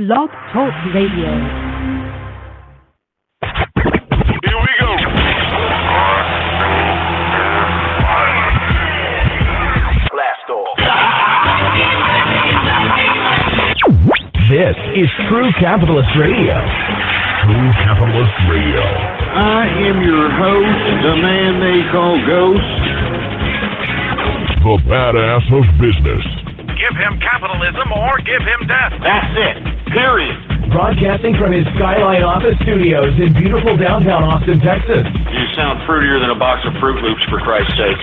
Blog Talk Radio. Here we go. Blast off. This is True Capitalist Radio. True Capitalist Radio. I am your host, the man they call Ghost. The badass of business. Give him capitalism or give him death. That's it. Period. Broadcasting from his Skyline office studios in beautiful downtown Austin, Texas. You sound fruitier than a box of Fruit Loops, for Christ's sake.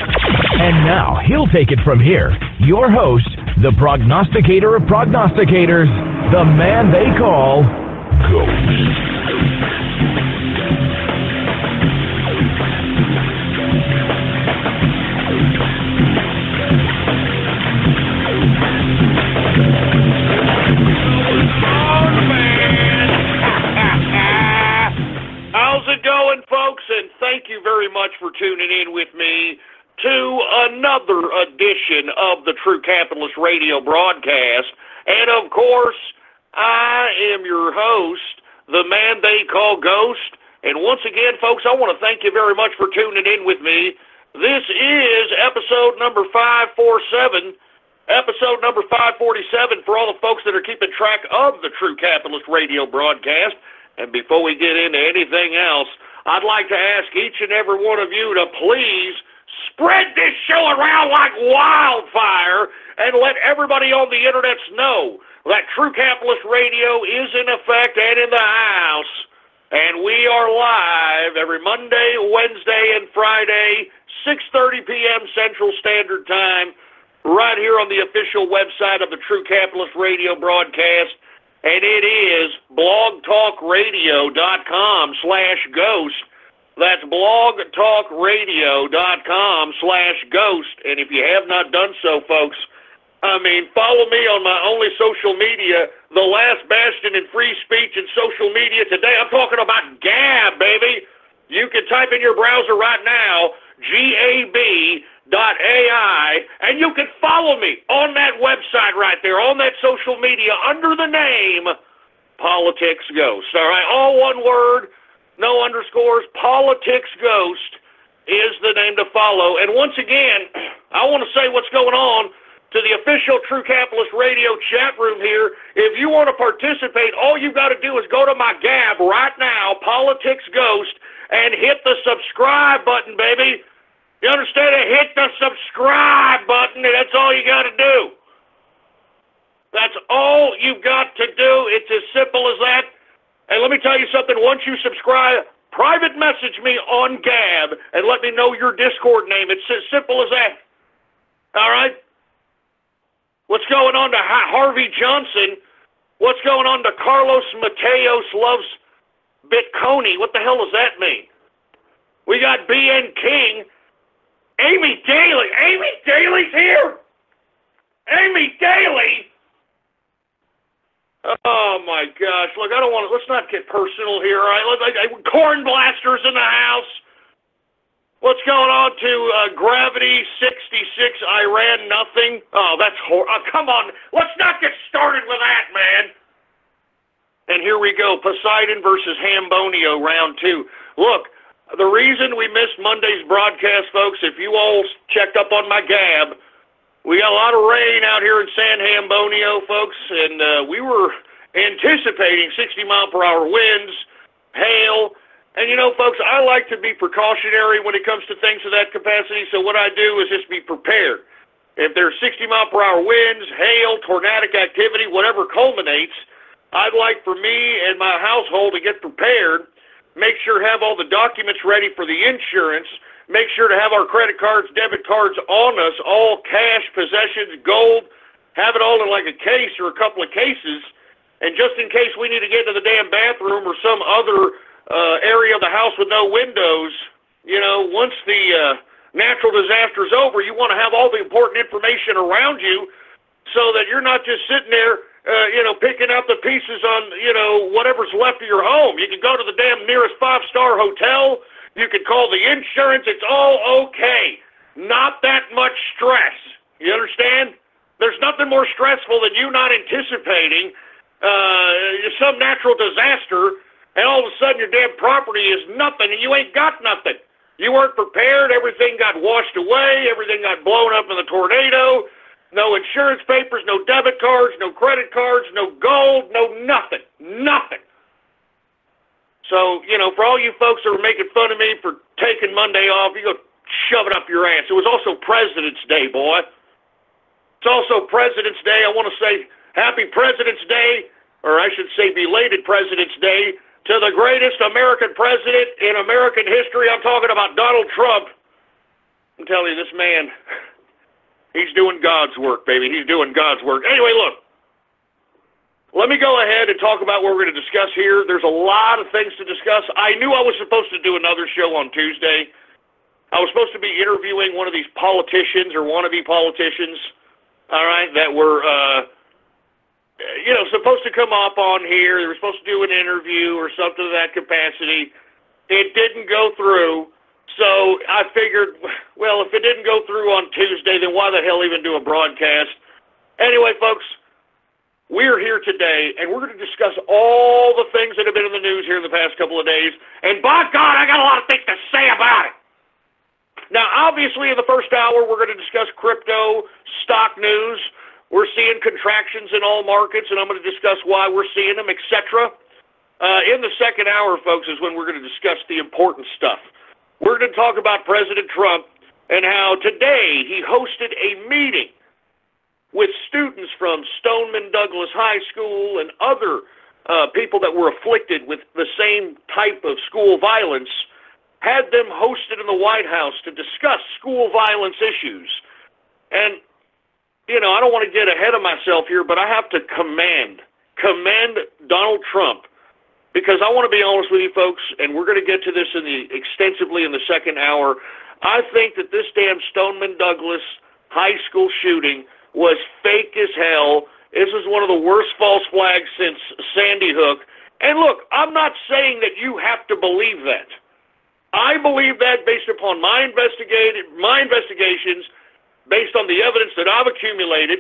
And now, he'll take it from here. Your host, the prognosticator of prognosticators, the man they call Ghost. How's it going, folks? And thank you very much for tuning in with me to another edition of the True Capitalist Radio broadcast. And, of course, I am your host, the man they call Ghost. And once again, folks, I want to thank you very much for tuning in with me. This is episode number 547, episode number 547 for all the folks that are keeping track of the True Capitalist Radio broadcast. And before we get into anything else, I'd like to ask each and every one of you to please spread this show around like wildfire and let everybody on the internet know that True Capitalist Radio is in effect and in the house. And we are live every Monday, Wednesday, and Friday, 6:30 p.m. Central Standard Time, right here on the official website of the True Capitalist Radio broadcast. And it is blogtalkradio.com/ghost. That's blogtalkradio.com/ghost. And if you have not done so, folks, follow me on my only social media, the last bastion in free speech and social media today. I'm talking about Gab, baby. You can type in your browser right now, GAB.AI, and you can follow me on that website right there, on that social media, under the name Politics Ghost. All right, all one word, no underscores. Politics Ghost is the name to follow. And once again, I want to say what's going on to the official True Capitalist Radio chat room here. If you want to participate, all you've got to do is go to my Gab right now, Politics Ghost, and hit the subscribe button, baby. You understand it? Hit the subscribe button, and that's all you got to do. That's all you've got to do. It's as simple as that. And let me tell you something. Once you subscribe, private message me on Gab and let me know your Discord name. It's as simple as that. All right? What's going on to Harvey Johnson? What's going on to Carlos Mateos loves Bitcoin? What the hell does that mean? We got BN King. Amy Daly. Amy Daly's here. Amy Daly. Oh my gosh! Look, I don't want to. Let's not get personal here, all right? Corn blasters in the house. What's going on to Gravity 66? Iran nothing. Oh, that's horrible. Oh, come on. Let's not get started with that, man. And here we go. Poseidon versus Hambonio, round 2. Look. The reason we missed Monday's broadcast, folks, if you all checked up on my Gab, we got a lot of rain out here in San Hambonio, folks, and we were anticipating 60-mile-per-hour winds, hail, and, you know, folks, I like to be precautionary when it comes to things of that capacity, so what I do is just be prepared. If there's 60-mile-per-hour winds, hail, tornadic activity, whatever culminates, I'd like for me and my household to get prepared. Make sure to have all the documents ready for the insurance. Make sure to have our credit cards, debit cards on us, all cash, possessions, gold. Have it all in like a case or a couple of cases. And just in case we need to get to the damn bathroom or some other area of the house with no windows, you know, once the natural disaster is over, you want to have all the important information around you so that you're not just sitting there picking out the pieces on, whatever's left of your home. You can go to the damn nearest 5-star hotel. You can call the insurance. It's all okay. Not that much stress. You understand? There's nothing more stressful than you not anticipating some natural disaster, and all of a sudden your damn property is nothing, and you ain't got nothing. You weren't prepared. Everything got washed away. Everything got blown up in the tornado. No insurance papers, no debit cards, no credit cards, no gold, no nothing. Nothing. So, for all you folks that were making fun of me for taking Monday off, you go shove it up your ass. It was also President's Day, boy. It's also President's Day. I want to say Happy President's Day, or I should say belated President's Day, to the greatest American president in American history. I'm talking about Donald Trump. I'm telling you, this man, he's doing God's work, baby. He's doing God's work. Anyway, look, let me go ahead and talk about what we're going to discuss here. There's a lot of things to discuss. I knew I was supposed to do another show on Tuesday. I was supposed to be interviewing one of these politicians or wannabe politicians, all right, that were, supposed to come up on here. They were supposed to do an interview or something of that capacity. It didn't go through, so I figured, well, if it didn't go through on Tuesday, then why the hell even do a broadcast? Anyway, folks, we're here today, and we're going to discuss all the things that have been in the news here in the past couple of days, and by God, I got a lot of things to say about it. Now, obviously, in the first hour, we're going to discuss crypto, stock news. We're seeing contractions in all markets, and I'm going to discuss why we're seeing them, etc. In the second hour, folks, is when we're going to discuss the important stuff. We're going to talk about President Trump and how today he hosted a meeting with students from Stoneman Douglas High School and other people that were afflicted with the same type of school violence, had them hosted in the White House to discuss school violence issues. And I don't want to get ahead of myself here, but I have to commend Donald Trump, because I want to be honest with you folks, and we're going to get to this extensively in the second hour. I think that this damn Stoneman Douglas high school shooting was fake as hell. This is one of the worst false flags since Sandy Hook. And look, I'm not saying that you have to believe that. I believe that based upon my investigations, based on the evidence that I've accumulated.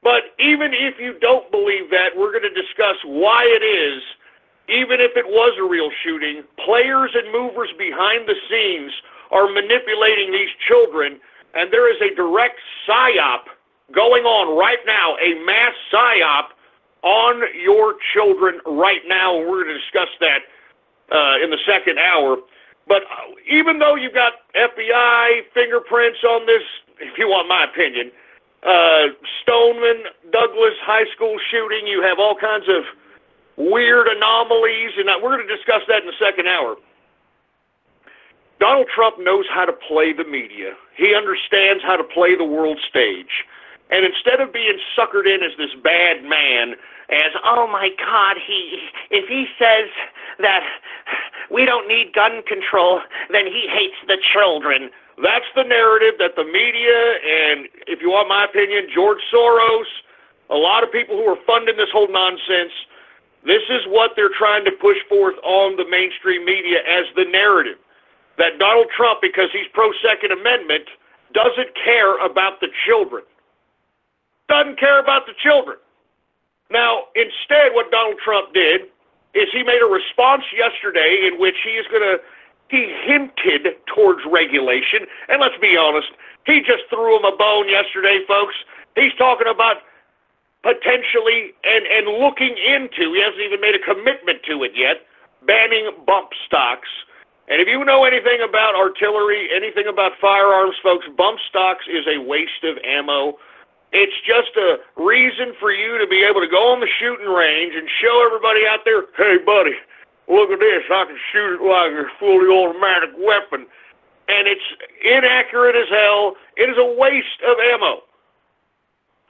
But even if you don't believe that, we're going to discuss why it is, even if it was a real shooting, players and movers behind the scenes are manipulating these children, and there is a direct psyop going on right now, a mass psyop on your children right now, and we're going to discuss that in the second hour. But even though you've got FBI fingerprints on this, if you want my opinion, Stoneman Douglas High School shooting, you have all kinds of weird anomalies, and we're going to discuss that in the second hour. Donald Trump knows how to play the media. He understands how to play the world stage. And instead of being suckered in as this bad man, as, oh my God, if he says that we don't need gun control, then he hates the children. That's the narrative that the media and, if you want my opinion, George Soros, a lot of people who are funding this whole nonsense, this is what they're trying to push forth on the mainstream media as the narrative. That Donald Trump, because he's pro-Second Amendment, doesn't care about the children. Doesn't care about the children. Now, instead, what Donald Trump did is he made a response yesterday in which he hinted towards regulation. And let's be honest, he just threw him a bone yesterday, folks. He's talking about potentially and looking into, he hasn't even made a commitment to it yet, banning bump stocks. And if you know anything about artillery, anything about firearms, folks, bump stocks is a waste of ammo. It's just a reason for you to be able to go on the shooting range and show everybody out there, hey, buddy, look at this. I can shoot it like a fully automatic weapon. And it's inaccurate as hell. It is a waste of ammo.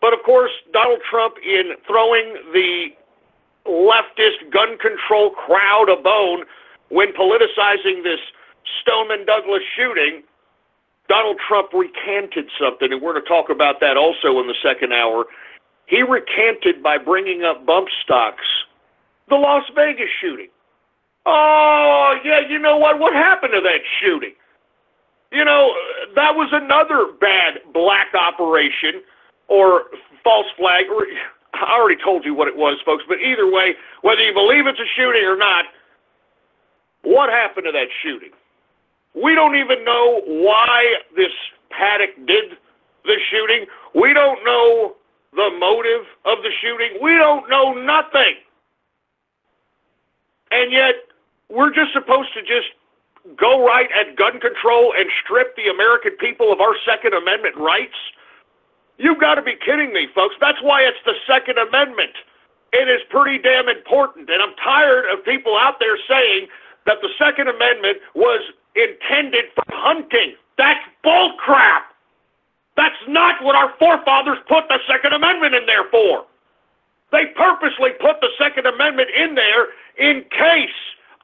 But, of course, Donald Trump, in throwing the leftist gun control crowd a bone when politicizing this Stoneman Douglas shooting, Donald Trump recanted something, and we're going to talk about that also in the second hour. He recanted by bringing up bump stocks, the Las Vegas shooting. Oh, yeah, you know what? What happened to that shooting? You know, that was another bad black operation or false flag, or I already told you what it was, folks, but either way, whether you believe it's a shooting or not, what happened to that shooting? We don't even know why this Paddock did the shooting. We don't know the motive of the shooting. We don't know nothing. And yet, we're just supposed to just go right at gun control and strip the American people of our Second Amendment rights? You've got to be kidding me, folks. That's why it's the Second Amendment. It is pretty damn important. And I'm tired of people out there saying that the Second Amendment was intended for hunting. That's bullcrap. That's not what our forefathers put the Second Amendment in there for. They purposely put the Second Amendment in there in case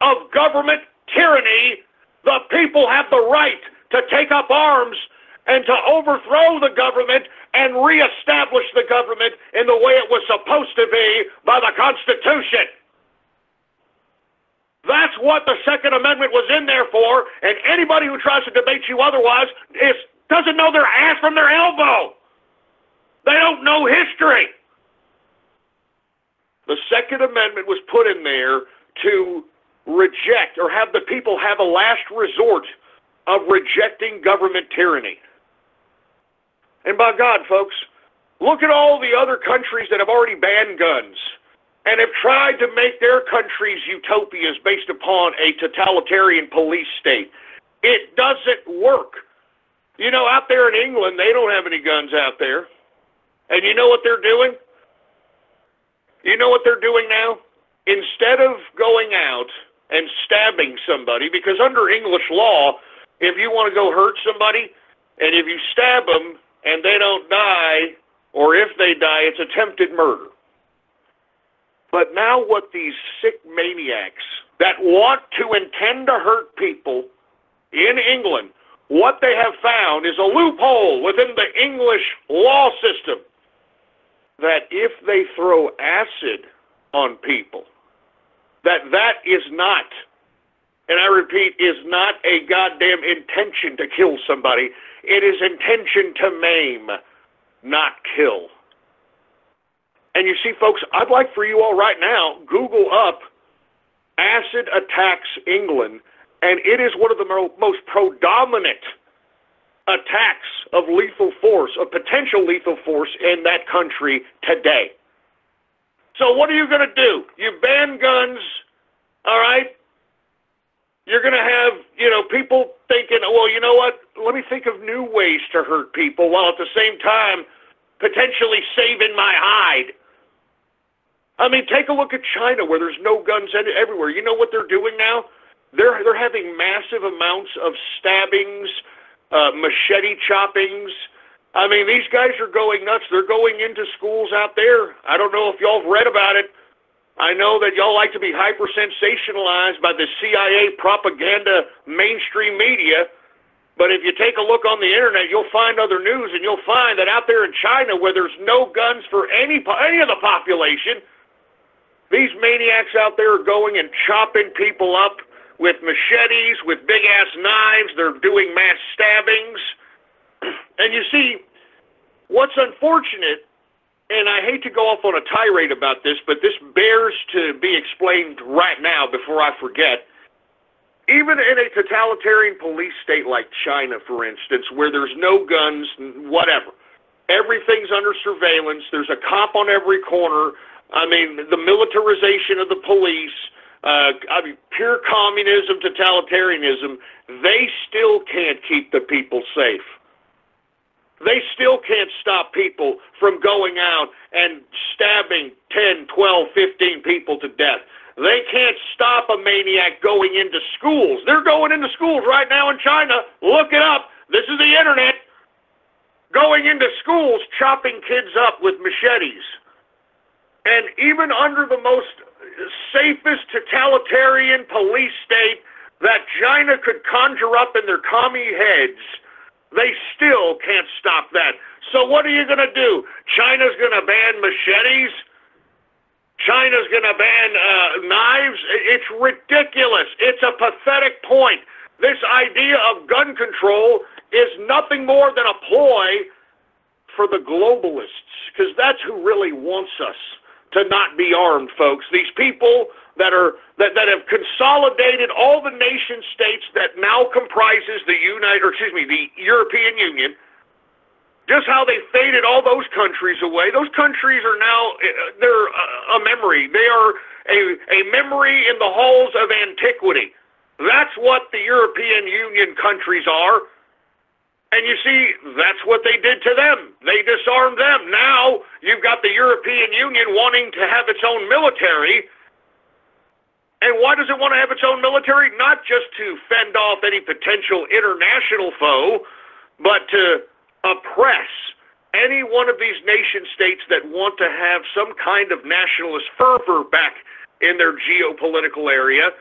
of government tyranny. The people have the right to take up arms and to overthrow the government and reestablish the government in the way it was supposed to be by the Constitution. That's what the Second Amendment was in there for, and anybody who tries to debate you otherwise doesn't know their ass from their elbow. They don't know history. The Second Amendment was put in there to reject or have the people have a last resort of rejecting government tyranny. And by God, folks, look at all the other countries that have already banned guns and have tried to make their countries utopias based upon a totalitarian police state. It doesn't work. You know, out there in England, they don't have any guns out there. And you know what they're doing? You know what they're doing now? Instead of going out and stabbing somebody, because under English law, if you want to go hurt somebody, and if you stab them and they don't die, or if they die, it's attempted murder. But now what these sick maniacs that want to intend to hurt people in England, what they have found is a loophole within the English law system that if they throw acid on people, that is not, and I repeat, is not a goddamn intention to kill somebody. It is intention to maim, not kill. And you see, folks, I'd like for you all right now, Google up acid attacks England, and it is one of the most predominant attacks of lethal force, of potential lethal force in that country today. So what are you going to do? You ban guns, all right? You're going to have, people thinking, well, you know what? Let me think of new ways to hurt people while at the same time potentially saving my hide. I mean, take a look at China where there's no guns everywhere. You know what they're doing now? They're having massive amounts of stabbings, machete choppings. I mean, these guys are going nuts. They're going into schools out there. I don't know if y'all have read about it. I know that y'all like to be hyper-sensationalized by the CIA propaganda mainstream media, but if you take a look on the internet, you'll find other news, and you'll find that out there in China where there's no guns for any of the population, these maniacs out there are going and chopping people up with machetes, with big-ass knives. They're doing mass stabbings. And you see, what's unfortunate, and I hate to go off on a tirade about this, but this bears to be explained right now before I forget. Even in a totalitarian police state like China, for instance, where there's no guns, whatever, everything's under surveillance, there's a cop on every corner, I mean, the militarization of the police, pure communism, totalitarianism, they still can't keep the people safe. They still can't stop people from going out and stabbing 10, 12, 15 people to death. They can't stop a maniac going into schools. They're going into schools right now in China. Look it up. This is the internet. Going into schools, chopping kids up with machetes. And even under the most safest totalitarian police state that China could conjure up in their commie heads, they still can't stop that. So what are you going to do? China's going to ban machetes? China's going to ban knives? It's ridiculous. It's a pathetic point. This idea of gun control is nothing more than a ploy for the globalists, because that's who really wants us to not be armed, folks. These people that have consolidated all the nation states that now comprises the European Union. Just how they faded all those countries away. Those countries are now, they're a memory. They are a memory in the halls of antiquity. That's what the European Union countries are. And you see, that's what they did to them. They disarmed them. Now you've got the European Union wanting to have its own military. And why does it want to have its own military? Not just to fend off any potential international foe, but to oppress any one of these nation states that want to have some kind of nationalist fervor back in their geopolitical area.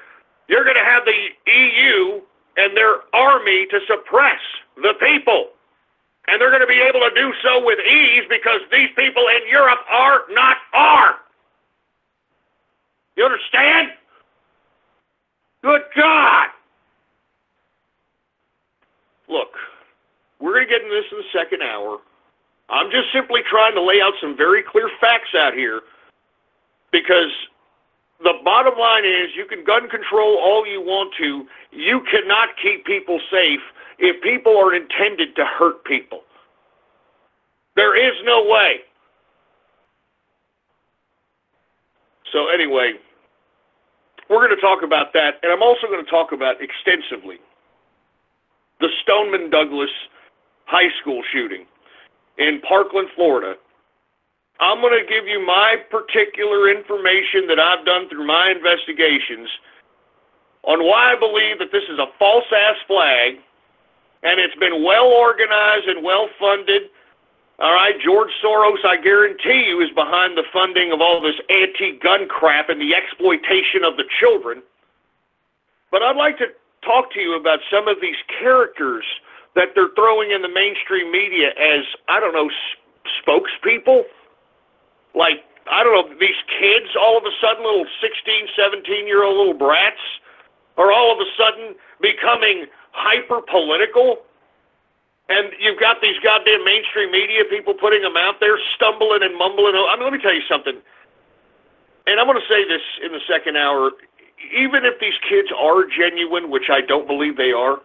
You're going to have the EU and their army to suppress the people. And they're going to be able to do so with ease because these people in Europe are not armed. You understand? Good God! Look, we're going to get into this in the second hour. I'm just simply trying to lay out some very clear facts out here because the bottom line is you can gun control all you want to. You cannot keep people safe if people are intended to hurt people. There is no way. So anyway, we're going to talk about that, and I'm also going to talk about extensively the Stoneman Douglas high school shooting in Parkland, Florida. I'm going to give you my particular information that I've done through my investigations on why I believe that this is a false-ass flag, and it's been well organized and well funded. All right, George Soros, I guarantee you, is behind the funding of all this anti-gun crap and the exploitation of the children. But I'd like to talk to you about some of these characters that they're throwing in the mainstream media as, I don't know, spokespeople. Like, I don't know, these kids, all of a sudden, little 16, 17-year-old little brats, are all of a sudden becoming hyper-political. And you've got these goddamn mainstream media people putting them out there, stumbling and mumbling. I mean, let me tell you something. And I'm going to say this in the second hour. Even if these kids are genuine, which I don't believe they are,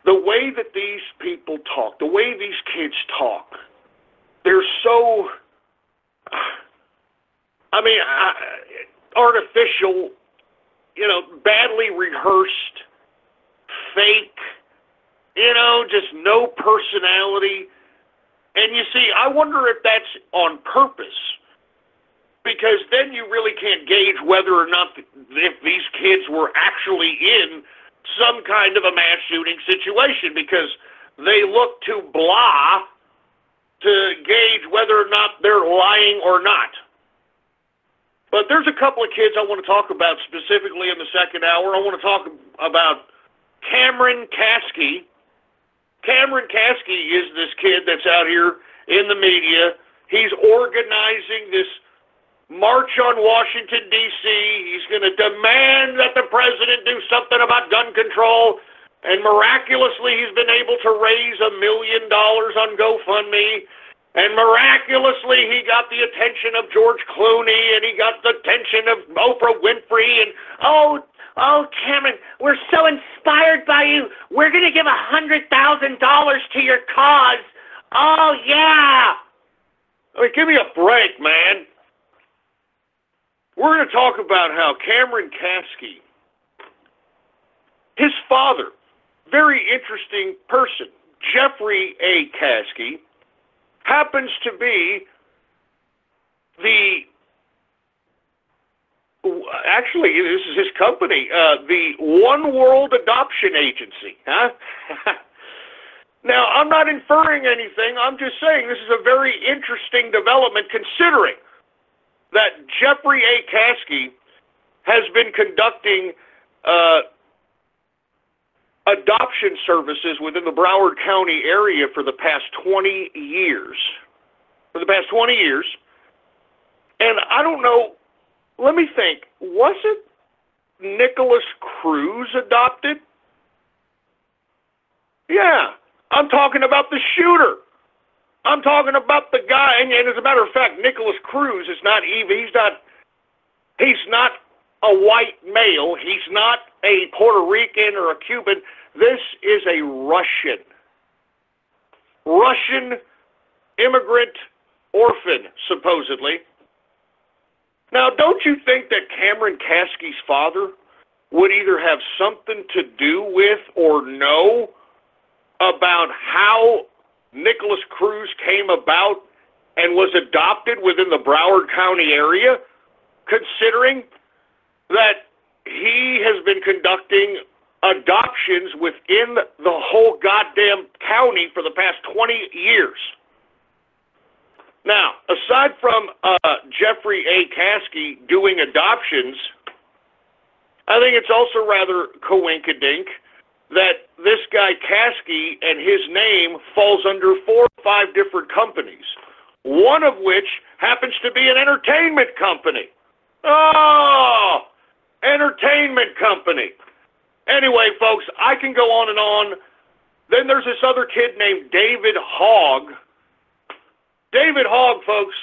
the way that these people talk, the way these kids talk, they're so, artificial, badly rehearsed, fake, just no personality. And you see, I wonder if that's on purpose, because then you really can't gauge whether or not if these kids were actually in some kind of a mass shooting situation, because they look too blah to gauge whether or not they're lying or not. But there's a couple of kids I want to talk about specifically in the second hour. I want to talk about Cameron Kasky. Cameron Kasky is this kid that's out here in the media. He's organizing this march on Washington, D.C. He's going to demand that the president do something about gun control. And miraculously, he's been able to raise $1 million on GoFundMe. And miraculously, he got the attention of George Clooney, and he got the attention of Oprah Winfrey. And, oh, Cameron, we're so inspired by you. We're going to give $100,000 to your cause. Oh, yeah. I mean, give me a break, man. We're going to talk about how Cameron Kasky, his father, very interesting person, Jeffrey A. Kasky, happens to be actually, this is his company, the One World Adoption Agency. Huh? Now, I'm not inferring anything. I'm just saying this is a very interesting development, considering that Jeffrey A. Kasky has been conducting adoption services within the Broward County area for the past 20 years. And I don't know, let me think, wasn't Nicholas Cruz adopted? Yeah, I'm talking about the shooter. I'm talking about the guy, and as a matter of fact, Nicholas Cruz is not even, he's not a white male. He's not a Puerto Rican or a Cuban. This is a Russian immigrant orphan, supposedly. Now, don't you think that Cameron Kasky's father would either have something to do with or know about how Nicholas Cruz came about and was adopted within the Broward County area, considering that he has been conducting adoptions within the whole goddamn county for the past 20 years? Now, aside from Jeffrey A. Kasky doing adoptions, I think it's also rather coinkydink that this guy Kasky and his name falls under 4 or 5 different companies, one of which happens to be an entertainment company. Oh, entertainment company. Anyway, folks, I can go on and on. Then there's this other kid named David Hogg. David Hogg, folks,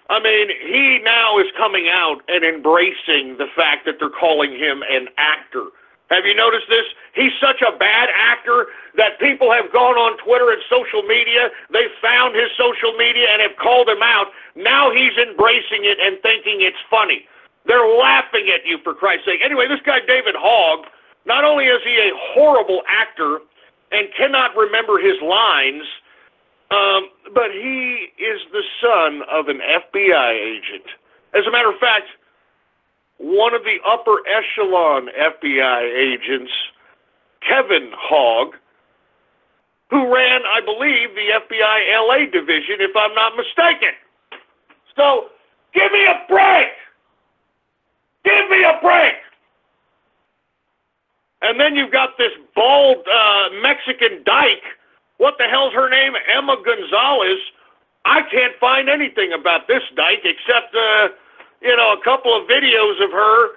I mean, he now is coming out and embracing the fact that they're calling him an actor. Have you noticed this? He's such a bad actor that people have gone on Twitter and social media. They found his social media and have called him out. Now he's embracing it and thinking it's funny. They're laughing at you, for Christ's sake. Anyway, this guy David Hogg, not only is he a horrible actor and cannot remember his lines, but he is the son of an FBI agent. As a matter of fact, one of the upper echelon FBI agents, Kevin Hogg, who ran, I believe, the FBI LA division, if I'm not mistaken. So, give me a break! Give me a break! And then you've got this bald Mexican dyke. What the hell's her name? Emma Gonzalez. I can't find anything about this dyke except, a couple of videos of her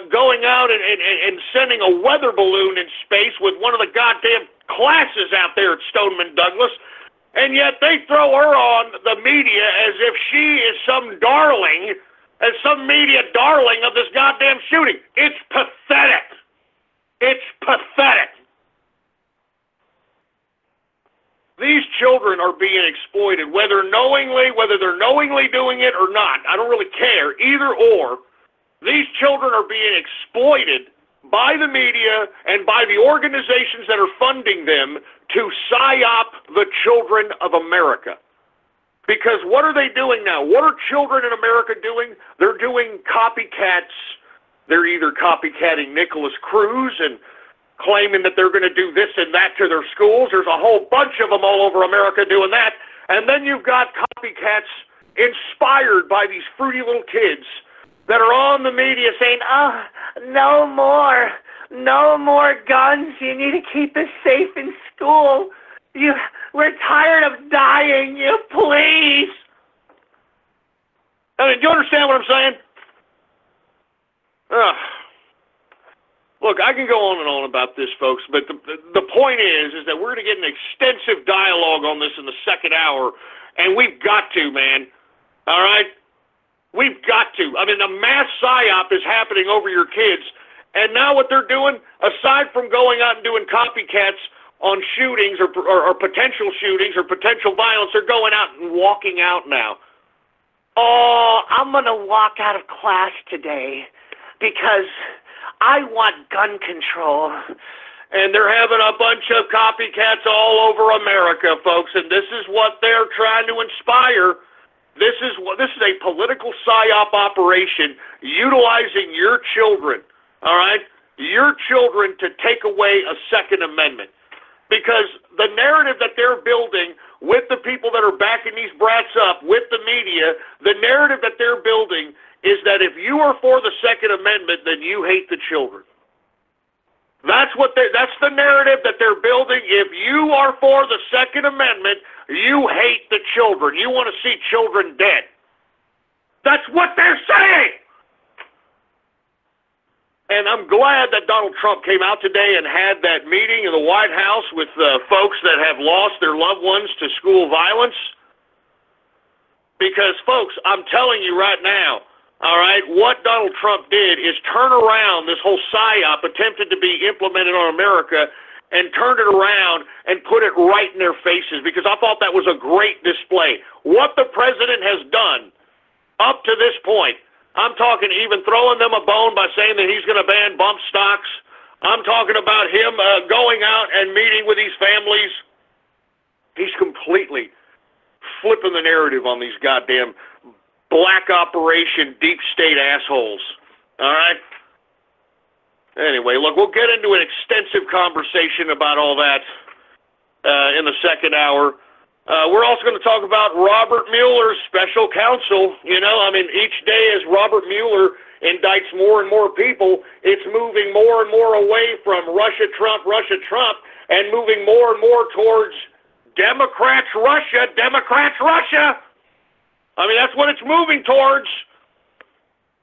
going out and sending a weather balloon in space with one of the goddamn classes out there at Stoneman Douglas. And yet they throw her on the media as if she is some darling, as some media darling of this goddamn shooting. It's pathetic. It's pathetic. These children are being exploited, whether they're knowingly doing it or not. I don't really care, either or. These children are being exploited by the media and by the organizations that are funding them to psyop the children of America. Because what are they doing now? What are children in America doing? They're doing copycats. They're either copycatting Nicholas Cruz and claiming that they're going to do this and that to their schools. There's a whole bunch of them all over America doing that. And then you've got copycats inspired by these fruity little kids that are on the media saying, oh, no more guns. You need to keep us safe in school. We're tired of dying. Please. I mean, do you understand what I'm saying? Look, I can go on and on about this, folks, but the point is that we're going to get an extensive dialogue on this in the second hour, and we've got to, man. All right? We've got to. I mean, the mass psyop is happening over your kids, and now what they're doing, aside from going out and doing copycats on shootings or potential shootings or potential violence, they're going out and walking out now. Oh, I'm going to walk out of class today because I want gun control. And they're having a bunch of copycats all over America, folks, and this is what they're trying to inspire. This is a political psyop operation utilizing your children, all right? Your children to take away a Second Amendment. Because the narrative that they're building with the people that are backing these brats up, with the media, the narrative that they're building is that if you are for the Second Amendment, then you hate the children. That's the narrative that they're building. If you are for the Second Amendment, you hate the children. You want to see children dead. That's what they're saying. And I'm glad that Donald Trump came out today and had that meeting in the White House with folks that have lost their loved ones to school violence. Because, folks, I'm telling you right now, all right, what Donald Trump did is turn around this whole PSYOP attempted to be implemented on America and turned it around and put it right in their faces, because I thought that was a great display. What the president has done up to this point, I'm talking even throwing them a bone by saying that he's going to ban bump stocks. I'm talking about him going out and meeting with these families. He's completely flipping the narrative on these goddamn black operation deep state assholes. All right? Anyway, look, we'll get into an extensive conversation about all that in the second hour. We're also going to talk about Robert Mueller's special counsel. You know, I mean, each day as Robert Mueller indicts more and more people, it's moving more and more away from Russia, Trump, and moving more and more towards Democrats, Russia. I mean, that's what it's moving towards.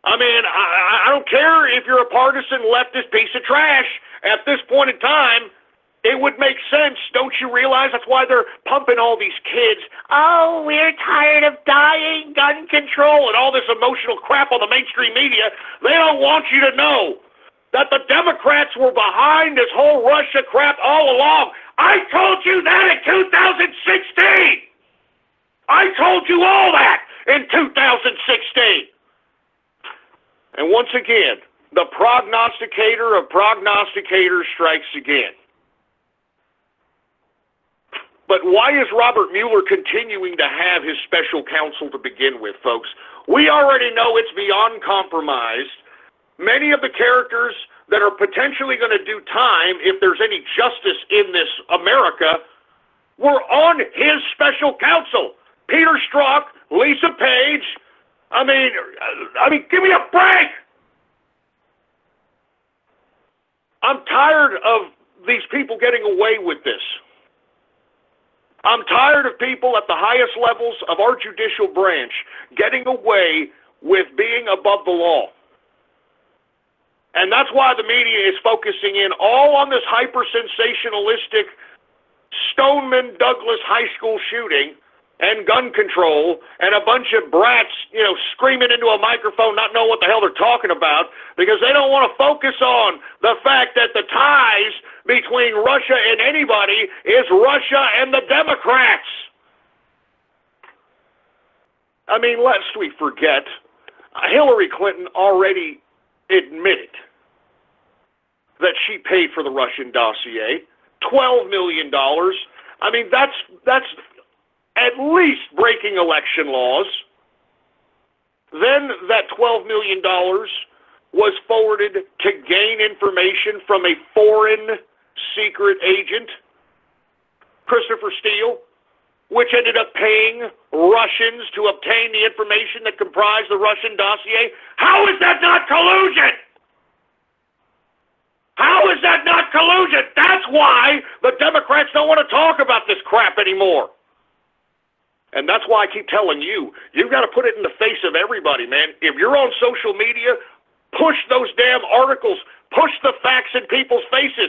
I mean, I don't care if you're a partisan leftist piece of trash. At this point in time, it would make sense. Don't you realize that's why they're pumping all these kids? Oh, we're tired of dying, gun control, and all this emotional crap on the mainstream media. They don't want you to know that the Democrats were behind this whole Russia crap all along. I told you that in 2016. I told you all that in 2016. And once again, the prognosticator of prognosticators strikes again. But why is Robert Mueller continuing to have his special counsel to begin with, folks? We already know it's beyond compromised. Many of the characters that are potentially going to do time, if there's any justice in this America, were on his special counsel. Peter Strzok, Lisa Page. I mean, give me a break! I'm tired of these people getting away with this. I'm tired of people at the highest levels of our judicial branch getting away with being above the law. And that's why the media is focusing in all on this hyper-sensationalistic Stoneman Douglas high school shooting and gun control and a bunch of brats, you know, screaming into a microphone, not knowing what the hell they're talking about, because they don't want to focus on the fact that the ties between Russia and anybody is Russia and the Democrats. I mean, lest we forget, Hillary Clinton already admitted that she paid for the Russian dossier, $12 million. I mean, that's at least breaking election laws. Then that $12 million was forwarded to gain information from a foreign secret agent, Christopher Steele, which ended up paying Russians to obtain the information that comprised the Russian dossier. How is that not collusion? How is that not collusion? That's why the Democrats don't want to talk about this crap anymore. And that's why I keep telling you, you've got to put it in the face of everybody, man. If you're on social media, push those damn articles. Push the facts in people's faces.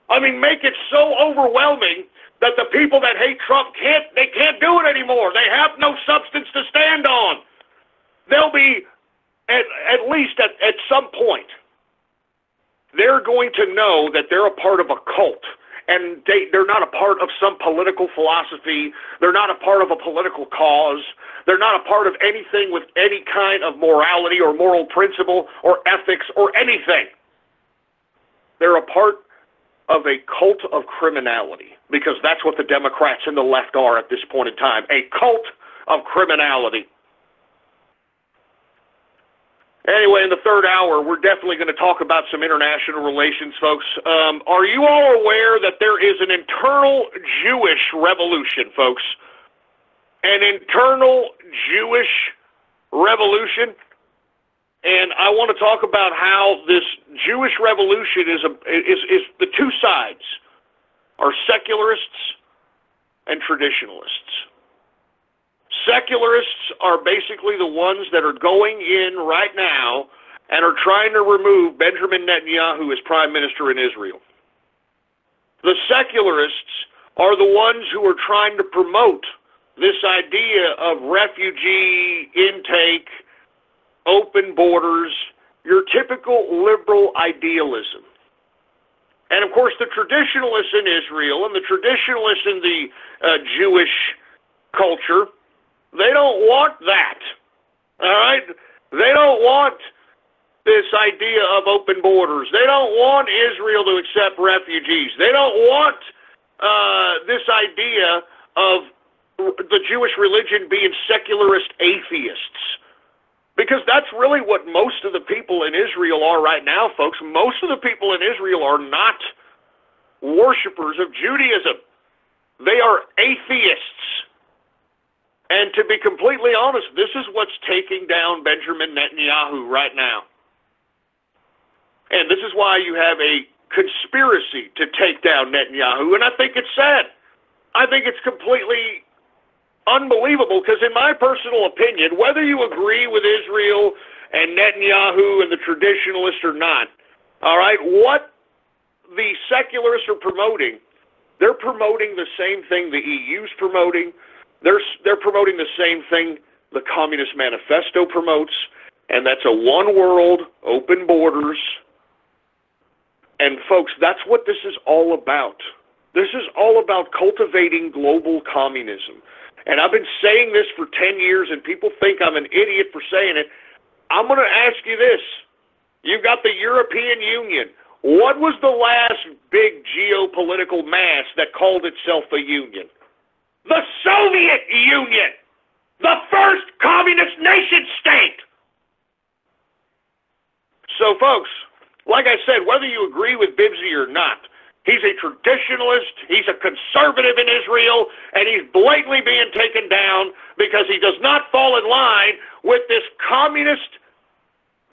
I mean, make it so overwhelming that the people that hate Trump can't do it anymore. They have no substance to stand on. They'll be, at least at some point, they're going to know that they're a part of a cult. And they're not a part of some political philosophy. They're not a part of a political cause. They're not a part of anything with any kind of morality or moral principle or ethics or anything. They're a part of a cult of criminality, because that's what the Democrats and the left are at this point in time, a cult of criminality. Anyway, in the third hour, we're definitely going to talk about some international relations, folks. Are you all aware that there is an internal Jewish revolution, folks? An internal Jewish revolution? And I want to talk about how this Jewish revolution is the two sides are secularists and traditionalists. Secularists are basically the ones that are going in right now and are trying to remove Benjamin Netanyahu as prime minister in Israel. The secularists are the ones who are trying to promote this idea of refugee intake, open borders, your typical liberal idealism. And of course, the traditionalists in Israel and the traditionalists in the Jewish culture, they don't want that. All right? They don't want this idea of open borders. They don't want Israel to accept refugees. They don't want this idea of the Jewish religion being secularist atheists. Because that's really what most of the people in Israel are right now, folks. Most of the people in Israel are not worshipers of Judaism. They are atheists. And to be completely honest, this is what's taking down Benjamin Netanyahu right now. And this is why you have a conspiracy to take down Netanyahu, and I think it's sad. I think it's completely unbelievable, because in my personal opinion, whether you agree with Israel and Netanyahu and the traditionalists or not, all right, what the secularists are promoting, they're promoting the same thing the EU's promoting. They're promoting the same thing the Communist Manifesto promotes, and that's a one world, open borders. And folks, that's what this is all about. This is all about cultivating global communism. And I've been saying this for 10 years, and people think I'm an idiot for saying it. I'm going to ask you this. You've got the European Union. What was the last big geopolitical mass that called itself a union? The Soviet Union, the first communist nation state. So, folks, like I said, whether you agree with Bibsy or not, he's a traditionalist, he's a conservative in Israel, and he's blatantly being taken down because he does not fall in line with this communist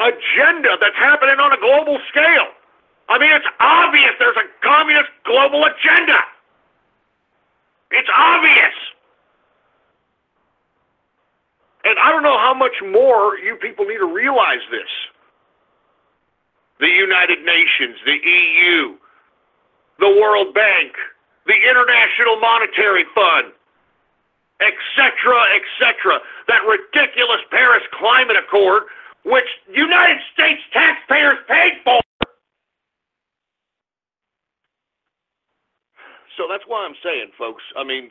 agenda that's happening on a global scale. I mean, it's obvious there's a communist global agenda. It's obvious. And I don't know how much more you people need to realize this. The United Nations, the EU, the World Bank, the International Monetary Fund, etc., that ridiculous Paris Climate Accord, which United States taxpayers paid for. So that's why I'm saying, folks, I mean,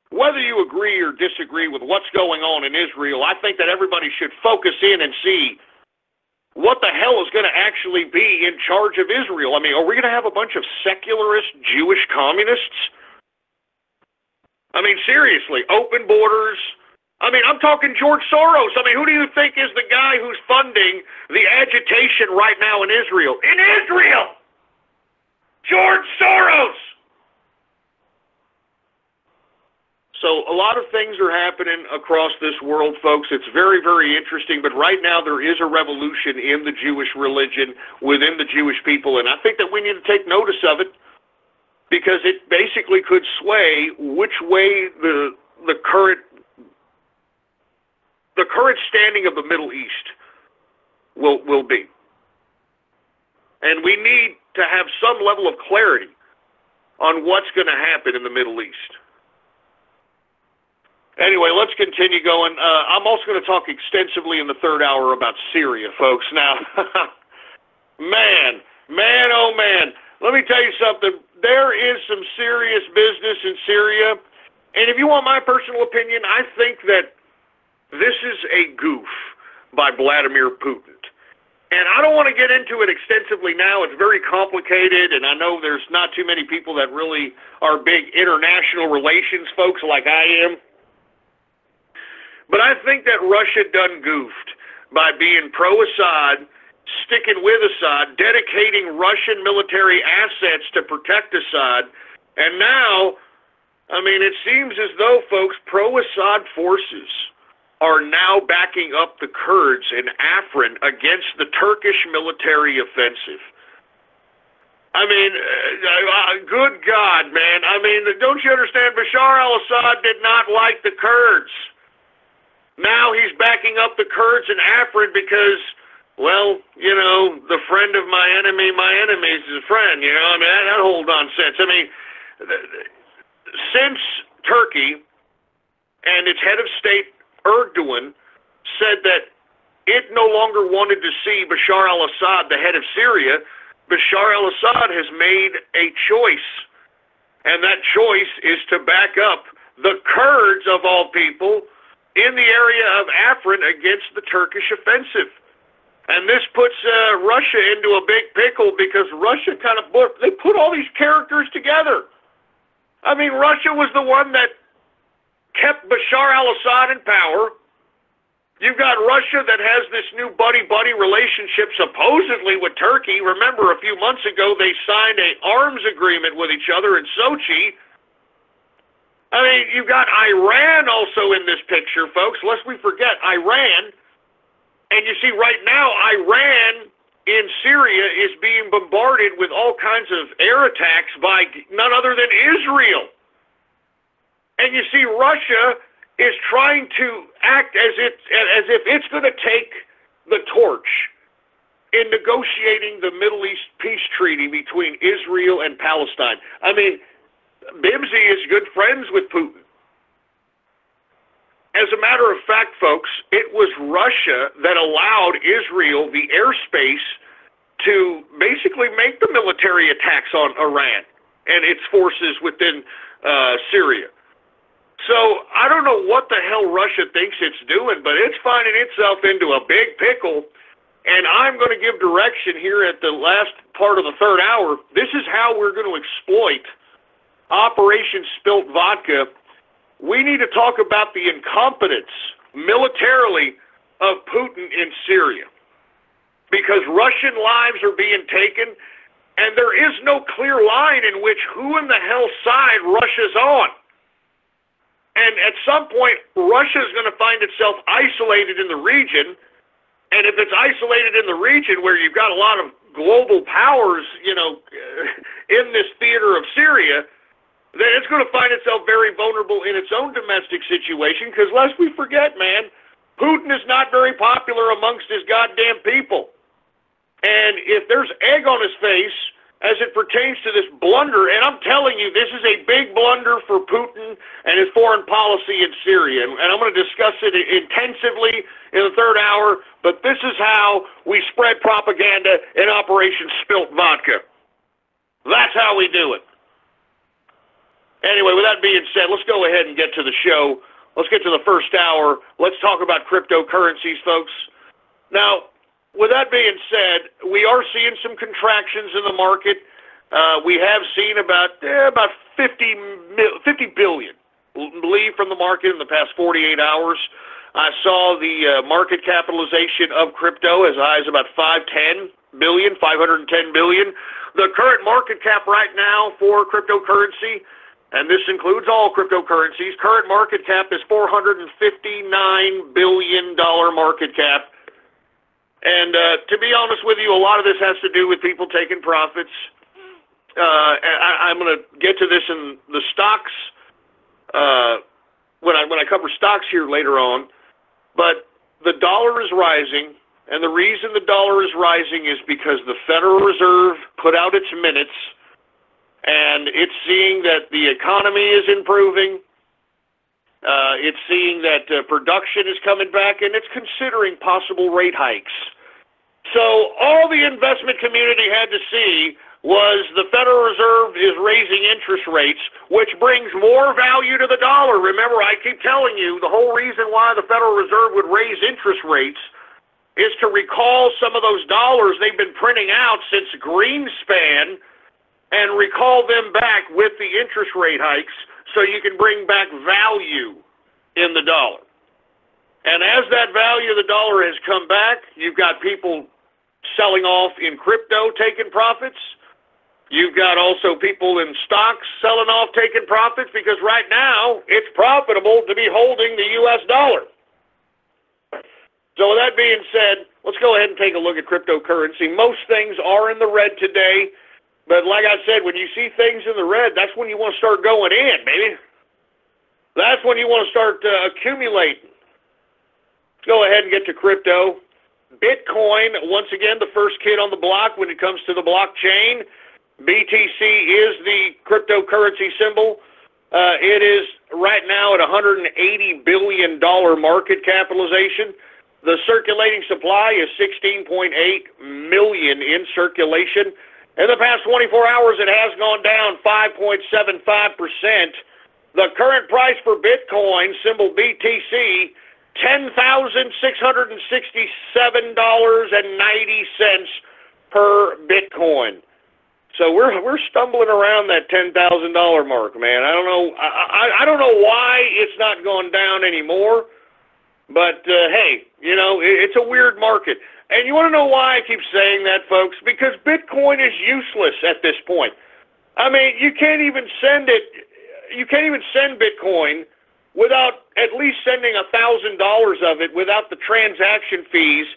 whether you agree or disagree with what's going on in Israel, I think that everybody should focus in and see what the hell is going to actually be in charge of Israel. I mean, are we going to have a bunch of secularist Jewish communists? I mean, seriously, open borders. I mean, I'm talking George Soros. I mean, who do you think is the guy who's funding the agitation right now in Israel? In Israel! George Soros! So a lot of things are happening across this world, folks. It's very, very interesting. But right now there is a revolution in the Jewish religion, within the Jewish people. And I think that we need to take notice of it, because it basically could sway which way the current standing of the Middle East will be. And we need to have some level of clarity on what's going to happen in the Middle East. Anyway, let's continue going. I'm also going to talk extensively in the third hour about Syria, folks. Now, man, oh man, let me tell you something. There is some serious business in Syria. And if you want my personal opinion, I think that this is a goof by Vladimir Putin. And I don't want to get into it extensively now. It's very complicated, and I know there's not too many people that really are big international relations folks like I am. But I think that Russia done goofed by being pro-Assad, sticking with Assad, dedicating Russian military assets to protect Assad. And now, I mean, it seems as though, folks, pro-Assad forces are now backing up the Kurds in Afrin against the Turkish military offensive. I mean, good God, man. I mean, don't you understand? Bashar al-Assad did not like the Kurds. Now he's backing up the Kurds in Afrin because well, you know, the friend of my enemy is his friend, you know, I mean, that whole nonsense. I mean, since Turkey and its head of state, Erdogan, said that it no longer wanted to see Bashar al-Assad, the head of Syria, Bashar al-Assad has made a choice, and that choice is to back up the Kurds, of all people, in the area of Afrin against the Turkish offensive. And this puts Russia into a big pickle because Russia they put all these characters together. I mean, Russia was the one that kept Bashar al-Assad in power. You've got Russia that has this new buddy-buddy relationship supposedly with Turkey. Remember, a few months ago, they signed an arms agreement with each other in Sochi. I mean, you've got Iran also in this picture, folks. Lest we forget, Iran. And you see, right now, Iran in Syria is being bombarded with all kinds of air attacks by none other than Israel. And you see, Russia is trying to act as if it's going to take the torch in negotiating the Middle East peace treaty between Israel and Palestine. I mean, Bibsy is good friends with Putin. As a matter of fact, folks, it was Russia that allowed Israel the airspace to basically make the military attacks on Iran and its forces within Syria. So I don't know what the hell Russia thinks it's doing, but it's finding itself into a big pickle, and I'm going to give direction here at the last part of the third hour. This is how we're going to exploit Operation Spilt Vodka. We need to talk about the incompetence militarily of Putin in Syria, because Russian lives are being taken, and there is no clear line in which who in the hell side Russia's on. And at some point, Russia is going to find itself isolated in the region, and if it's isolated in the region where you've got a lot of global powers, you know, in this theater of Syria, then it's going to find itself very vulnerable in its own domestic situation, because lest we forget, man, Putin is not very popular amongst his goddamn people. And if there's egg on his face as it pertains to this blunder, and I'm telling you, this is a big blunder for Putin and his foreign policy in Syria, and I'm going to discuss it intensively in the third hour, but this is how we spread propaganda in Operation Spilt Vodka. That's how we do it. Anyway, with that being said, let's go ahead and get to the show. Let's get to the first hour. Let's talk about cryptocurrencies, folks. Now, with that being said, we are seeing some contractions in the market. We have seen about 50 billion leave from the market in the past 48 hours. I saw the market capitalization of crypto as high as about 510 billion. The current market cap right now for cryptocurrency, and this includes all cryptocurrencies, current market cap is $459 billion market cap. And to be honest with you, a lot of this has to do with people taking profits. I'm going to get to this in the stocks when I cover stocks here later on. But the dollar is rising, and the reason the dollar is rising is because the Federal Reserve put out its minutes, and it's seeing that the economy is improving. It's seeing that production is coming back, and it's considering possible rate hikes. So all the investment community had to see was the Federal Reserve is raising interest rates, which brings more value to the dollar. Remember, I keep telling you, the whole reason why the Federal Reserve would raise interest rates is to recall some of those dollars they've been printing out since Greenspan, and recall them back with the interest rate hikes so you can bring back value in the dollar. And as that value of the dollar has come back, you've got people selling off in crypto, taking profits. You've got also people in stocks selling off, taking profits, because right now it's profitable to be holding the U.S. dollar. So with that being said, let's go ahead and take a look at cryptocurrency. Most things are in the red today. But like I said, when you see things in the red, that's when you want to start going in, baby. That's when you want to start accumulating. Let's go ahead and get to crypto. Bitcoin, once again, the first kid on the block when it comes to the blockchain. BTC is the cryptocurrency symbol. It is right now at $180 billion market capitalization. The circulating supply is 16.8 million in circulation. In the past 24 hours, it has gone down 5.75%. The current price for Bitcoin, symbol BTC, $10,667.90 per Bitcoin. So we're stumbling around that $10,000 mark, man. I don't know. I don't know why it's not going down anymore. But hey, you know, it's a weird market. And you want to know why I keep saying that, folks? Because Bitcoin is useless at this point. I mean, you can't even send it. You can't even send Bitcoin without at least sending $1,000 of it without the transaction fees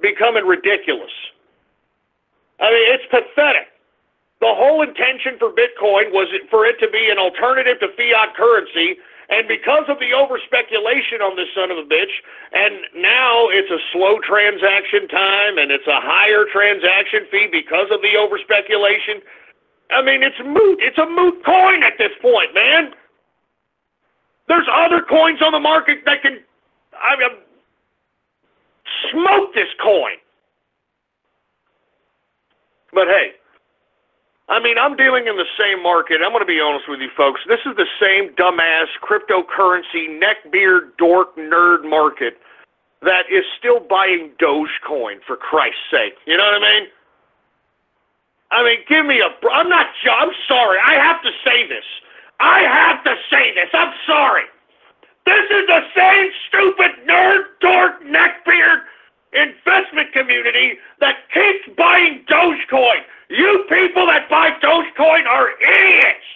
becoming ridiculous. I mean, it's pathetic. The whole intention for Bitcoin was for it to be an alternative to fiat currency, and because of the over-speculation on this son of a bitch, and now it's a slow transaction time, and it's a higher transaction fee because of the over-speculation. I mean, it's moot. It's a moot coin at this point, man. There's other coins on the market that can, smoke this coin. But hey, I mean, I'm dealing in the same market. I'm going to be honest with you, folks. This is the same dumbass cryptocurrency, neckbeard, dork, nerd market that is still buying Dogecoin, for Christ's sake. You know what I mean? I mean, give me a... I'm sorry. I have to say this. I'm sorry. This is the same stupid nerd, dork, neckbeard investment community that keeps buying Dogecoin. You people that buy Dogecoin are idiots.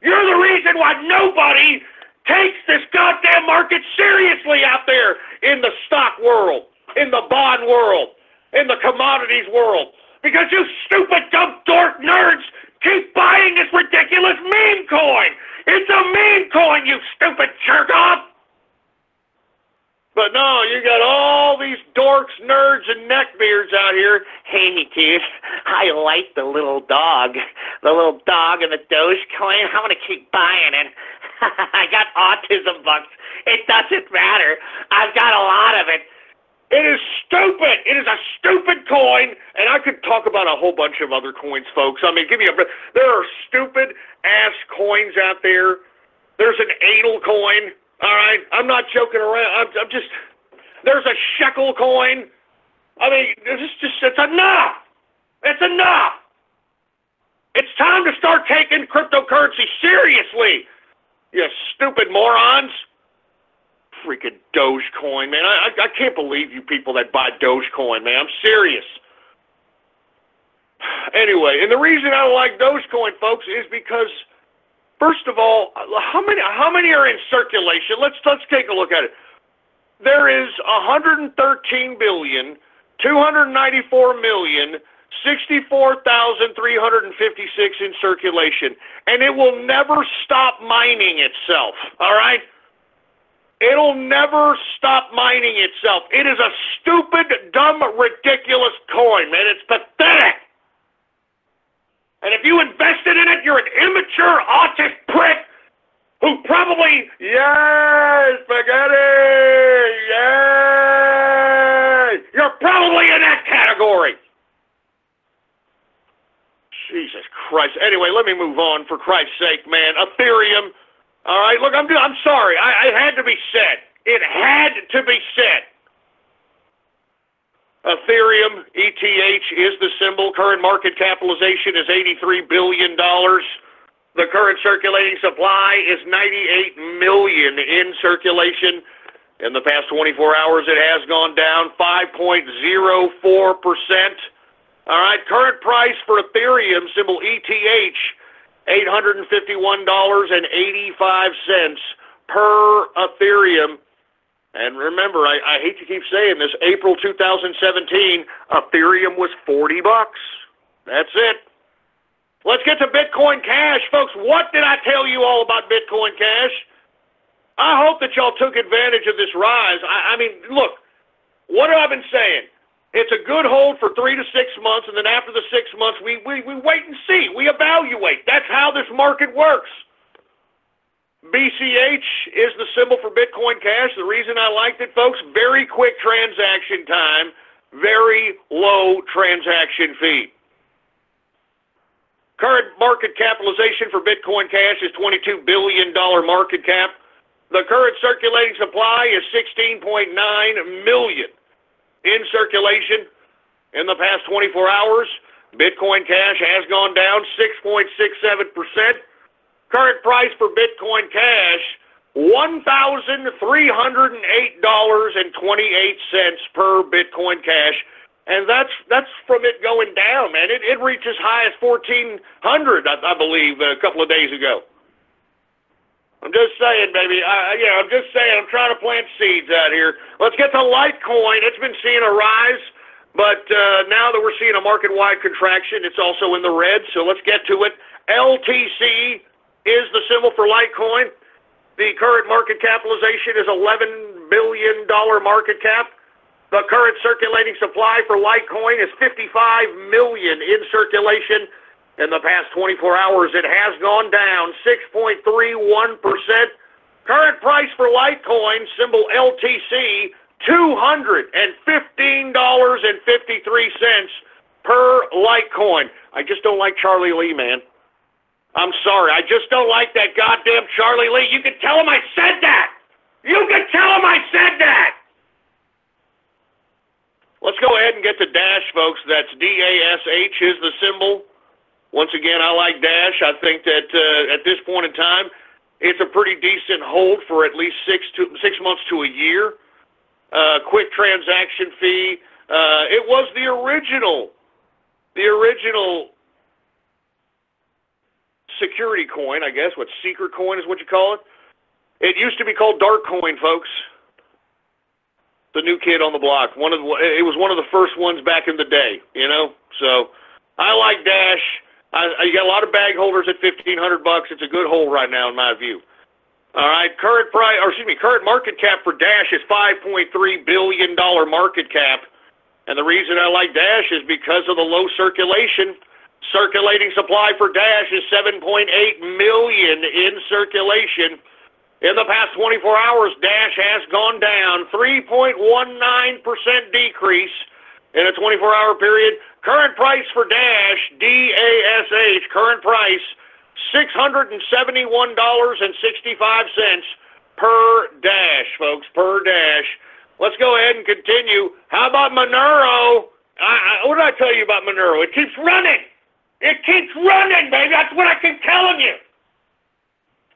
You're the reason why nobody takes this goddamn market seriously out there in the stock world, in the bond world, in the commodities world. Because you stupid, dumb, dork nerds keep buying this ridiculous meme coin. It's a meme coin, you stupid jerk-off. But no, you got all these dorks, nerds, and neckbeards out here. Hey, dude, I like the little dog. The little dog and the Dogecoin. I'm going to keep buying it. I got autism bucks. It doesn't matter. I've got a lot of it. It is stupid. It is a stupid coin, and I could talk about a whole bunch of other coins, folks. I mean, there are stupid-ass coins out there. There's an anal coin, all right? I'm not joking around. There's a shekel coin. I mean, it's enough. It's enough. It's time to start taking cryptocurrency seriously, you stupid morons. Freaking Dogecoin, man. I can't believe you people that buy Dogecoin, man. I'm serious. Anyway, and the reason I don't like Dogecoin, folks, is because, first of all, how many are in circulation? Let's take a look at it. There is 113,294,064,356 in circulation, and it will never stop mining itself, all right? It'll never stop mining itself. It is a stupid, dumb, ridiculous coin, man. It's pathetic. And if you invested in it, you're an immature, autist prick who probably, yay, spaghetti, yay. You're probably in that category. Jesus Christ. Anyway, let me move on, for Christ's sake, man. Ethereum. All right, look, I'm sorry. It had to be said. It had to be said. Ethereum, ETH, is the symbol. Current market capitalization is $83 billion. The current circulating supply is 98 million in circulation. In the past 24 hours, it has gone down 5.04%. All right, current price for Ethereum, symbol ETH, $851.85 per Ethereum. And remember, I hate to keep saying this, April 2017, Ethereum was $40. That's it. Let's get to Bitcoin Cash, folks. What did I tell you all about Bitcoin Cash? I hope that y'all took advantage of this rise. I mean, look, what have I been saying? It's a good hold for 3 to 6 months, and then after the 6 months, we wait and see. We evaluate. That's how this market works. BCH is the symbol for Bitcoin Cash. The reason I liked it, folks, very quick transaction time, very low transaction fee. Current market capitalization for Bitcoin Cash is $22 billion market cap. The current circulating supply is 16.9 million. In circulation in the past 24 hours, Bitcoin Cash has gone down 6.67%. Current price for Bitcoin Cash, $1,308.28 per Bitcoin Cash. And that's from it going down, man. It reached as high as $1,400, I believe, a couple of days ago. I'm just saying, baby. I'm just saying. I'm trying to plant seeds out here. Let's get to Litecoin. It's been seeing a rise, but now that we're seeing a market-wide contraction, it's also in the red, so let's get to it. LTC is the symbol for Litecoin. The current market capitalization is $11 billion market cap. The current circulating supply for Litecoin is 55 million in circulation. In the past 24 hours, it has gone down 6.31%. Current price for Litecoin, symbol LTC, $215.53 per Litecoin. I just don't like Charlie Lee, man. I'm sorry. I just don't like that goddamn Charlie Lee. You can tell him I said that. You can tell him I said that. Let's go ahead and get to Dash, folks. That's DASH is the symbol. Once again, I like Dash. I think that at this point in time, it's a pretty decent hold for at least 6 months to a year. Quick transaction fee. It was the original security coin, I guess. What, secret coin is what you call it? It used to be called Dark Coin, folks. The new kid on the block. It was one of the first ones back in the day, you know. So I like Dash. You got a lot of bag holders at $1,500. It's a good hold right now, in my view. All right, current market cap for Dash is $5.3 billion market cap, and the reason I like Dash is because of the low circulation. Circulating supply for Dash is 7.8 million in circulation. In the past 24 hours, Dash has gone down 3.19% decrease in a 24-hour period. Current price for Dash, DASH, current price, $671.65 per Dash, folks, per Dash. Let's go ahead and continue. How about Monero? What did I tell you about Monero? It keeps running. It keeps running, baby. That's what I keep telling you.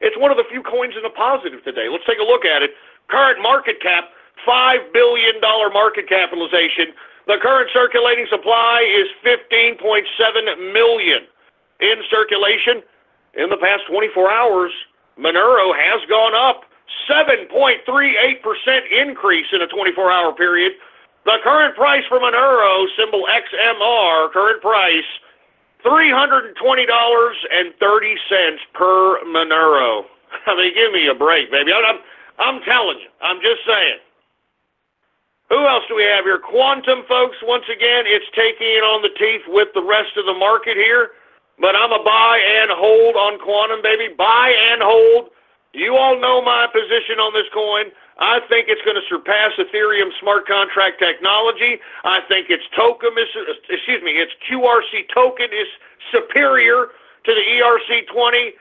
It's one of the few coins in the positive today. Let's take a look at it. Current market cap, $5 billion market capitalization. The current circulating supply is 15.7 million in circulation. In the past 24 hours, Monero has gone up 7.38% increase in a 24-hour period. The current price for Monero, symbol XMR, current price, $320.30 per Monero. I mean, give me a break, baby. I'm telling you. I'm just saying. Who else do we have here? Quantum, folks. Once again, it's taking it on the teeth with the rest of the market here. But I'm a buy and hold on Quantum, baby. Buy and hold. You all know my position on this coin. I think it's going to surpass Ethereum smart contract technology. I think its QRC token is superior to the ERC20.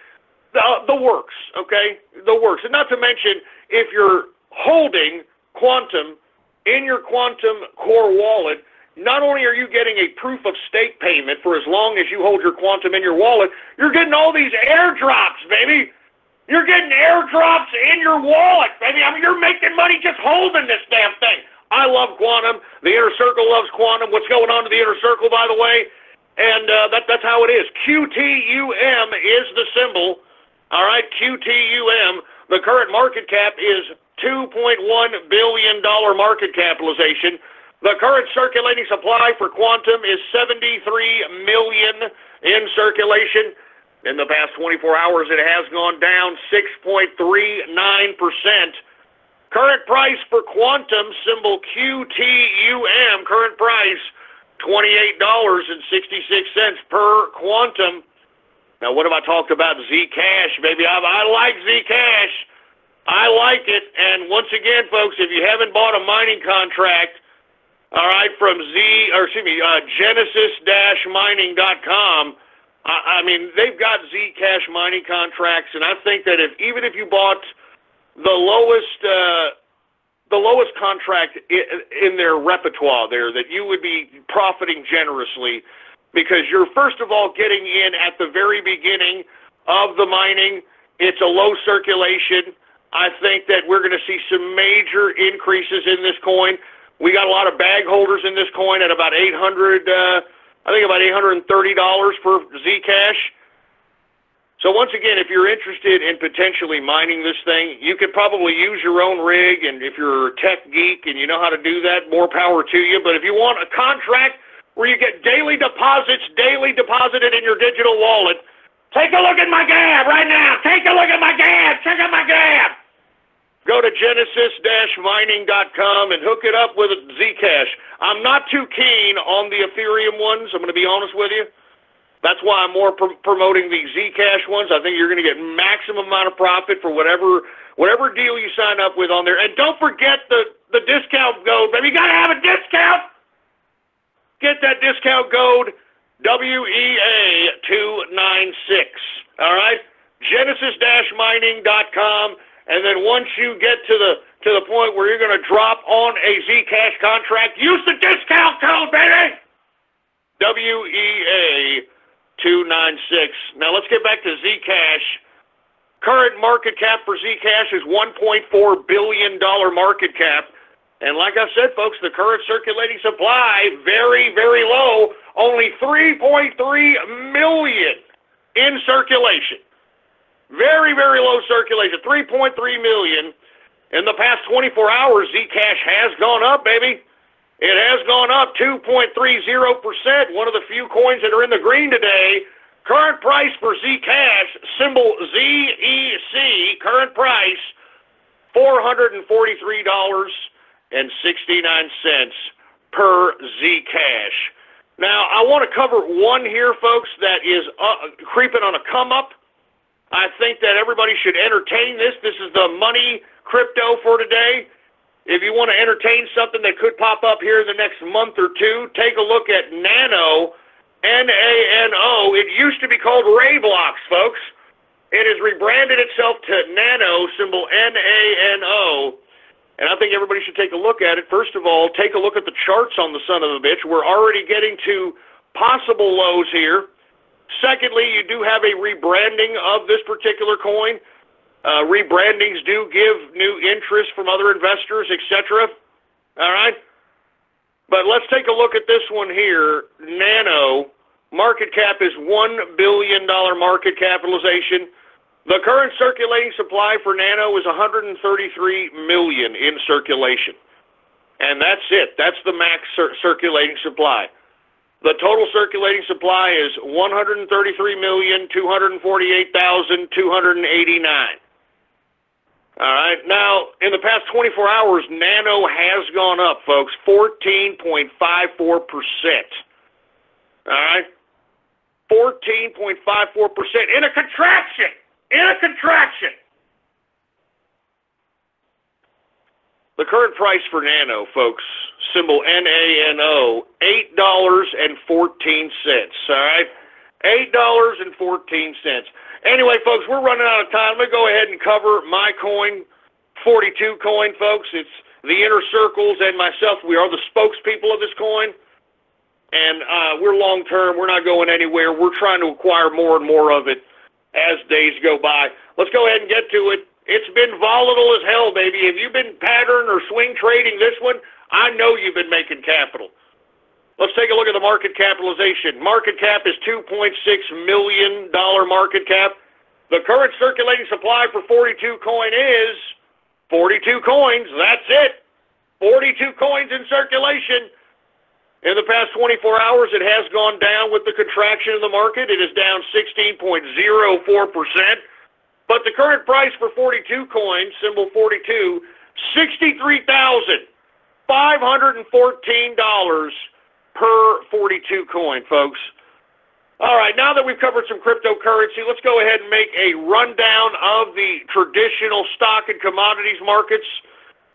The works, okay? The works. And not to mention, if you're holding Quantum in your Quantum Core wallet, not only are you getting a proof of stake payment for as long as you hold your Quantum in your wallet, you're getting all these airdrops, baby. You're getting airdrops in your wallet, baby. I mean, you're making money just holding this damn thing. I love Quantum. The Inner Circle loves Quantum. What's going on to the Inner Circle, by the way? And that's how it is. QTUM is the symbol. All right, QTUM. The current market cap is $2.1 billion market capitalization. The current circulating supply for Quantum is 73 million in circulation. In the past 24 hours, it has gone down 6.39%. Current price for Quantum, symbol QTUM, current price $28.66 per Quantum. Now, what have I talked about? Zcash, baby. I like Zcash. I like it. And once again, folks, if you haven't bought a mining contract, all right, from Genesis-mining.com, I mean, they've got Zcash mining contracts, and I think that even if you bought the lowest contract in their repertoire there, that you would be profiting generously, because you're, first of all, getting in at the very beginning of the mining. It's a low circulation. I think that we're going to see some major increases in this coin. We got a lot of bag holders in this coin at about $830 for Zcash. So once again, if you're interested in potentially mining this thing, you could probably use your own rig, and if you're a tech geek and you know how to do that, more power to you. But if you want a contract where you get daily deposits, daily deposited in your digital wallet, take a look at my Gab right now. Take a look at my Gab. Check out my Gab. Go to Genesis-mining.com and hook it up with a Zcash. I'm not too keen on the Ethereum ones, I'm going to be honest with you. That's why I'm more promoting the Zcash ones. I think you're going to get maximum amount of profit for whatever deal you sign up with on there. And don't forget the discount code, baby. You got to have a discount. Get that discount code, WEA296. All right? Genesis-mining.com. And then once you get to the point where you're going to drop on a Zcash contract, use the discount code, baby! WEA296. Now let's get back to Zcash. Current market cap for Zcash is $1.4 billion market cap. And like I said, folks, the current circulating supply, very, very low, only 3.3 million in circulation. Very, very low circulation, 3.3 million. In the past 24 hours, Zcash has gone up, baby. It has gone up 2.30%, one of the few coins that are in the green today. Current price for Zcash, symbol ZEC, current price, $443.69 per Zcash. Now, I want to cover one here, folks, that is creeping on a come-up. I think that everybody should entertain this. This is the money crypto for today. If you want to entertain something that could pop up here in the next month or two, take a look at Nano, N-A-N-O. It used to be called Rayblocks, folks. It has rebranded itself to Nano, symbol N-A-N-O. And I think everybody should take a look at it. First of all, take a look at the charts on the son of a bitch. We're already getting to possible lows here. Secondly, you do have a rebranding of this particular coin. Rebrandings do give new interest from other investors, etc. All right? But let's take a look at this one here. Nano, market cap is $1 billion market capitalization. The current circulating supply for Nano is 133 million in circulation. And that's it. That's the max circulating supply. The total circulating supply is 133,248,289. All right. Now, in the past 24 hours, Nano has gone up, folks, 14.54%. All right. 14.54% in a contraction. The current price for Nano, folks, symbol N-A-N-O, $8.14. All right? $8.14. Anyway, folks, we're running out of time. Let me go ahead and cover my coin, 42 coin, folks. It's the Inner Circles and myself. We are the spokespeople of this coin. And we're long-term. We're not going anywhere. We're trying to acquire more and more of it as days go by. Let's go ahead and get to it. It's been volatile as hell, baby. Have you been pattern or swing trading this one? I know you've been making capital. Let's take a look at the market capitalization. Market cap is $2.6 million market cap. The current circulating supply for 42 coin is 42 coins. That's it. 42 coins in circulation. In the past 24 hours, it has gone down with the contraction of the market. It is down 16.04%. But the current price for 42 coins, symbol 42, $63,514 per 42 coin, folks. All right, now that we've covered some cryptocurrency, let's go ahead and make a rundown of the traditional stock and commodities markets.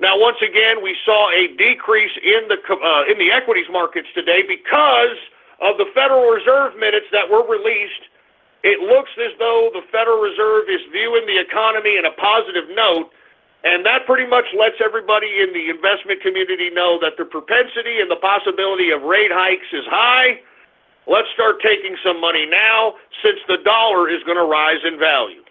Now, once again, we saw a decrease in the equities markets today because of the Federal Reserve minutes that were released. It looks as though the Federal Reserve is viewing the economy in a positive note, and that pretty much lets everybody in the investment community know that the propensity and the possibility of rate hikes is high. Let's start taking some money now, since the dollar is going to rise in value.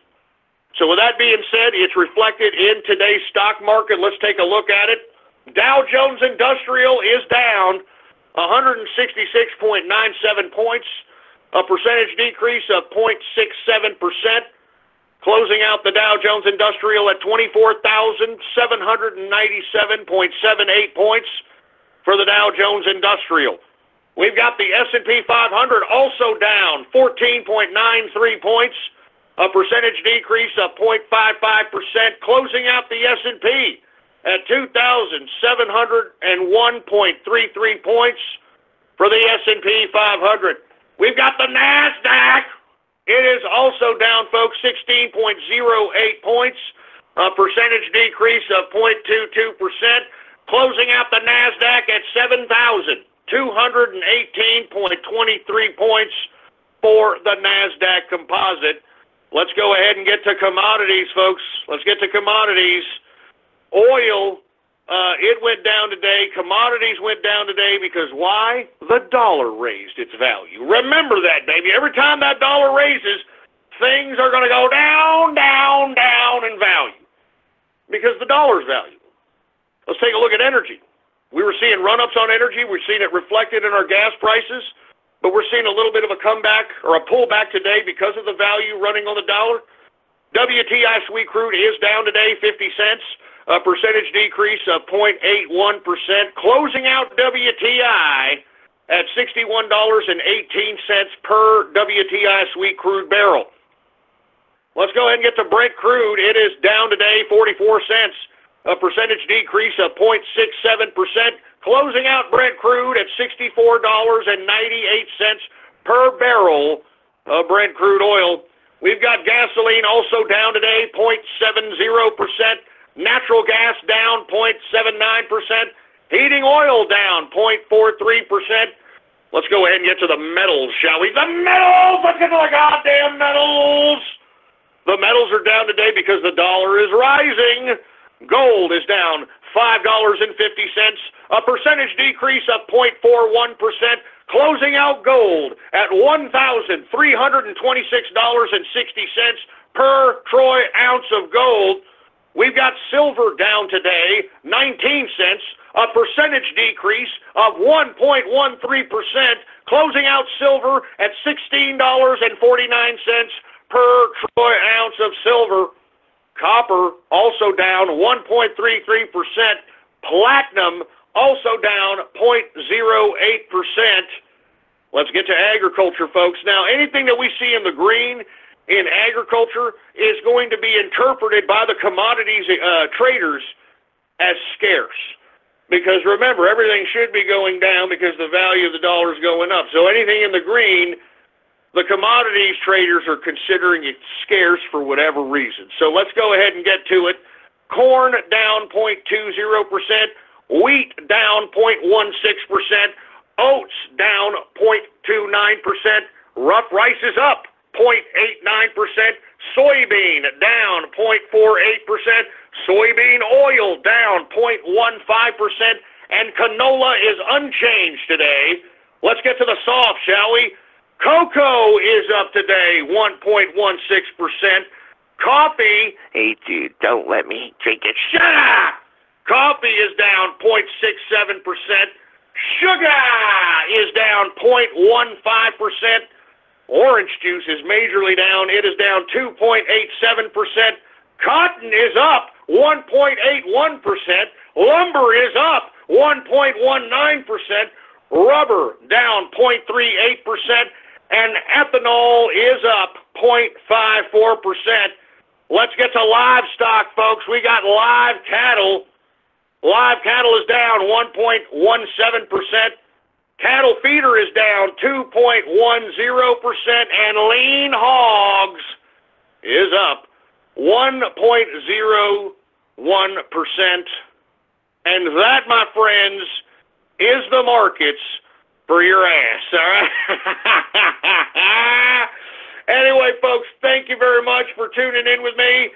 So with that being said, it's reflected in today's stock market. Let's take a look at it. Dow Jones Industrial is down 166.97 points, a percentage decrease of 0.67%, closing out the Dow Jones Industrial at 24,797.78 points for the Dow Jones Industrial. We've got the S&P 500 also down 14.93 points, a percentage decrease of 0.55%, closing out the S&P at 2,701.33 points for the S&P 500. We've got the NASDAQ. It is also down, folks, 16.08 points, a percentage decrease of 0.22%, closing out the NASDAQ at 7,218.23 points for the NASDAQ composite. Let's go ahead and get to commodities, folks. Let's get to commodities. Oil, it went down today. Commodities went down today because why? The dollar raised its value. Remember that, baby. Every time that dollar raises, things are going to go down, down, down in value because the dollar's value. Let's take a look at energy. We were seeing run-ups on energy. We're seeing it reflected in our gas prices, but we're seeing a little bit of a comeback or a pullback today because of the value running on the dollar. WTI sweet crude is down today, 50 cents. A percentage decrease of 0.81%, closing out WTI at $61.18 per WTI sweet crude barrel. Let's go ahead and get to Brent crude. It is down today 44 cents, a percentage decrease of 0.67%, closing out Brent crude at $64.98 per barrel of Brent crude oil. We've got gasoline also down today, 0.70%. Natural gas down 0.79%. Heating oil down 0.43%. Let's go ahead and get to the metals, shall we? The metals! Let's get to the goddamn metals! The metals are down today because the dollar is rising. Gold is down $5.50, a percentage decrease of 0.41%, closing out gold at $1,326.60 per troy ounce of gold. We've got silver down today, 19 cents, a percentage decrease of 1.13%, closing out silver at $16.49 per troy ounce of silver. Copper also down 1.33%. Platinum also down 0.08%. Let's get to agriculture, folks. Now, anything that we see in the green in agriculture is going to be interpreted by the commodities traders as scarce. Because remember, everything should be going down because the value of the dollar is going up. So anything in the green, the commodities traders are considering it scarce for whatever reason. So let's go ahead and get to it. Corn down 0.20%, wheat down 0.16%, oats down 0.29%, rough rice is up 0.89%, soybean down 0.48%, soybean oil down 0.15%, and canola is unchanged today. Let's get to the soft, shall we? Cocoa is up today 1.16%. Coffee, hey dude, don't let me drink it. Shut up! Coffee is down 0.67%. Sugar is down 0.15%. Orange juice is majorly down. It is down 2.87%. Cotton is up 1.81%. Lumber is up 1.19%. Rubber down 0.38%. And ethanol is up 0.54%. Let's get to livestock, folks. We got live cattle Live cattle is down 1.17%. Cattle feeder is down 2.10%, and lean hogs is up 1.01%. And that, my friends, is the markets for your ass, all right? Anyway, folks, thank you very much for tuning in with me.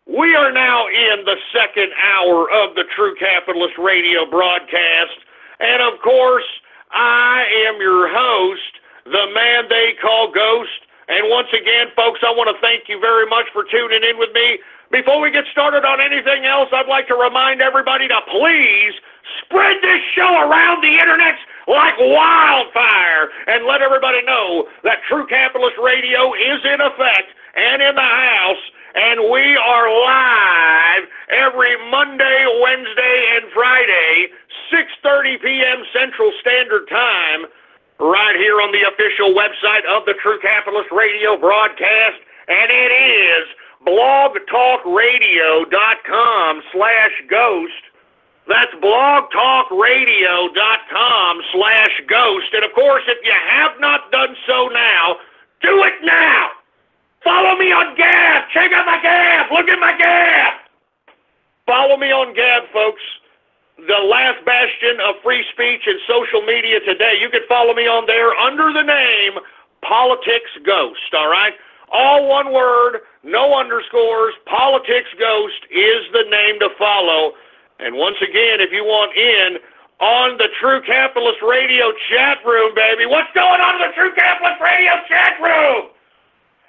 We are now in the second hour of the True Capitalist Radio broadcast, and of course, I am your host, the man they call Ghost. And once again, folks, I want to thank you very much for tuning in with me. Before we get started on anything else, I'd like to remind everybody to please spread this show around the internet like wildfire and let everybody know that True Capitalist Radio is in effect and in the house. And we are live every Monday, Wednesday, and Friday, 6:30 p.m. Central Standard Time, right here on the official website of the True Capitalist Radio broadcast. And it is blogtalkradio.com/ghost. That's blogtalkradio.com/ghost. And of course, if you have not done so now, do it now. Follow me on Gab. Check out my Gab. Look at my Gab. Follow me on Gab, folks. The last bastion of free speech and social media today. You can follow me on there under the name Politics Ghost, all right? All one word, no underscores. Politics Ghost is the name to follow. And once again, if you want in on the True Capitalist Radio chat room, baby, what's going on in the True Capitalist Radio chat room?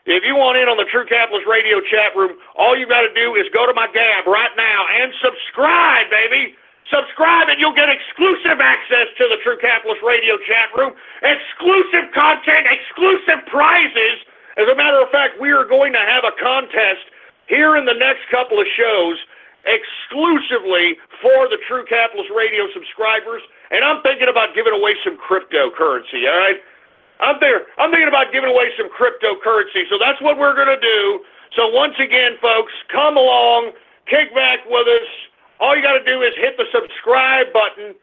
If you want in on the True Capitalist Radio chat room, all you got to do is go to my Gab right now and subscribe, baby. Subscribe and you'll get exclusive access to the True Capitalist Radio chat room, exclusive content, exclusive prizes. As a matter of fact, we are going to have a contest here in the next couple of shows exclusively for the True Capitalist Radio subscribers, and I'm thinking about giving away some cryptocurrency, all right? I'm thinking about giving away some cryptocurrency, so that's what we're going to do. So once again, folks, come along, kick back with us. All you got to do is hit the subscribe button.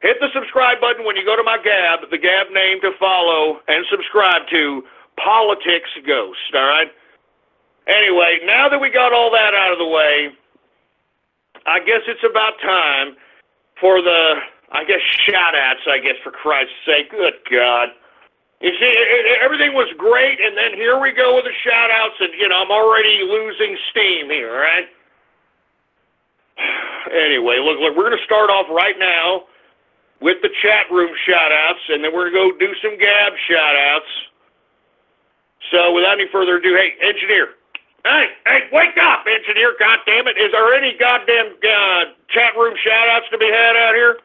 Hit the subscribe button when you go to my Gab, the Gab name to follow and subscribe to Politics Ghost, all right? Anyway, now that we got all that out of the way, I guess it's about time for the, shout-outs, for Christ's sake. Good God. You see, everything was great, and then here we go with the shout-outs, and, I'm already losing steam here, all right? Anyway, look, we're going to start off right now with the chat room shout-outs, and then we're going to go do some Gab shout-outs. So, without any further ado, hey, engineer. Hey, wake up, engineer, goddammit. Is there any goddamn chat room shout-outs to be had out here?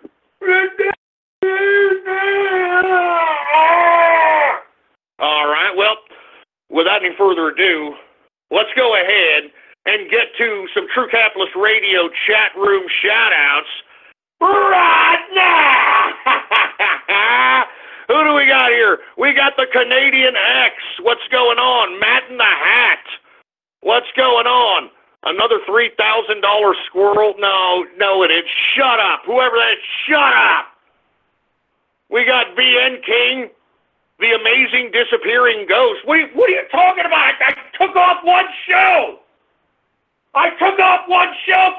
All right, well, without any further ado, let's go ahead and get to some True Capitalist Radio chat room shout-outs right now. Who do we got here? We got the Canadian X. What's going on? Matt in the Hat. What's going on? Another $3,000 squirrel? No, it is. Shut up. Whoever that is, shut up. We got BN King, the amazing disappearing ghost. What are you talking about? I took off one show.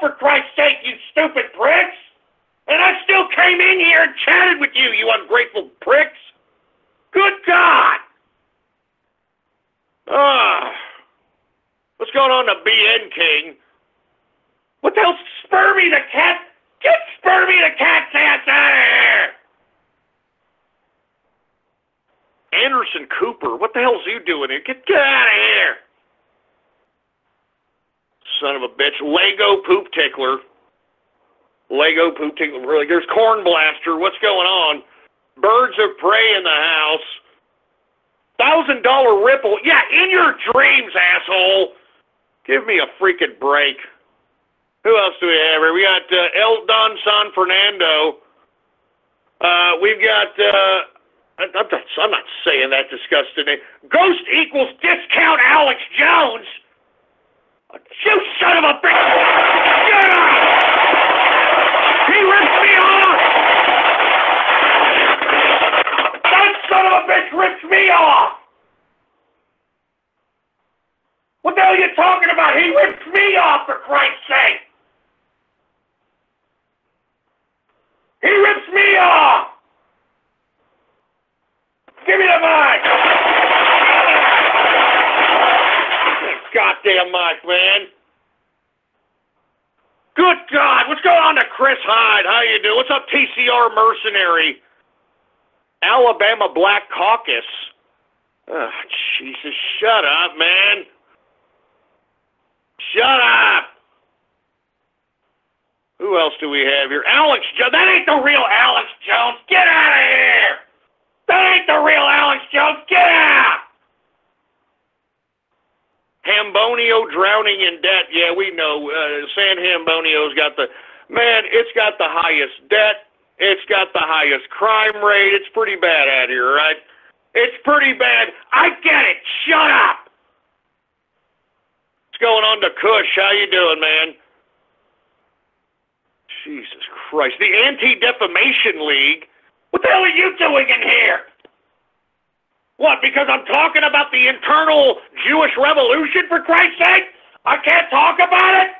For Christ's sake, you stupid pricks. And I still came in here and chatted with you, you ungrateful pricks. Good God. What's going on to BN King? What the hell's Spurmy the Cat? Get Spurmy the Cat's ass out of here. Anderson Cooper, what the hell's you doing here? Get out of here. Son of a bitch. Lego Poop Tickler. Really. There's Corn Blaster. What's going on? Birds of Prey in the house. $1,000 Ripple. Yeah, in your dreams, asshole. Give me a freaking break. Who else do we have here? We got El Don San Fernando. We've got... I'm not saying that disgusting name. Ghost equals discount Alex Jones. You son of a bitch! sake! He rips me off! Give me the mic! Goddamn mic, man. Good God, what's going on to Chris Hyde? How you doing? What's up, TCR Mercenary? Alabama Black Caucus. Oh, Jesus, shut up, man. Shut up. Who else do we have here? Alex Jones. That ain't the real Alex Jones. Get out of here. That ain't the real Alex Jones. Get out. Hambonio drowning in debt. Yeah, we know. San Hambonio's got the... Man, it's got the highest debt. It's got the highest crime rate. It's pretty bad out here, right? It's pretty bad. I get it. Shut up. What's going on to Kush? How you doing, man? Jesus Christ. The Anti-Defamation League? What the hell are you doing in here? What, because I'm talking about the internal Jewish revolution, for Christ's sake? I can't talk about it?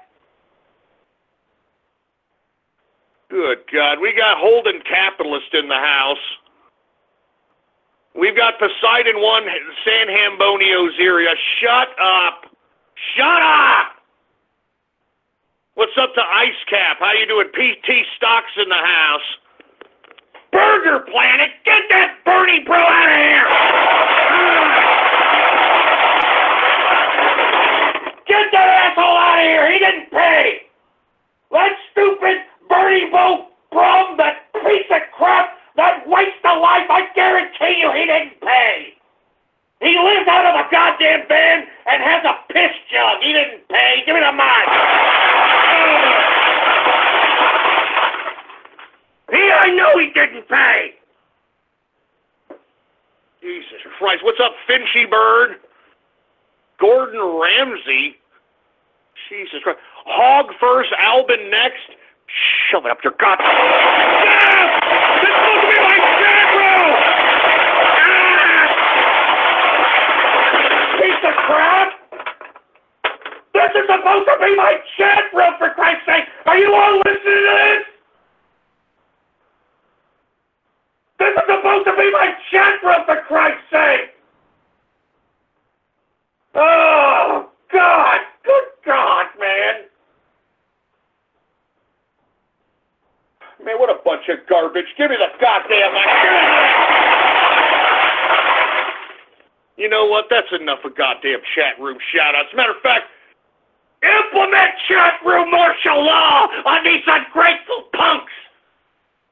Good God, we got Holden Capitalist in the house. We've got Poseidon 1, San Hambonio, Syria. Shut up. Shut up! What's up to Ice Cap? How you doing? PT Stocks in the house. Burger Planet, get that Bernie bro out of here! Get that asshole out of here! He didn't pay! That stupid Bernie bro, that piece of crap, that waste of life, I guarantee you he didn't pay! He lives out of a goddamn van and has a piss jug. He didn't pay. Give me the mic. I know he didn't pay. Jesus Christ. What's up, Finchy Bird? Gordon Ramsay? Jesus Christ. Hog first, Albin next. Shove it up your gut. Yes! This is supposed to be my chat room! Piece of crap! This is supposed to be my chat room, for Christ's sake! Are you all listening to this? This is supposed to be my chat room, for Christ's sake! Oh, God! Good God, man! Man, what a bunch of garbage. Give me the goddamn mic. You know what? That's enough of goddamn chat room shout-outs. Matter of fact, implement chat room martial law on these ungrateful punks.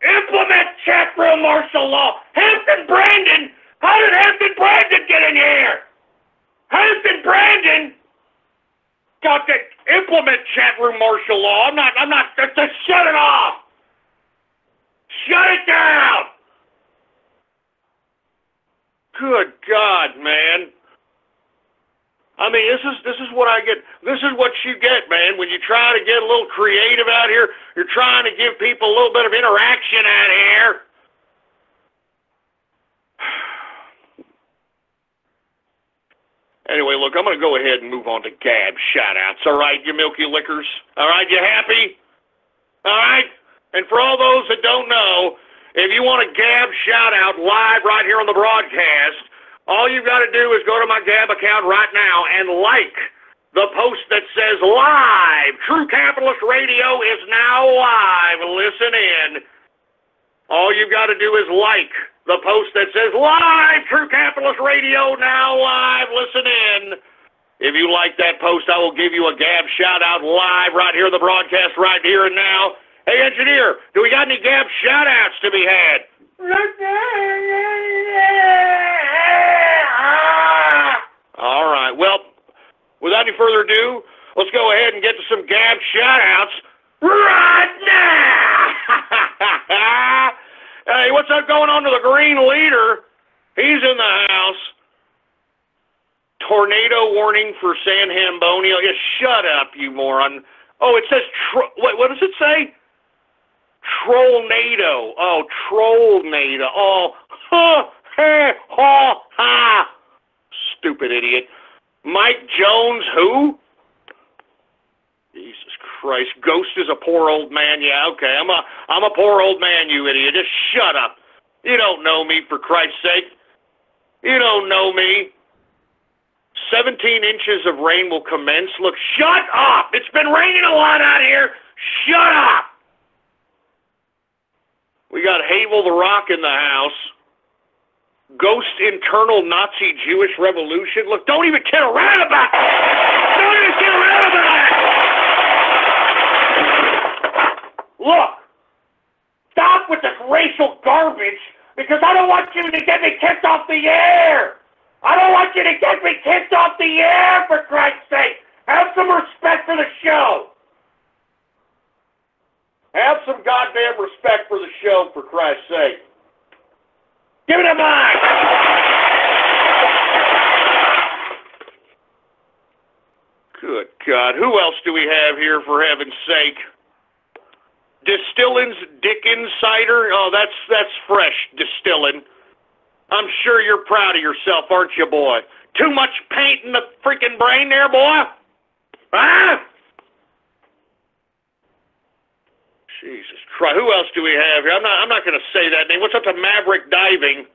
Implement chat room martial law. Hampton Brandon. How did Hampton Brandon get in here? Hampton Brandon. Got to implement chat room martial law. I'm not, just shut it off. Shut it down. Good God, man. I mean, this is what I get. This is what you get, man, when you try to get a little creative out here. You're trying to give people a little bit of interaction out here. Anyway, look, I'm going to go ahead and move on to Gab Shout Outs. All right, you milky lickers? All right, you happy? All right? And for all those that don't know, if you want a Gab shout-out live right here on the broadcast, all you've got to do is go to my Gab account right now and like the post that says live. True Capitalist Radio is now live. Listen in. All you've got to do is like the post that says live. True Capitalist Radio now live. Listen in. If you like that post, I will give you a Gab shout-out live right here on the broadcast right here and now. Hey, engineer, do we got any Gab shout-outs to be had? All right. Well, without any further ado, let's go ahead and get to some Gab shout-outs right now. Hey, what's up going on to the Green Leader? He's in the house. Tornado warning for San Hambonio. Yeah, shut up, you moron. Oh, it says, what does it say? Trollnado. Oh, Trollnado. Oh, ha, ha, ha, ha. Stupid idiot. Mike Jones, who? Jesus Christ. Ghost is a poor old man. Yeah, okay. I'm a poor old man, you idiot. Just shut up. You don't know me, for Christ's sake. You don't know me. 17 inches of rain will commence. Look, shut up! It's been raining a lot out here. Shut up! We got Havel the Rock in the house. Ghost internal Nazi Jewish revolution. Look, don't even kid around about it! Don't even kid around about it! Look, stop with this racial garbage, because I don't want you to get me kicked off the air! I don't want you to get me kicked off the air, for Christ's sake! Have some respect for the show! Have some goddamn respect for the show, for Christ's sake. Give it a mic! Good God, who else do we have here, for heaven's sake? Distillin's Dickens cider? Oh, that's fresh, Distillin. I'm sure you're proud of yourself, aren't you, boy? Too much paint in the freaking brain there, boy? Huh? Jesus Christ, who else do we have here? I'm not going to say that name. What's up to Maverick Diving?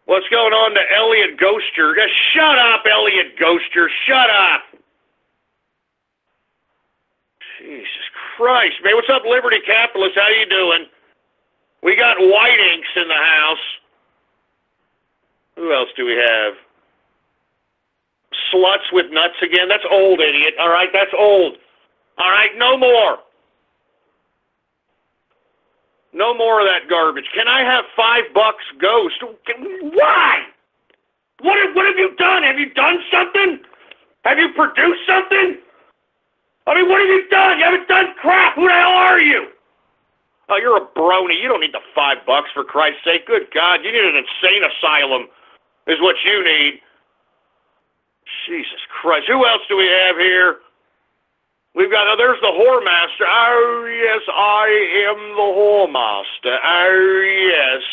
What's going on to Elliot Ghoster? Just shut up, Elliot Ghoster. Shut up. Jesus Christ, man. What's up, Liberty Capitalist? How you doing? We got White Inks in the house. Who else do we have? Sluts with nuts again? That's old, idiot. All right, that's old. All right, no more. No more of that garbage. Can I have $5, Ghost? Why? What have you done? Have you done something? Have you produced something? I mean, what have you done? You haven't done crap. Who the hell are you? Oh, you're a brony. You don't need the $5, for Christ's sake. Good God, you need an insane asylum is what you need. Jesus Christ. Who else do we have here? We've got, there's the Whore Master. Oh, yes, I am the Whore Master. Oh, yes.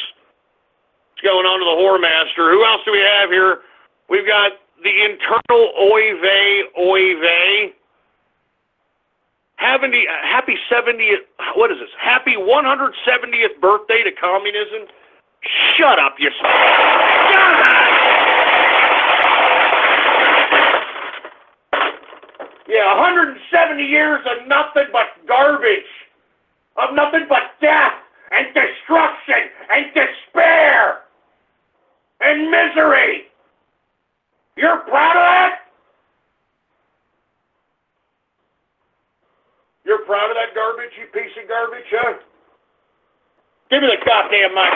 What's going on to the Whore Master? Who else do we have here? We've got the internal oy vey. Happy 70th, what is this? Happy 170th birthday to communism? Shut up, you... Shut up! Yeah, 170 years of nothing but garbage. Of nothing but death and destruction and despair and misery. You're proud of that? You're proud of that garbage, you piece of garbage, huh? Give me the goddamn mic.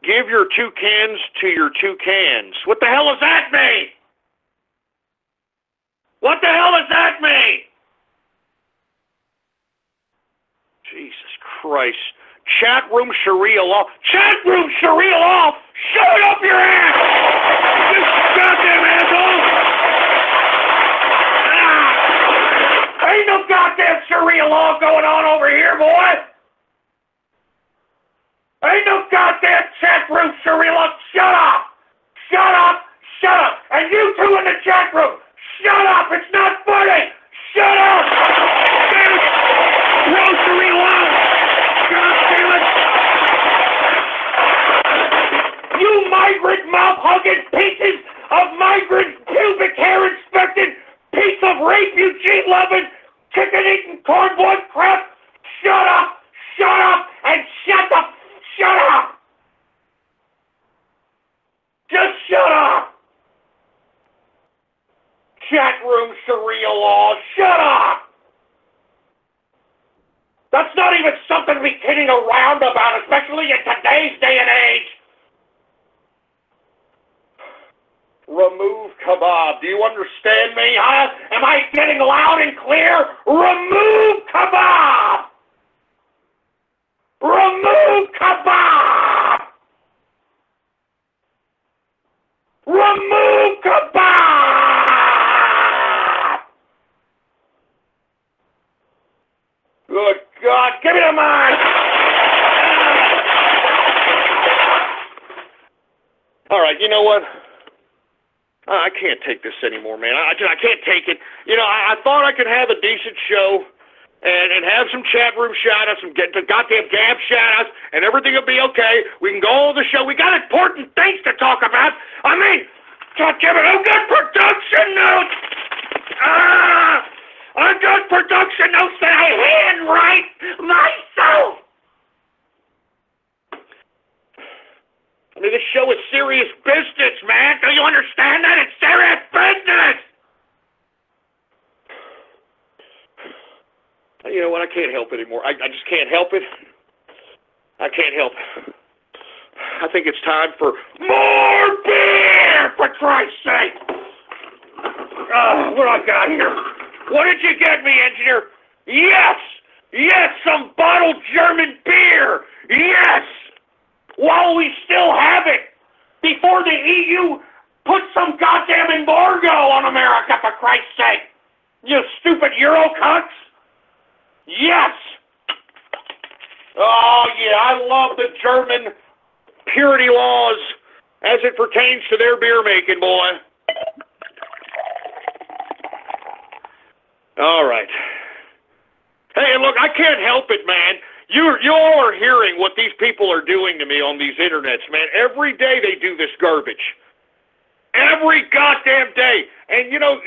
Give your 2 cans to your 2 cans. What the hell does that mean? What the hell does that mean? Jesus Christ. Chat room Sharia law. Chat room Sharia law! Shut it up your ass! You goddamn asshole! Ain't no goddamn Sharia law going on over here, boy! Ain't no goddamn chat room Sharia law! Shut up! Shut up! Shut up! And you two in the chat room, shut up! It's not funny! Shut up! No Sharia law! God damn it! You migrant mouth-hugging pieces of migrant pubic hair inspected piece of refugee-loving, chicken-eating, cornbread crap! Shut up! Shut up! And shut the... Shut up! Just shut up! Chat room Sharia law, shut up! That's not even something to be kidding around about, especially in today's day and age. Remove kebab. Do you understand me, huh? Am I getting loud and clear? Remove kebab! Remove kebab! Remove kebab! Good God, give me the mic! All right, you know what? I can't take this anymore, man. I can't take it. You know, I thought I could have a decent show and have some chat room shout-outs and get the goddamn Gab shout-outs, and everything will be okay. We can go on the show. We got important things to talk about. I mean, God damn it, I've got production notes. I've got production notes that I handwrite myself. I mean, this show is serious business, man. Do you understand that? It's serious business. You know what? I can't help it anymore. I just can't help it. I can't help it. I think it's time for more beer, for Christ's sake. What do I got here? What did you get me, engineer? Yes! Yes, some bottled German beer! Yes! While we still have it! Before the EU put some goddamn embargo on America, for Christ's sake! You stupid Euro cunts! Yes! Oh, yeah, I love the German purity laws as it pertains to their beer making, boy. All right. Hey, look, I can't help it, man. You all are hearing what these people are doing to me on these internets, man. Every day they do this garbage. Every goddamn day. And, you know,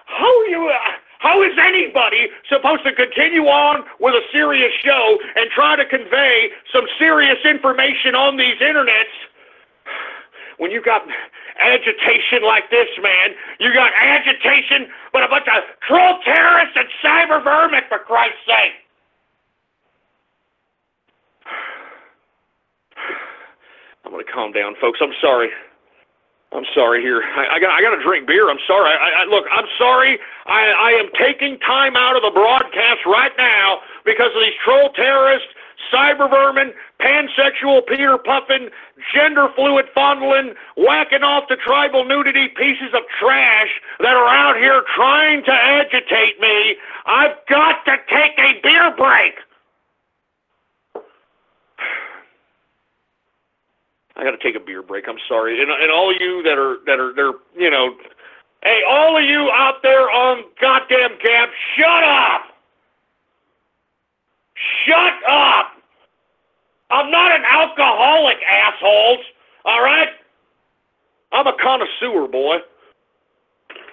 how is anybody supposed to continue on with a serious show and try to convey some serious information on these internets when you got agitation like this, man? You got agitation, but a bunch of troll terrorists and cyber vermin, for Christ's sake. I'm going to calm down, folks. I'm sorry. I'm sorry here. I got to drink beer. I'm sorry. Look, I'm sorry. I am taking time out of the broadcast right now because of these troll terrorists, cyber vermin, pansexual Peter Puffin, gender fluid fondling, whacking off the tribal nudity pieces of trash that are out here trying to agitate me. I've got to take a beer break. I got to take a beer break. I'm sorry, and all of you that are you know, hey, all of you out there on goddamn Gab, shut up! Shut up! I'm not an alcoholic, assholes. All right? I'm a connoisseur, boy.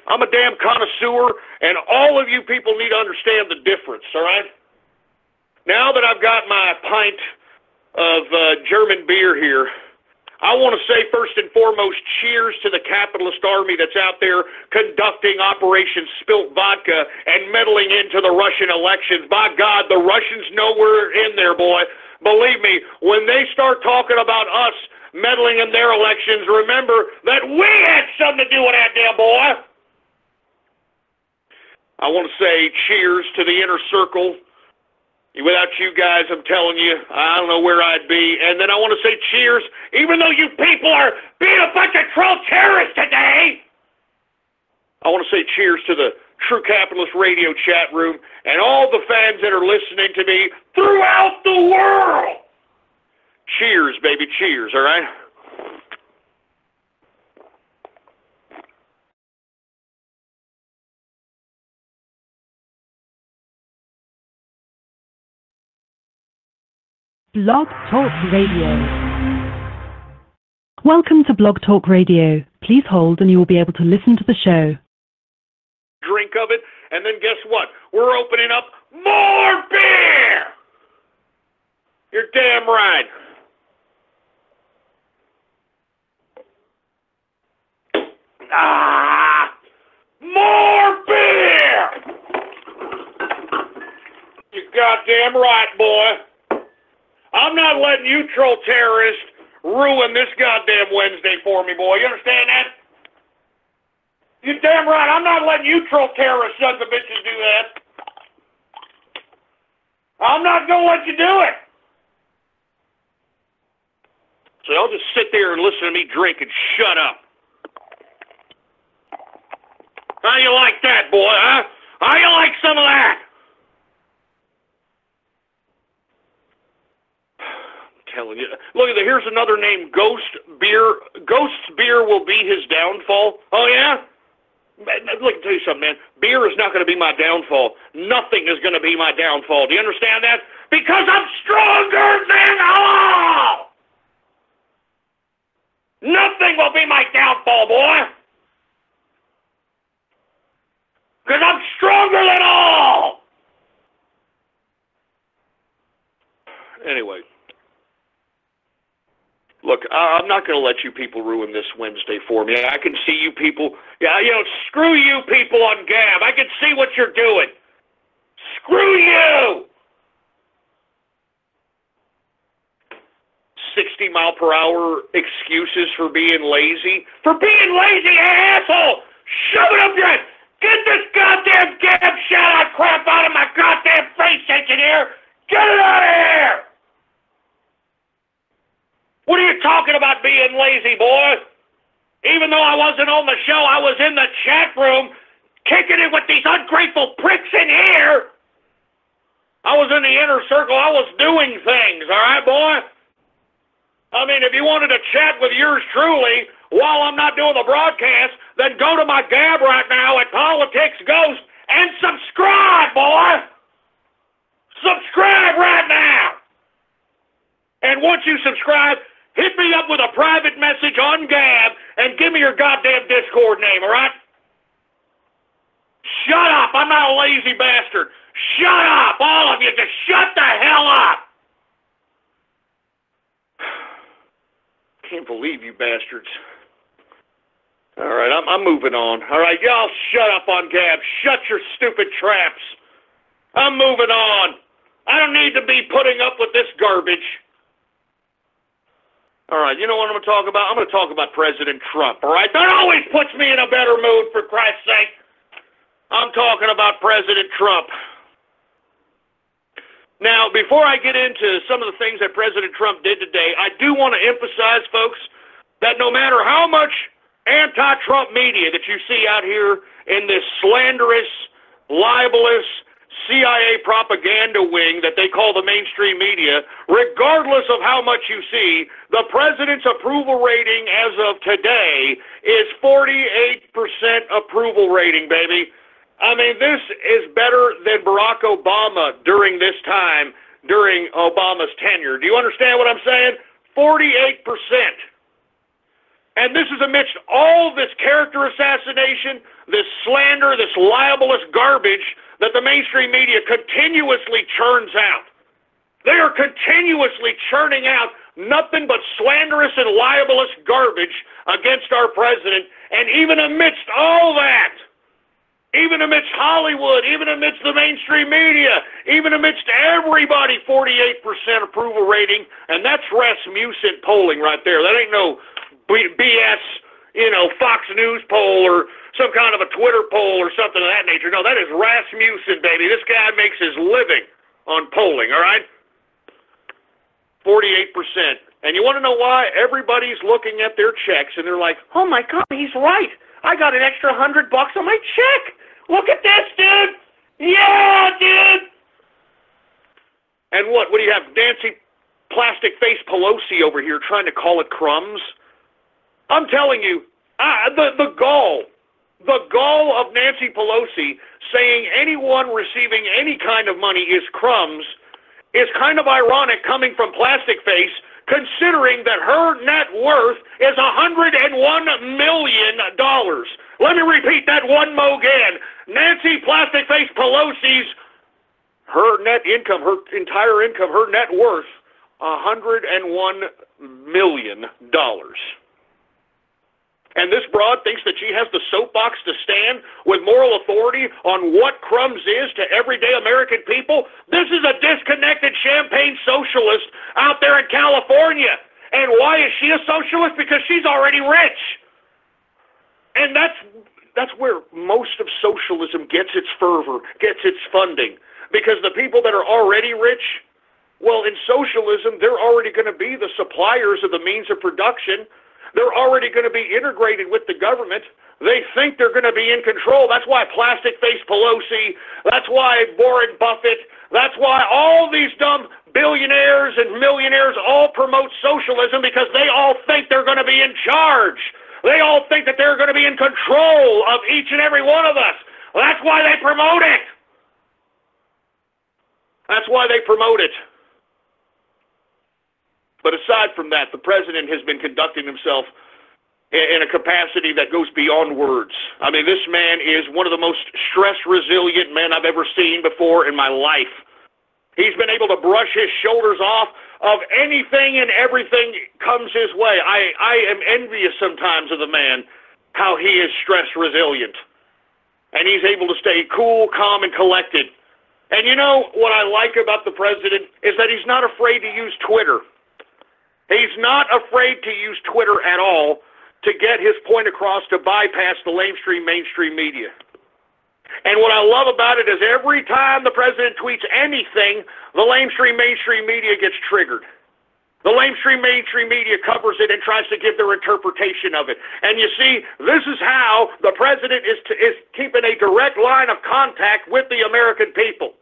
I'm a damn connoisseur, and all of you people need to understand the difference. All right? Now that I've got my pint of German beer here, I want to say first and foremost, cheers to the capitalist army that's out there conducting Operation Spilt Vodka and meddling into the Russian elections. By God, the Russians know we're in there, boy. Believe me, when they start talking about us meddling in their elections, remember that we had something to do with that, damn boy. I want to say cheers to the inner circle. Without you guys, I'm telling you, I don't know where I'd be. And then I want to say cheers, even though you people are being a bunch of troll terrorists today. I want to say cheers to the True Capitalist Radio chat room and all the fans that are listening to me throughout the world. Cheers, baby, cheers, all right? Blog Talk Radio. Welcome to Blog Talk Radio. Please hold and you will be able to listen to the show. Drink of it, and then guess what? We're opening up more beer! You're damn right. More beer! You're goddamn right, boy. I'm not letting you troll terrorists ruin this goddamn Wednesday for me, boy. You understand that? You damn right. I'm not letting you troll terrorist sons of bitches do that. I'm not going to let you do it. So y'all just sit there and listen to me drink and shut up. How you like that, boy, huh? How you like some of that? telling you. Look, here's another name, Ghost Beer. Ghost's beer will be his downfall. Oh, yeah? Look, I'll tell you something, man. Beer is not going to be my downfall. Nothing is going to be my downfall. Do you understand that? Because I'm stronger than all! Nothing will be my downfall, boy! Because I'm stronger than all! Anyway. Look, I'm not going to let you people ruin this Wednesday for me. I can see you people. Yeah, screw you people on Gab. I can see what you're doing. Screw you! 60-mile-per-hour excuses for being lazy. For being lazy, asshole! Shove it up your head! Get this goddamn Gab Shout Out crap out of my goddamn face, engineer! Get it out of here! What are you talking about being lazy, boy? Even though I wasn't on the show, I was in the chat room kicking it with these ungrateful pricks in here. I was in the inner circle. I was doing things, all right, boy? I mean, if you wanted to chat with yours truly while I'm not doing the broadcast, then go to my Gab right now at Politics Ghost and subscribe, boy! Subscribe right now! And once you subscribe, hit me up with a private message on Gab and give me your goddamn Discord name, all right? Shut up! I'm not a lazy bastard. Shut up, all of you! Just shut the hell up! Can't believe you bastards. All right, I'm moving on. All right, y'all shut up on Gab. Shut your stupid traps. I'm moving on. I don't need to be putting up with this garbage. All right, you know what I'm going to talk about? I'm going to talk about President Trump, all right? That always puts me in a better mood, for Christ's sake. I'm talking about President Trump. Now, before I get into some of the things that President Trump did today, I do want to emphasize, folks, that no matter how much anti-Trump media that you see out here in this slanderous, libelous, CIA propaganda wing that they call the mainstream media, regardless of how much you see, the president's approval rating as of today is 48% approval rating, baby. I mean, this is better than Barack Obama during this time, during Obama's tenure. Do you understand what I'm saying? 48%. And this is amidst all this character assassination, this slander, this libelous garbage that the mainstream media continuously churns out. They are continuously churning out nothing but slanderous and libelous garbage against our president. And even amidst all that, even amidst Hollywood, even amidst the mainstream media, even amidst everybody, 48% approval rating, and that's Rasmussen polling right there. That ain't no BS, Fox News poll or some kind of a Twitter poll or something of that nature. No, that is Rasmussen, baby. This guy makes his living on polling, all right? 48%. And you want to know why? Everybody's looking at their checks, and they're like, oh, my God, he's right. I got an extra $100 on my check. Look at this, dude. Yeah, dude. And what do you have? Nancy Plastic Face Pelosi over here trying to call it crumbs? I'm telling you, the gall of Nancy Pelosi saying anyone receiving any kind of money is crumbs is kind of ironic coming from Plastic Face, considering that her net worth is $101 million. Let me repeat that one more again. Nancy Plastic Face Pelosi's, her net income, her entire income, her net worth, $101 million. And this broad thinks that she has the soapbox to stand with moral authority on what crumbs is to everyday American people. This is a disconnected champagne socialist out there in California. And why is she a socialist? Because she's already rich. And that's where most of socialism gets its fervor, gets its funding. Because the people that are already rich, well, in socialism, they're already going to be the suppliers of the means of production. They're already going to be integrated with the government. They think they're going to be in control. That's why Plastic Face Pelosi, that's why Warren Buffett, that's why all these dumb billionaires and millionaires all promote socialism because they all think they're going to be in charge. They all think that they're going to be in control of each and every one of us. Well, that's why they promote it. That's why they promote it. But aside from that, the president has been conducting himself in a capacity that goes beyond words. I mean, this man is one of the most stress-resilient men I've ever seen before in my life. He's been able to brush his shoulders off of anything and everything comes his way. I am envious sometimes of the man, how he is stress-resilient. And he's able to stay cool, calm, and collected. And you know what I like about the president is that he's not afraid to use Twitter. He's not afraid to use Twitter at all to get his point across, to bypass the mainstream media. And what I love about it is every time the president tweets anything, the mainstream media gets triggered. The mainstream media covers it and tries to give their interpretation of it. And you see, this is how the president is keeping a direct line of contact with the American people.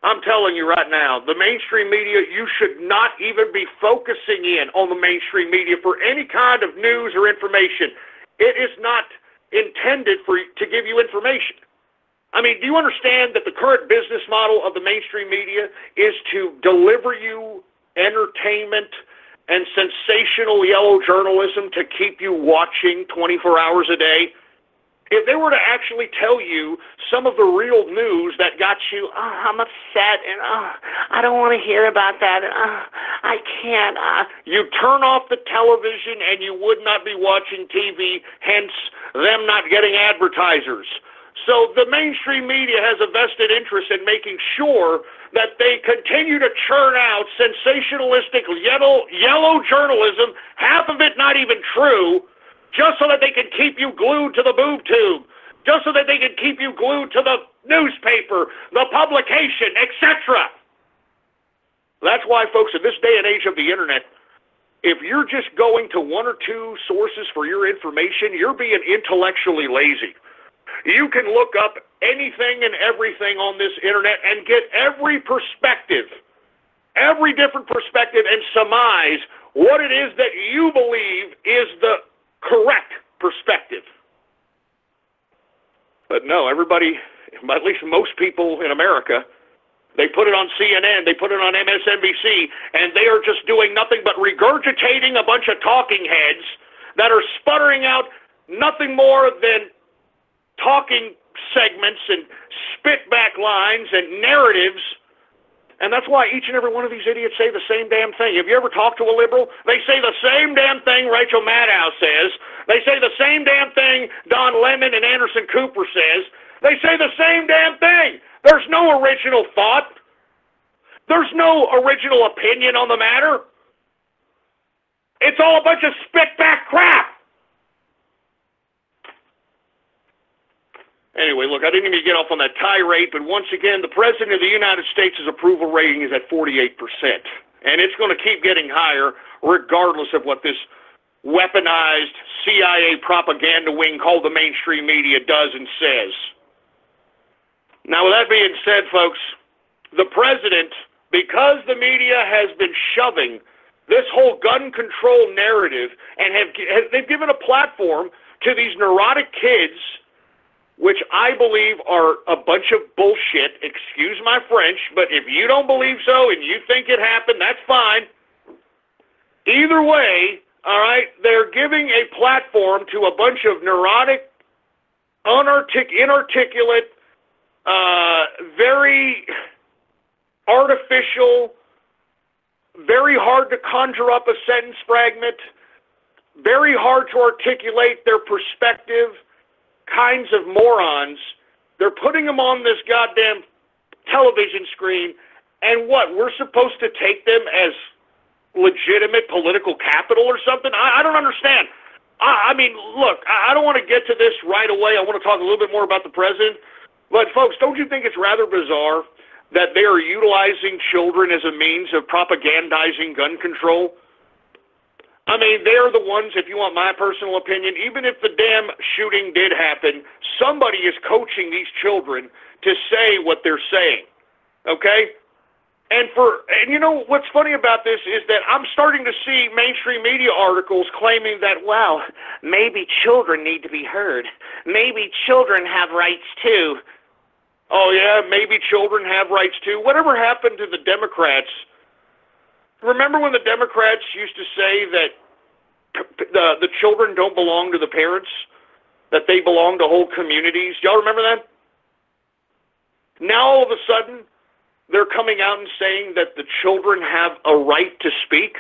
I'm telling you right now, the mainstream media, you should not even be focusing in on the mainstream media for any kind of news or information. It is not intended to give you information. I mean, do you understand that the current business model of the mainstream media is to deliver you entertainment and sensational yellow journalism to keep you watching 24 hours a day? If they were to actually tell you some of the real news that got you, I'm upset, and I don't want to hear about that, and I can't. You turn off the television and you would not be watching TV, hence them not getting advertisers. So the mainstream media has a vested interest in making sure that they continue to churn out sensationalistic yellow journalism, half of it not even true, just so that they can keep you glued to the boob tube, just so that they can keep you glued to the newspaper, the publication, etc. That's why, folks, in this day and age of the internet, if you're just going to one or two sources for your information, you're being intellectually lazy. You can look up anything and everything on this internet and get every perspective, every different perspective, and surmise what it is that you believe is the correct perspective. But no, everybody, at least most people in America, they put it on CNN, they put it on MSNBC, and they are just doing nothing but regurgitating a bunch of talking heads that are sputtering out nothing more than talking segments and spit-back lines and narratives. And that's why each and every one of these idiots say the same damn thing. Have you ever talked to a liberal? They say the same damn thing Rachel Maddow says. They say the same damn thing Don Lemon and Anderson Cooper says. They say the same damn thing. There's no original thought. There's no original opinion on the matter. It's all a bunch of spit-back crap. Anyway, look, I didn't even get off on that tirade, but once again, the President of the United States' approval rating is at 48%. And it's going to keep getting higher regardless of what this weaponized CIA propaganda wing called the mainstream media does and says. Now, with that being said, folks, the President, because the media has been shoving this whole gun control narrative and they've given a platform to these neurotic kids, which I believe are a bunch of bullshit, excuse my French, but if you don't believe so and you think it happened, that's fine. Either way, all right, they're giving a platform to a bunch of neurotic, inarticulate, very artificial, very hard to conjure up a sentence fragment, very hard to articulate their perspective, kinds of morons. They're putting them on this goddamn television screen, and what, we're supposed to take them as legitimate political capital or something? I don't understand. I mean, look, I don't want to get to this right away. I want to talk a little bit more about the president. But, folks, don't you think it's rather bizarre that they are utilizing children as a means of propagandizing gun control? I mean, they're the ones, if you want my personal opinion, even if the damn shooting did happen, somebody is coaching these children to say what they're saying, okay? And you know what's funny about this is that I'm starting to see mainstream media articles claiming that, well, maybe children need to be heard. Maybe children have rights too. Oh yeah, maybe children have rights too. Whatever happened to the Democrats? Remember when the Democrats used to say that the children don't belong to the parents, that they belong to whole communities? Y'all remember that? Now all of a sudden, they're coming out and saying that the children have a right to speak.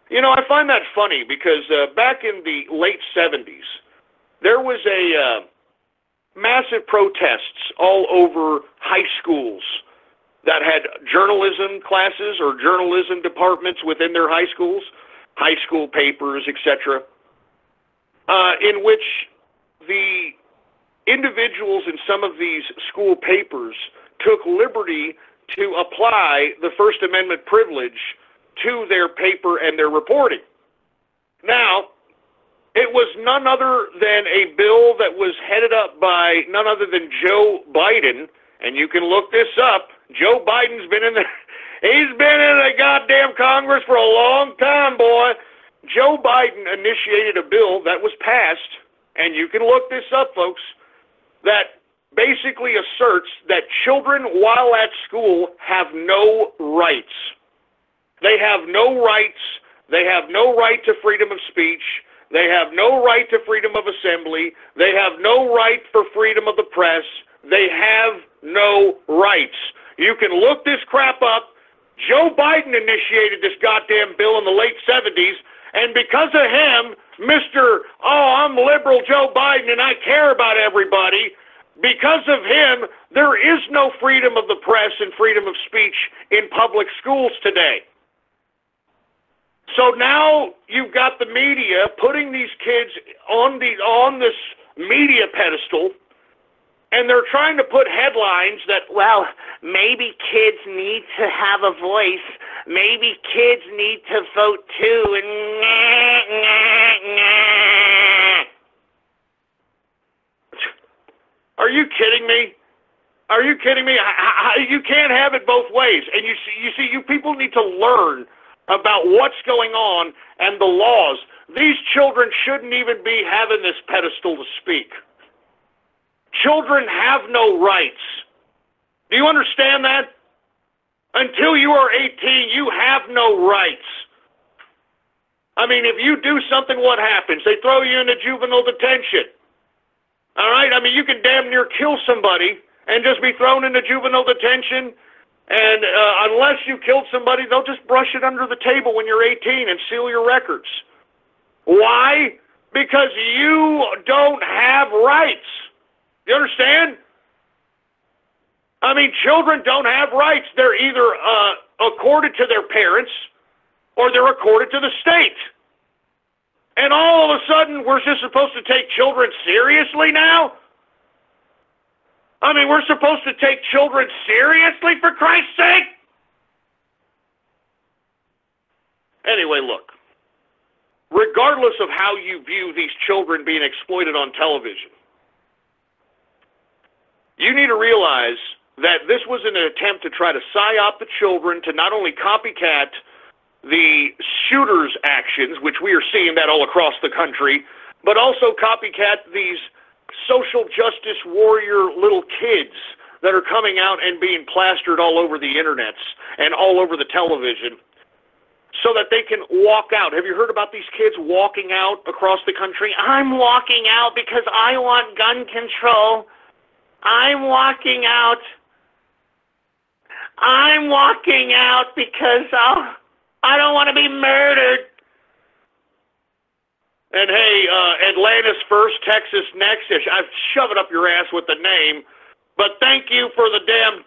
You know, I find that funny because back in the late 70s, there was a massive protests all over high schools that had journalism classes or journalism departments within their high schools, high school papers, etc., in which the individuals in some of these school papers took liberty to apply the First Amendment privilege to their paper and their reporting. Now, it was none other than a bill that was headed up by none other than Joe Biden, and you can look this up. Joe Biden's been in he's been in the goddamn Congress for a long time, boy. Joe Biden initiated a bill that was passed, and you can look this up, folks, that basically asserts that children while at school have no rights. They have no rights. They have no right to freedom of speech. They have no right to freedom of assembly. They have no right for freedom of the press. They have no rights. You can look this crap up. Joe Biden initiated this goddamn bill in the late 70s, and because of him, I'm liberal Joe Biden and I care about everybody, because of him, there is no freedom of the press and freedom of speech in public schools today. So now you've got the media putting these kids on this media pedestal, and they're trying to put headlines that, well, maybe kids need to have a voice, maybe kids need to vote too, and Are you kidding me? Are you kidding me? You can't have it both ways. And you see, you people need to learn about what's going on and the laws. These children shouldn't even be having this pedestal to speak. Children have no rights. Do you understand that? Until you are 18, you have no rights. I mean, if you do something, what happens? They throw you into juvenile detention. All right? I mean, you can damn near kill somebody and just be thrown into juvenile detention. And unless you killed somebody, they'll just brush it under the table when you're 18 and seal your records. Why? Because you don't have rights. You understand? I mean, children don't have rights. They're either accorded to their parents or they're accorded to the state. And all of a sudden, we're just supposed to take children seriously now? I mean, we're supposed to take children seriously, for Christ's sake? Anyway, look. Regardless of how you view these children being exploited on television, you need to realize that this was an attempt to try to psyop the children to not only copycat the shooters' actions, which we are seeing that all across the country, but also copycat these social justice warrior little kids that are coming out and being plastered all over the internets and all over the television so that they can walk out. Have you heard about these kids walking out across the country? I'm walking out because I want gun control. I'm walking out. I'm walking out because I don't want to be murdered. And hey, Atlantis first, Texas next. I've shove it up your ass with the name. But thank you for the damn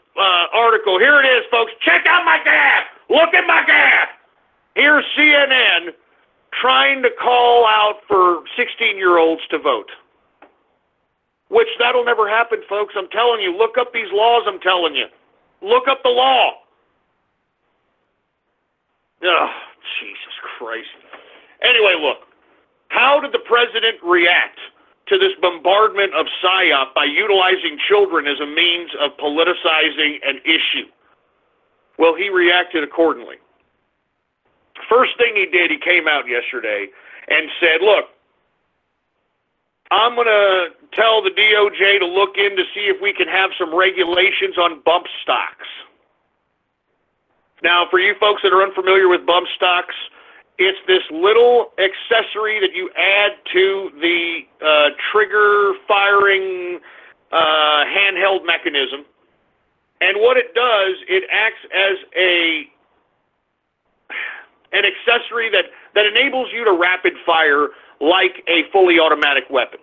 article. Here it is, folks. Check out my Gab. Look at my Gab. Here's CNN trying to call out for 16-year-olds to vote. Which that'll never happen, folks. I'm telling you. Look up these laws, I'm telling you. Look up the law. Oh, Jesus Christ. Anyway, look. How did the president react to this bombardment of PSYOP by utilizing children as a means of politicizing an issue? Well, he reacted accordingly. First thing he did, he came out yesterday and said, look, I'm going to tell the DOJ to look in to see if we can have some regulations on bump stocks. Now, for you folks that are unfamiliar with bump stocks, it's this little accessory that you add to the trigger firing handheld mechanism. And what it does, it acts as an accessory that enables you to rapid fire like a fully automatic weapon.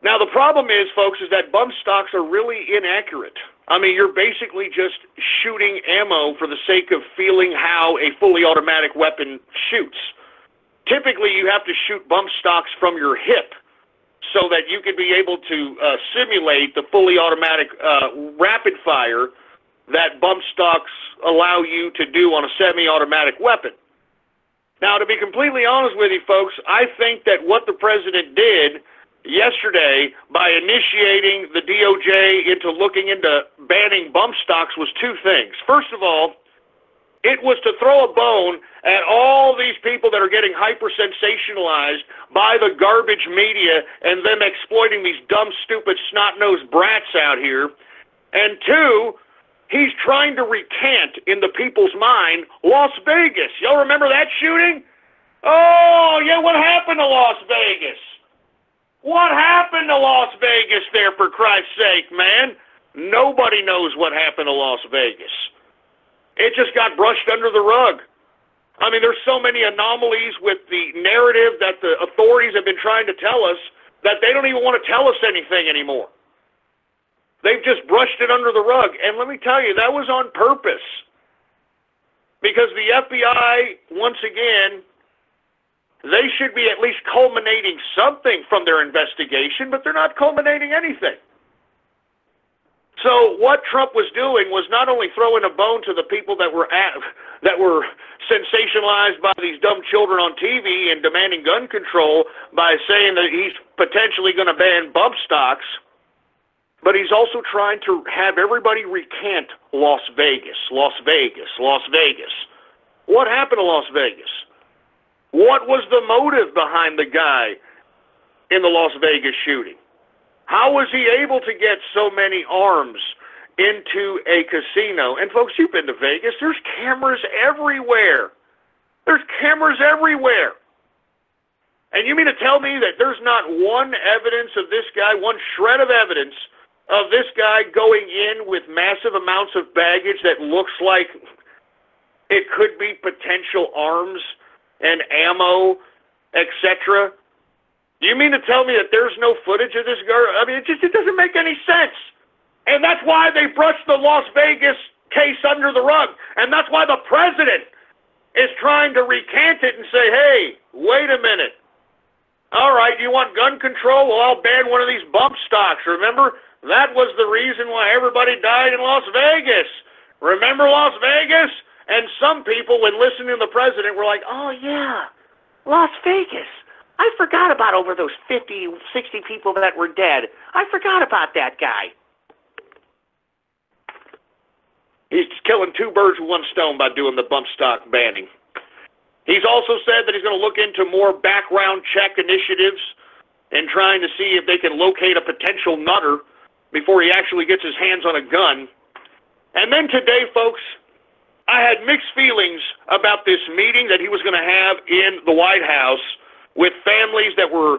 Now, the problem is, folks, is that bump stocks are really inaccurate. I mean, you're basically just shooting ammo for the sake of feeling how a fully automatic weapon shoots. Typically, you have to shoot bump stocks from your hip so that you can be able to simulate the fully automatic rapid fire that bump stocks allow you to do on a semi-automatic weapon. Now, to be completely honest with you, folks, I think that what the president did yesterday by initiating the DOJ into looking into banning bump stocks was two things. First of all, it was to throw a bone at all these people that are getting hyper-sensationalized by the garbage media and them exploiting these dumb, stupid, snot-nosed brats out here. And two, he's trying to recant in the people's mind Las Vegas. Y'all remember that shooting? Oh, yeah, what happened to Las Vegas? What happened to Las Vegas there, for Christ's sake, man? Nobody knows what happened to Las Vegas. It just got brushed under the rug. I mean, there's so many anomalies with the narrative that the authorities have been trying to tell us that they don't even want to tell us anything anymore. They've just brushed it under the rug. And let me tell you, that was on purpose. Because the FBI, once again, they should be at least culminating something from their investigation, but they're not culminating anything. So what Trump was doing was not only throwing a bone to the people that were sensationalized by these dumb children on TV and demanding gun control by saying that he's potentially going to ban bump stocks, but he's also trying to have everybody recant Las Vegas, Las Vegas, Las Vegas. What happened to Las Vegas? What was the motive behind the guy in the Las Vegas shooting? How was he able to get so many arms into a casino? And folks, you've been to Vegas. There's cameras everywhere. There's cameras everywhere. And you mean to tell me that there's not one evidence of this guy, one shred of evidence of this guy going in with massive amounts of baggage that looks like it could be potential arms and ammo, etc.? You mean to tell me that there's no footage of this guy? I mean, it doesn't make any sense. And that's why they brushed the Las Vegas case under the rug. And that's why the president is trying to recant it and say, hey, wait a minute. All right, you want gun control? Well, I'll ban one of these bump stocks. Remember, that was the reason why everybody died in Las Vegas. Remember Las Vegas? And some people, when listening to the president, were like, oh, yeah, Las Vegas. I forgot about over those 50, 60 people that were dead. I forgot about that guy. He's killing two birds with one stone by doing the bump stock banning. He's also said that he's going to look into more background check initiatives and trying to see if they can locate a potential nutter before he actually gets his hands on a gun. And then today, folks, I had mixed feelings about this meeting that he was going to have in the White House with families that were,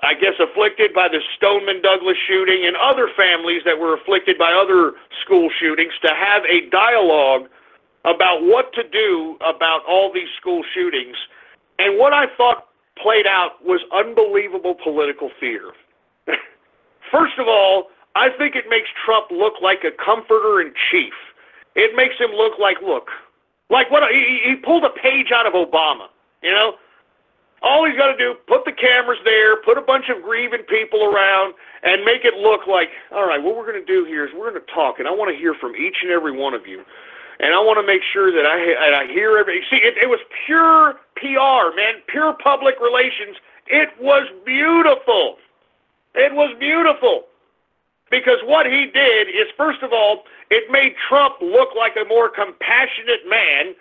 I guess, afflicted by the Stoneman Douglas shooting and other families that were afflicted by other school shootings, to have a dialogue about what to do about all these school shootings. And what I thought played out was unbelievable political theater. First of all, I think it makes Trump look like a comforter-in-chief. It makes him look like what he pulled a page out of Obama, you know? All he's got to do, put the cameras there, put a bunch of grieving people around, and make it look like, all right, what we're going to do here is we're going to talk, and I want to hear from each and every one of you. And I want to make sure that I hear every... See, it was pure PR, man, pure public relations. It was beautiful. It was beautiful. Because what he did is, first of all, it made Trump look like a more compassionate man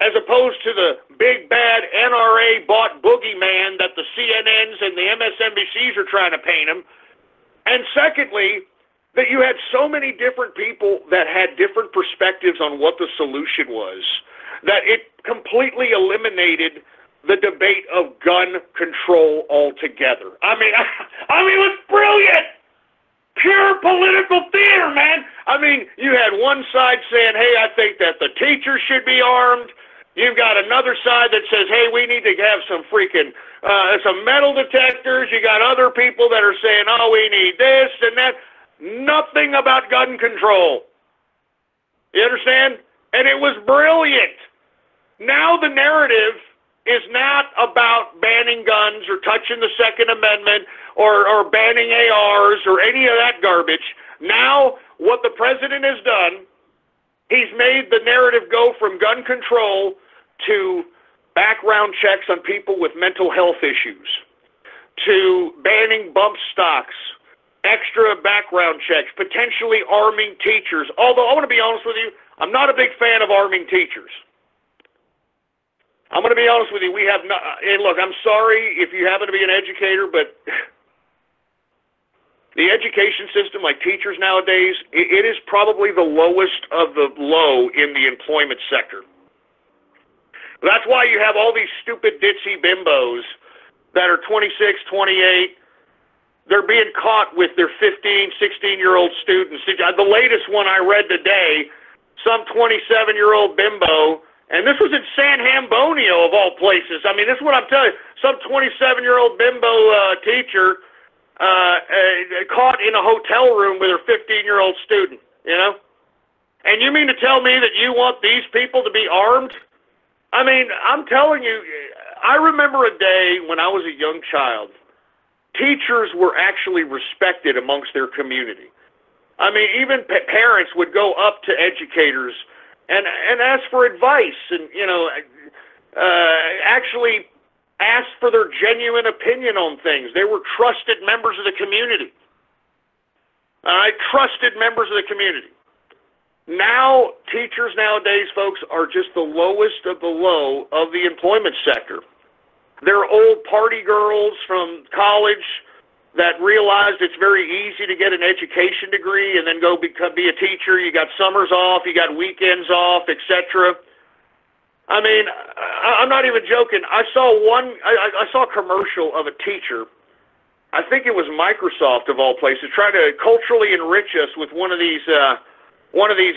as opposed to the big, bad NRA-bought boogeyman that the CNNs and the MSNBCs are trying to paint him. And secondly, that you had so many different people that had different perspectives on what the solution was, that it completely eliminated the debate of gun control altogether. I mean, it was brilliant! Pure political theater, man! I mean, you had one side saying, hey, I think that the teachers should be armed. You've got another side that says, hey, we need to have some freaking, some metal detectors. You got other people that are saying, oh, we need this and that. Nothing about gun control. You understand? And it was brilliant. Now the narrative is not about banning guns or touching the Second Amendment or banning ARs or any of that garbage. Now what the president has done, he's made the narrative go from gun control to background checks on people with mental health issues, to banning bump stocks, extra background checks, potentially arming teachers. Although, I want to be honest with you, I'm not a big fan of arming teachers. I'm going to be honest with you, we have not, and look, I'm sorry if you happen to be an educator, but the education system, like teachers nowadays, it is probably the lowest of the low in the employment sector. That's why you have all these stupid ditzy bimbos that are 26, 28. They're being caught with their 15, 16-year-old students. The latest one I read today, some 27-year-old bimbo, and this was in San Hambonio of all places. I mean, this is what I'm telling you. Some 27-year-old bimbo teacher caught in a hotel room with her 15-year-old student, you know? And you mean to tell me that you want these people to be armed? I mean, I'm telling you, I remember a day when I was a young child, teachers were actually respected amongst their community. I mean, even parents would go up to educators and ask for advice and, you know, actually ask for their genuine opinion on things. They were trusted members of the community. All right, trusted members of the community. Now, teachers nowadays, folks, are just the lowest of the low of the employment sector. They're old party girls from college that realized it's very easy to get an education degree and then go be a teacher. You got summers off, you got weekends off, etc. I mean, I'm not even joking. I saw a commercial of a teacher. I think it was Microsoft of all places, trying to culturally enrich us with one of these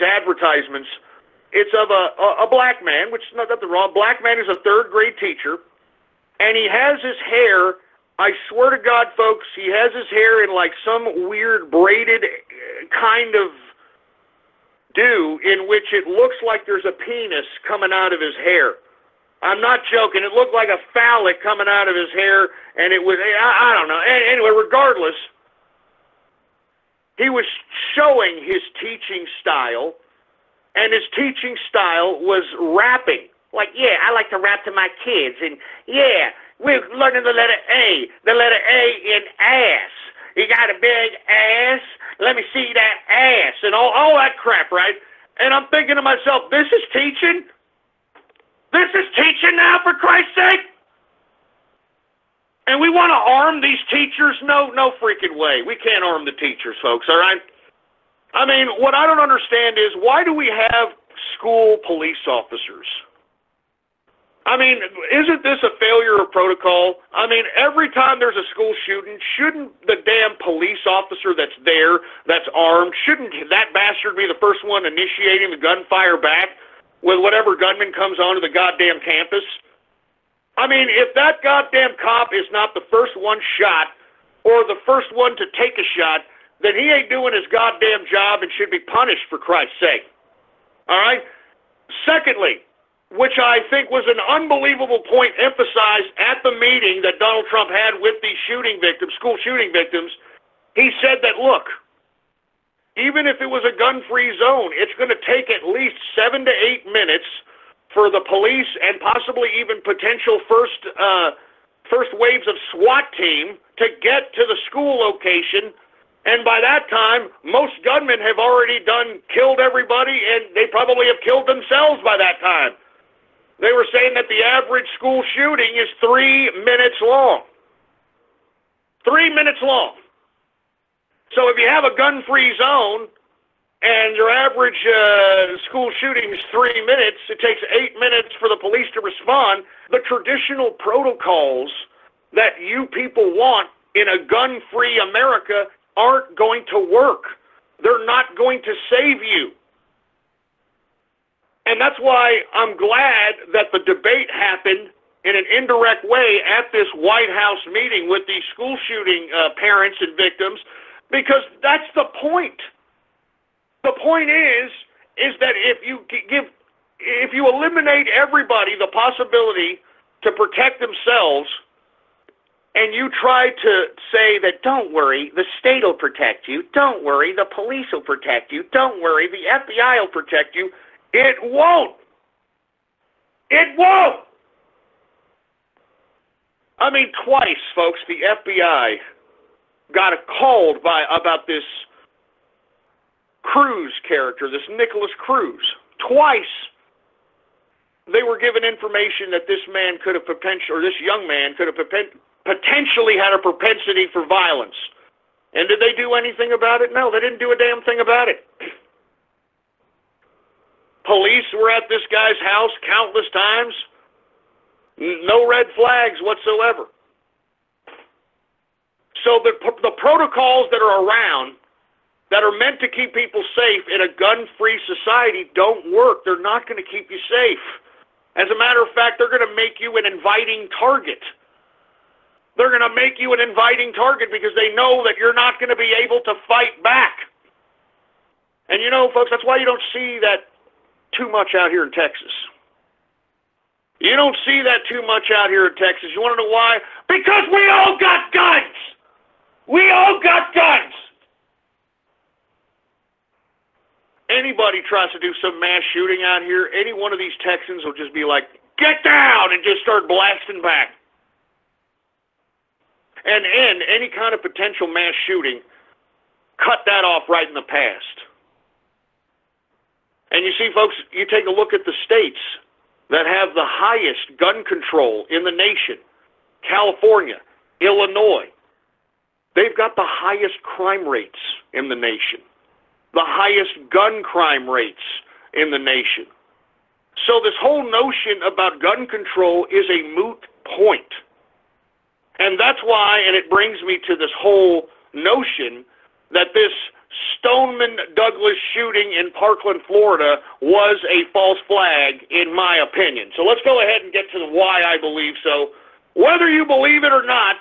advertisements. It's of a black man, which is nothing wrong. Black man is a third grade teacher, and he has his hair, I swear to God, folks, he has his hair in like some weird braided kind of do in which it looks like there's a penis coming out of his hair. I'm not joking. It looked like a phallic coming out of his hair, and it was, I don't know. Anyway, regardless, he was showing his teaching style, and his teaching style was rapping. Like, yeah, I like to rap to my kids, and yeah, we're learning the letter A in ass. You got a big ass? Let me see that ass, and all that crap, right? And I'm thinking to myself, this is teaching? This is teaching now, for Christ's sake? And we want to arm these teachers? No freaking way. We can't arm the teachers, folks, all right? I mean, what I don't understand is, why do we have school police officers? I mean, isn't this a failure of protocol? I mean, every time there's a school shooting, shouldn't the damn police officer that's there, that's armed, shouldn't that bastard be the first one initiating the gunfire back with whatever gunman comes onto the goddamn campus? I mean, if that goddamn cop is not the first one shot or the first one to take a shot, then he ain't doing his goddamn job and should be punished, for Christ's sake. All right? Secondly, which I think was an unbelievable point emphasized at the meeting that Donald Trump had with these shooting victims, school shooting victims, he said that, look, even if it was a gun-free zone, it's going to take at least 7 to 8 minutes for the police and possibly even potential first waves of SWAT team to get to the school location And by that time, most gunmen have already killed everybody, and they probably have killed themselves by that time. They were saying that the average school shooting is 3 minutes long. 3 minutes long. So if you have a gun-free zone, and your average school shooting is 3 minutes, it takes 8 minutes for the police to respond. The traditional protocols that you people want in a gun-free America aren't going to work. They're not going to save you. And that's why I'm glad that the debate happened in an indirect way at this White House meeting with these school shooting parents and victims, because that's the point. The point is that if you eliminate everybody the possibility to protect themselves, and you try to say that, don't worry, the state will protect you, don't worry, the police will protect you, don't worry, the FBI will protect you, it won't. It won't. I mean, twice, folks, the FBI got called about this Cruz character, this Nicholas Cruz. Twice they were given information that this man could have this young man could have potentially had a propensity for violence. And did they do anything about it? No, they didn't do a damn thing about it. Police were at this guy's house countless times. No red flags whatsoever. So the protocols that are around that are meant to keep people safe in a gun-free society don't work. They're not going to keep you safe. As a matter of fact, they're going to make you an inviting target. They're going to make you an inviting target because they know that you're not going to be able to fight back. And you know, folks, that's why you don't see that too much out here in Texas. You don't see that too much out here in Texas. You want to know why? Because we all got guns! We all got guns! Anybody tries to do some mass shooting out here, any one of these Texans will just be like, get down, and just start blasting back. And end any kind of potential mass shooting, cut that off right in the past. And you see, folks, you take a look at the states that have the highest gun control in the nation. California, Illinois. They've got the highest crime rates in the nation. The highest gun crime rates in the nation. So this whole notion about gun control is a moot point. And that's why, and it brings me to this whole notion that this Stoneman Douglas shooting in Parkland, Florida was a false flag, in my opinion. So let's go ahead and get to why I believe so. Whether you believe it or not,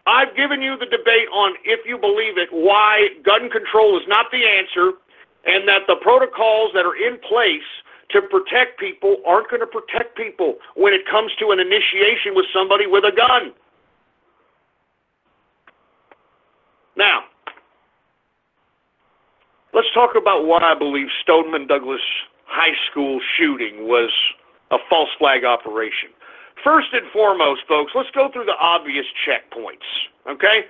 I've given you the debate on, if you believe it, why gun control is not the answer, and that the protocols that are in place to protect people aren't going to protect people when it comes to an initiation with somebody with a gun. Now, let's talk about why I believe Stoneman Douglas High School shooting was a false flag operation. First and foremost, folks, let's go through the obvious checkpoints, okay?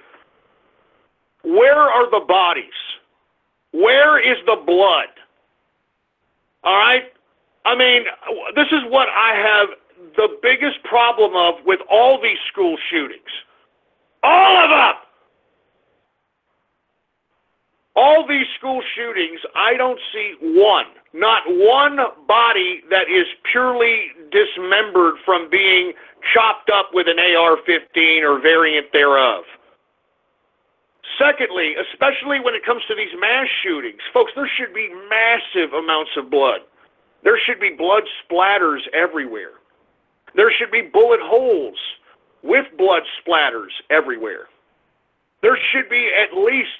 Where are the bodies? Where is the blood? All right? I mean, this is what I have the biggest problem of with all these school shootings. All of them! All these school shootings, I don't see not one body that is purely dismembered from being chopped up with an AR-15 or variant thereof. Secondly, especially when it comes to these mass shootings, folks, there should be massive amounts of blood. There should be blood splatters everywhere. There should be bullet holes with blood splatters everywhere. There should be at least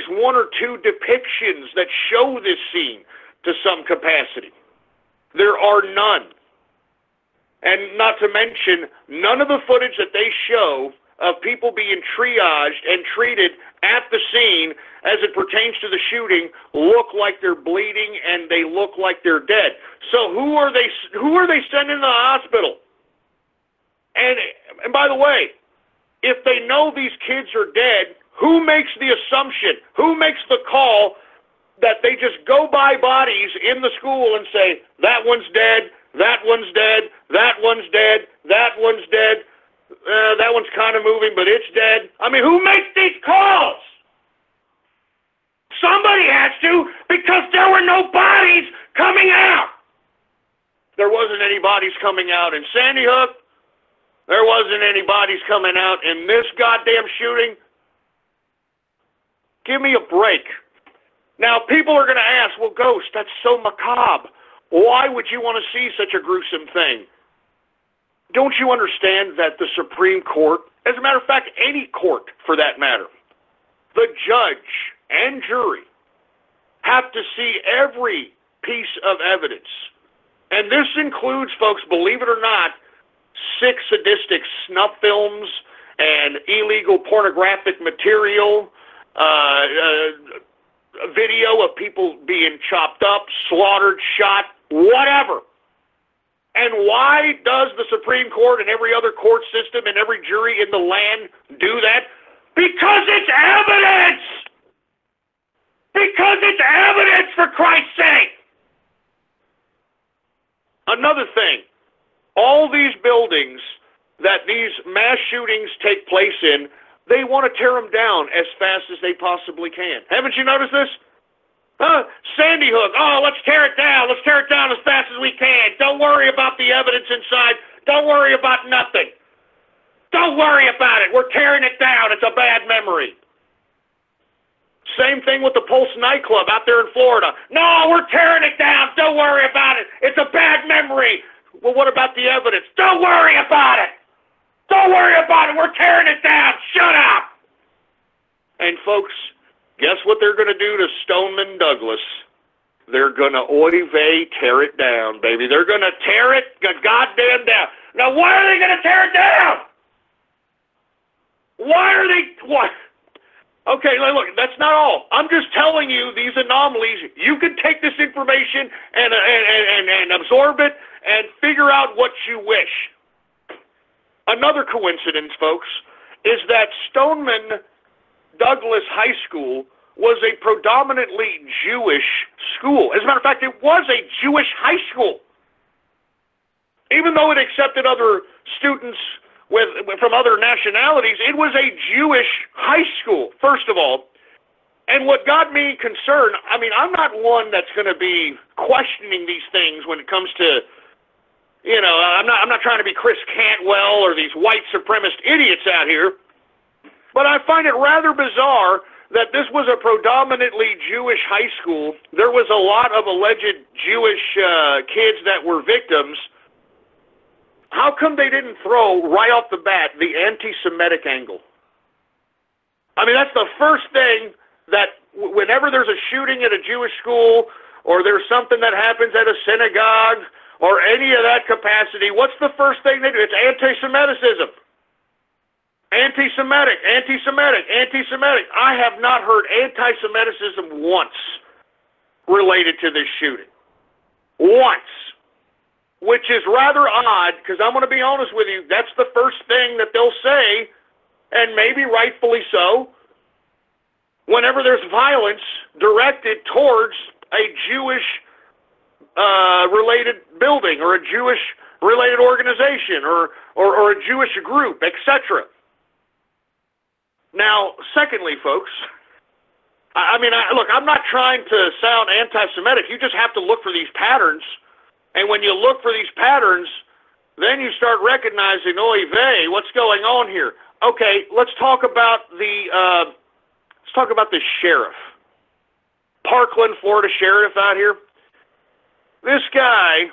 one or two depictions that show this scene to some capacity. There are none. And not to mention, none of the footage that they show of people being triaged and treated at the scene as it pertains to the shooting look like they're bleeding and they look like they're dead. So who are they sending to the hospital? And by the way, if they know these kids are dead, Who makes the assumption? Who makes the call that they just go by bodies in the school and say, that one's dead, that one's dead, that one's dead, that one's dead, that one's kind of moving, but it's dead? I mean, who makes these calls? Somebody has to, because there were no bodies coming out. There wasn't any bodies coming out in Sandy Hook. There wasn't any bodies coming out in this goddamn shooting. Give me a break. Now, people are going to ask, well, Ghost, that's so macabre. Why would you want to see such a gruesome thing? Don't you understand that the Supreme Court, as a matter of fact, any court for that matter, the judge and jury have to see every piece of evidence. And this includes, folks, believe it or not, 6 sadistic snuff films and illegal pornographic material, video of people being chopped up, slaughtered, shot, whatever. And why does the Supreme Court and every other court system and every jury in the land do that? Because it's evidence! Because it's evidence, for Christ's sake! Another thing, all these buildings that these mass shootings take place in, they want to tear them down as fast as they possibly can. Haven't you noticed this? Sandy Hook, oh, let's tear it down. Let's tear it down as fast as we can. Don't worry about the evidence inside. Don't worry about nothing. Don't worry about it. We're tearing it down. It's a bad memory. Same thing with the Pulse nightclub out there in Florida. No, we're tearing it down. Don't worry about it. It's a bad memory. Well, what about the evidence? Don't worry about it. Don't worry about it. We're tearing it down. Shut up. And folks, guess what they're going to do to Stoneman Douglas? They're going to oy vey tear it down, baby. They're going to tear it goddamn down. Now, why are they going to tear it down? Why are they... What? Okay, look, that's not all. I'm just telling you these anomalies. You can take this information and absorb it and figure out what you wish. Another coincidence, folks, is that Stoneman Douglas High School was a predominantly Jewish school. As a matter of fact, it was a Jewish high school. Even though it accepted other students from other nationalities, it was a Jewish high school, first of all. And what got me concerned, I mean, I'm not one that's going to be questioning these things when it comes to, you know, I'm not trying to be Chris Cantwell or these white supremacist idiots out here. But I find it rather bizarre that this was a predominantly Jewish high school. There was a lot of alleged Jewish kids that were victims. How come they didn't throw right off the bat the anti-Semitic angle? I mean, that's the first thing that whenever there's a shooting at a Jewish school or there's something that happens at a synagogue or any of that capacity, what's the first thing they do? It's anti-Semitism. Anti-Semitic, anti-Semitic, anti-Semitic. I have not heard anti-Semitism once related to this shooting. Once. Which is rather odd, because I'm going to be honest with you, that's the first thing that they'll say, and maybe rightfully so, whenever there's violence directed towards a Jewish related building or a Jewish related organization or a Jewish group, etc. Now, secondly, folks, look, I'm not trying to sound anti-Semitic. You just have to look for these patterns. And when you look for these patterns, then you start recognizing, oy vey, what's going on here? Okay, let's talk about the sheriff, Parkland, Florida sheriff out here. This guy,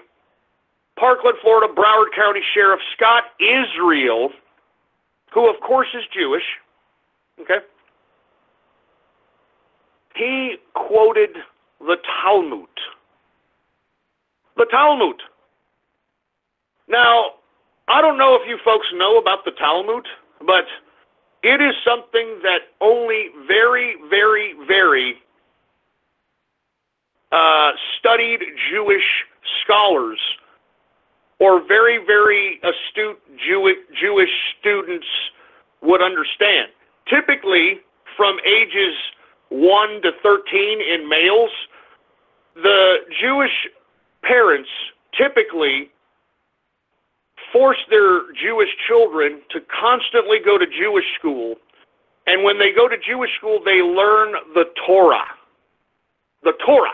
Parkland, Florida, Broward County Sheriff Scott Israel, who of course is Jewish. Okay, he quoted the Talmud. The Talmud. Now, I don't know if you folks know about the Talmud, but it is something that only very, very, very studied Jewish scholars or very, very astute Jewish students would understand. Typically, from ages 1 to 13 in males, the Jewish parents typically force their Jewish children to constantly go to Jewish school. And when they go to Jewish school, they learn the Torah. The Torah.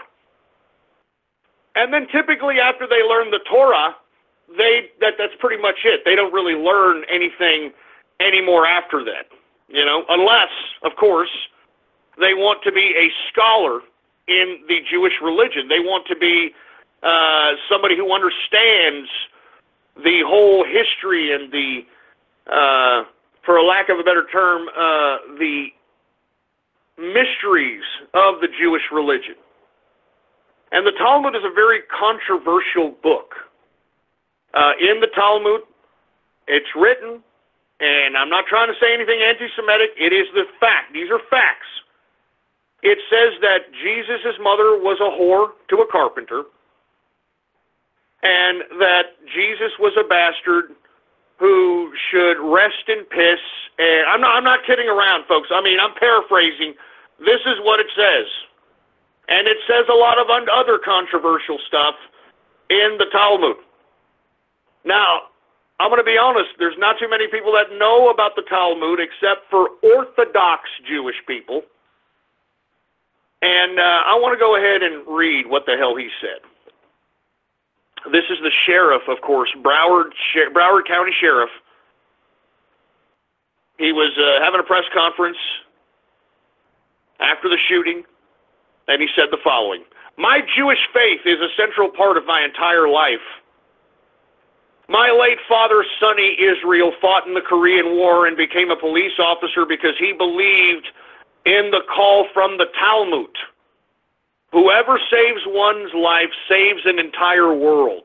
And then typically after they learn the Torah, that's pretty much it. They don't really learn anything anymore after that. You know, unless, of course, they want to be a scholar in the Jewish religion. They want to be somebody who understands the whole history and the, for a lack of a better term, the mysteries of the Jewish religion. And the Talmud is a very controversial book. In the Talmud, it's written, and I'm not trying to say anything anti-Semitic, it is the fact. These are facts. It says that Jesus' mother was a whore to a carpenter, and that Jesus was a bastard who should rest in piss. And I'm not kidding around, folks. I mean, I'm paraphrasing. This is what it says. And it says a lot of other controversial stuff in the Talmud. Now, I'm going to be honest, there's not too many people that know about the Talmud except for Orthodox Jewish people. And I want to go ahead and read what the hell he said. This is the sheriff, of course, Broward County Sheriff. He was having a press conference after the shooting, and he said the following: "My Jewish faith is a central part of my entire life. My late father, Sonny Israel, fought in the Korean War and became a police officer because he believed in the call from the Talmud. Whoever saves one's life saves an entire world.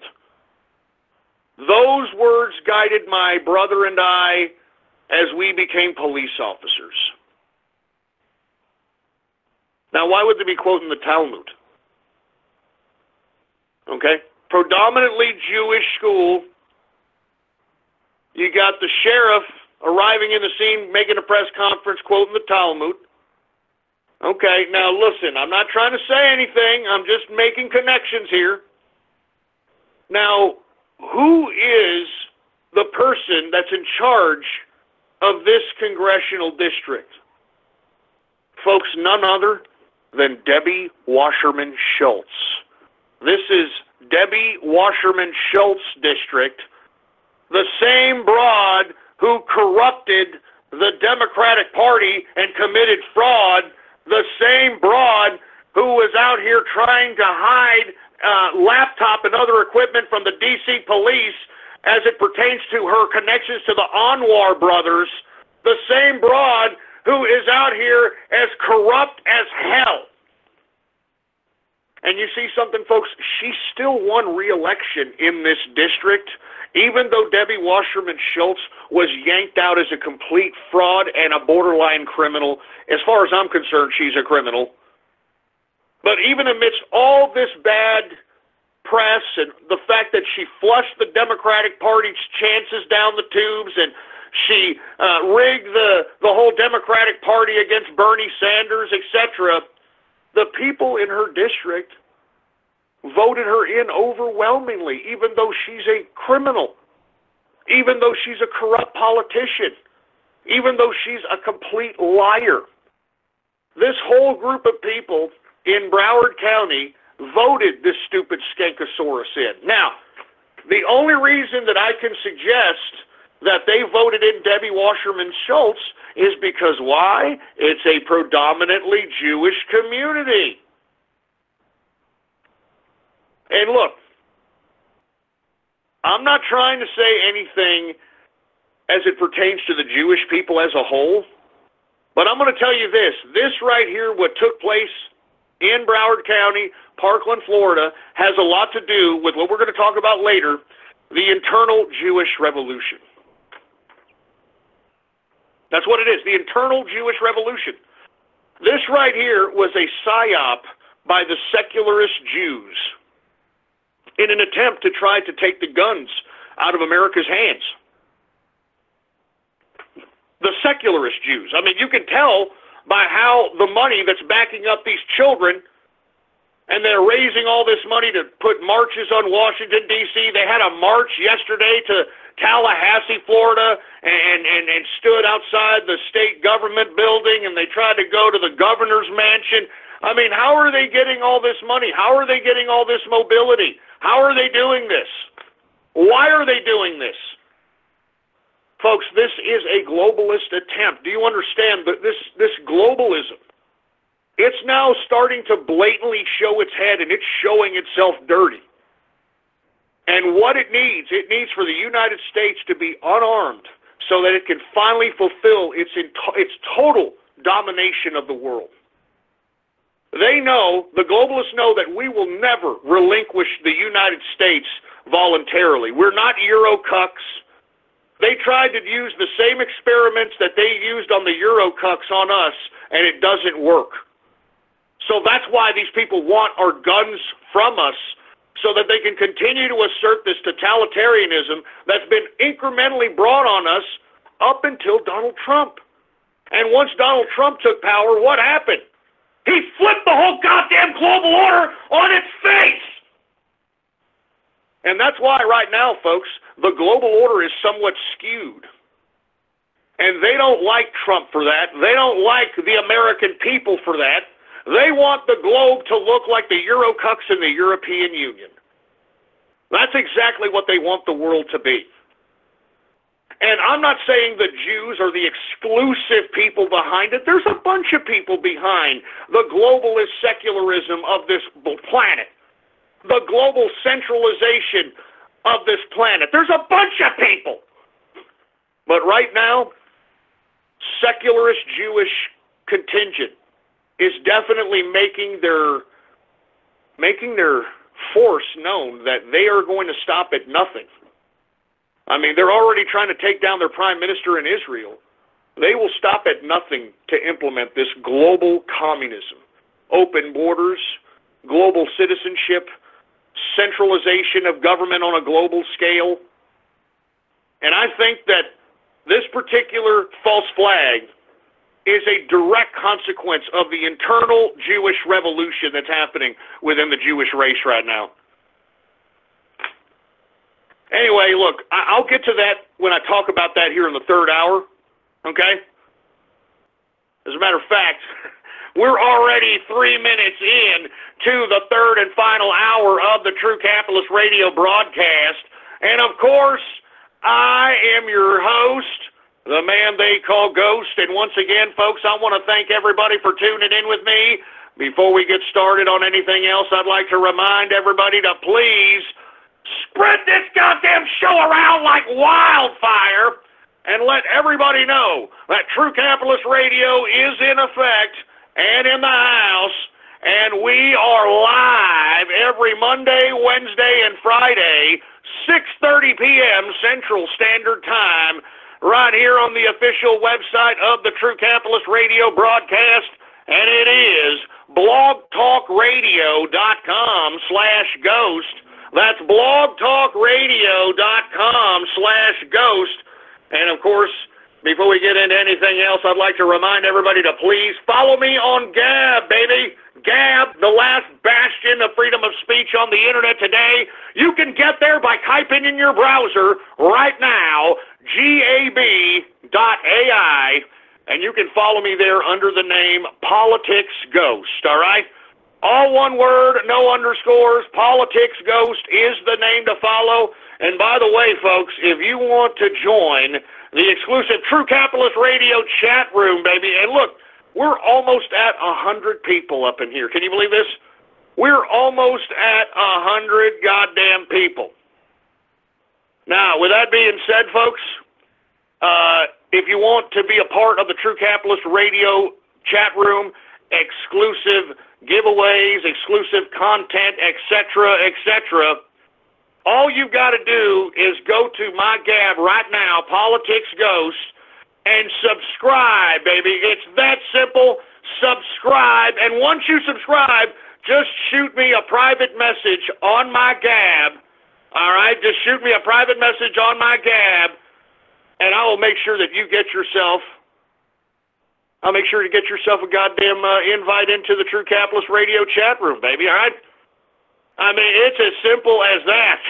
Those words guided my brother and I as we became police officers." Now, why would they be quoting the Talmud? Okay? Predominantly Jewish school. You got the sheriff arriving in the scene, making a press conference, quoting the Talmud. Okay, now listen, I'm not trying to say anything. I'm just making connections here. Now, who is the person that's in charge of this congressional district? Folks, none other than Debbie Wasserman Schultz. This is Debbie Wasserman Schultz district, the same broad who corrupted the Democratic Party and committed fraud, the same broad who was out here trying to hide laptop and other equipment from the D.C. police as it pertains to her connections to the Anwar brothers, the same broad who is out here as corrupt as hell. And you see something, folks, she still won re-election in this district, even though Debbie Wasserman Schultz was yanked out as a complete fraud and a borderline criminal. As far as I'm concerned, she's a criminal. But even amidst all this bad press and the fact that she flushed the Democratic Party's chances down the tubes and she rigged the whole Democratic Party against Bernie Sanders, etc., the people in her district voted her in overwhelmingly, even though she's a criminal, even though she's a corrupt politician, even though she's a complete liar. This whole group of people in Broward County voted this stupid Skankosaurus in. Now, the only reason that I can suggest that they voted in Debbie Wasserman Schultz is because why? It's a predominantly Jewish community. And look, I'm not trying to say anything as it pertains to the Jewish people as a whole, but I'm going to tell you this. This right here, what took place in Broward County, Parkland, Florida, has a lot to do with what we're going to talk about later, the internal Jewish revolution. That's what it is, the internal Jewish revolution. This right here was a psyop by the secularist Jews in an attempt to try to take the guns out of America's hands. The secularist Jews. I mean, you can tell by how the money that's backing up these children, and they're raising all this money to put marches on Washington, D.C. They had a march yesterday to Tallahassee, Florida, and stood outside the state government building, and they tried to go to the governor's mansion. I mean, how are they getting all this money? How are they getting all this mobility? How are they doing this? Why are they doing this? Folks, this is a globalist attempt. Do you understand that this globalism, it's now starting to blatantly show its head, and it's showing itself dirty. And what it needs for the United States to be unarmed so that it can finally fulfill its total domination of the world. They know, the globalists know, that we will never relinquish the United States voluntarily. We're not Eurocucks. They tried to use the same experiments that they used on the Eurocucks on us, and it doesn't work. So that's why these people want our guns from us, so that they can continue to assert this totalitarianism that's been incrementally brought on us up until Donald Trump. And once Donald Trump took power, what happened? He flipped the whole goddamn global order on its face! And that's why right now, folks, the global order is somewhat skewed. And they don't like Trump for that. They don't like the American people for that. They want the globe to look like the Eurocucks in the European Union. That's exactly what they want the world to be. And I'm not saying the Jews are the exclusive people behind it. There's a bunch of people behind the globalist secularism of this planet, the global centralization of this planet. There's a bunch of people. But right now, secularist Jewish contingent is definitely making their force known that they are going to stop at nothing. I mean, they're already trying to take down their prime minister in Israel. They will stop at nothing to implement this global communism. Open borders, global citizenship, centralization of government on a global scale. And I think that this particular false flag is a direct consequence of the internal Jewish revolution that's happening within the Jewish race right now. Anyway, look, I'll get to that when I talk about that here in the third hour, okay? As a matter of fact, we're already 3 minutes in to the third and final hour of the True Capitalist Radio broadcast. And, of course, I am your host, the man they call Ghost. And once again, folks, I want to thank everybody for tuning in with me. Before we get started on anything else, I'd like to remind everybody to please spread this goddamn show around like wildfire and let everybody know that True Capitalist Radio is in effect and in the house, and we are live every Monday, Wednesday, and Friday, 6:30 p.m. Central Standard Time, right here on the official website of the True Capitalist Radio broadcast, and it is blogtalkradio.com/ghost. That's blogtalkradio.com/ghost. And of course, before we get into anything else, I'd like to remind everybody to please follow me on Gab, baby. Gab, the last bastion of freedom of speech on the internet today. You can get there by typing in your browser right now, gab.ai, and you can follow me there under the name Politics Ghost, all right? All one word, no underscores. Politics Ghost is the name to follow. And by the way, folks, if you want to join the exclusive True Capitalist Radio chat room, baby, and look, we're almost at 100 people up in here. Can you believe this? We're almost at 100 goddamn people. Now, with that being said, folks, if you want to be a part of the True Capitalist Radio chat room, exclusive giveaways, exclusive content, etc., etc., all you've got to do is go to my Gab right now, Politics Ghost, and subscribe, baby. It's that simple. Subscribe. And once you subscribe, just shoot me a private message on my Gab. All right? Just shoot me a private message on my Gab, and I will make sure that you get yourself I'll make sure to get yourself a goddamn invite into the True Capitalist Radio chat room, baby, all right? I mean, it's as simple as that.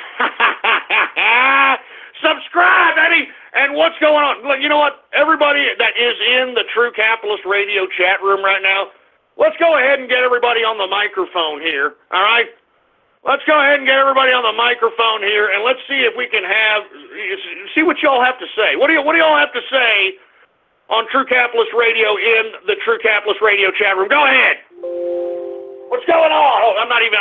Subscribe, baby! And what's going on? Look, you know what? Everybody that is in the True Capitalist Radio chat room right now, let's go ahead and get everybody on the microphone here, all right? Let's go ahead and get everybody on the microphone here, and let's see if we can see what y'all have to say. What do y'all have to say on True Capitalist Radio in the True Capitalist Radio chat room? Go ahead. What's going on? Oh, I don't even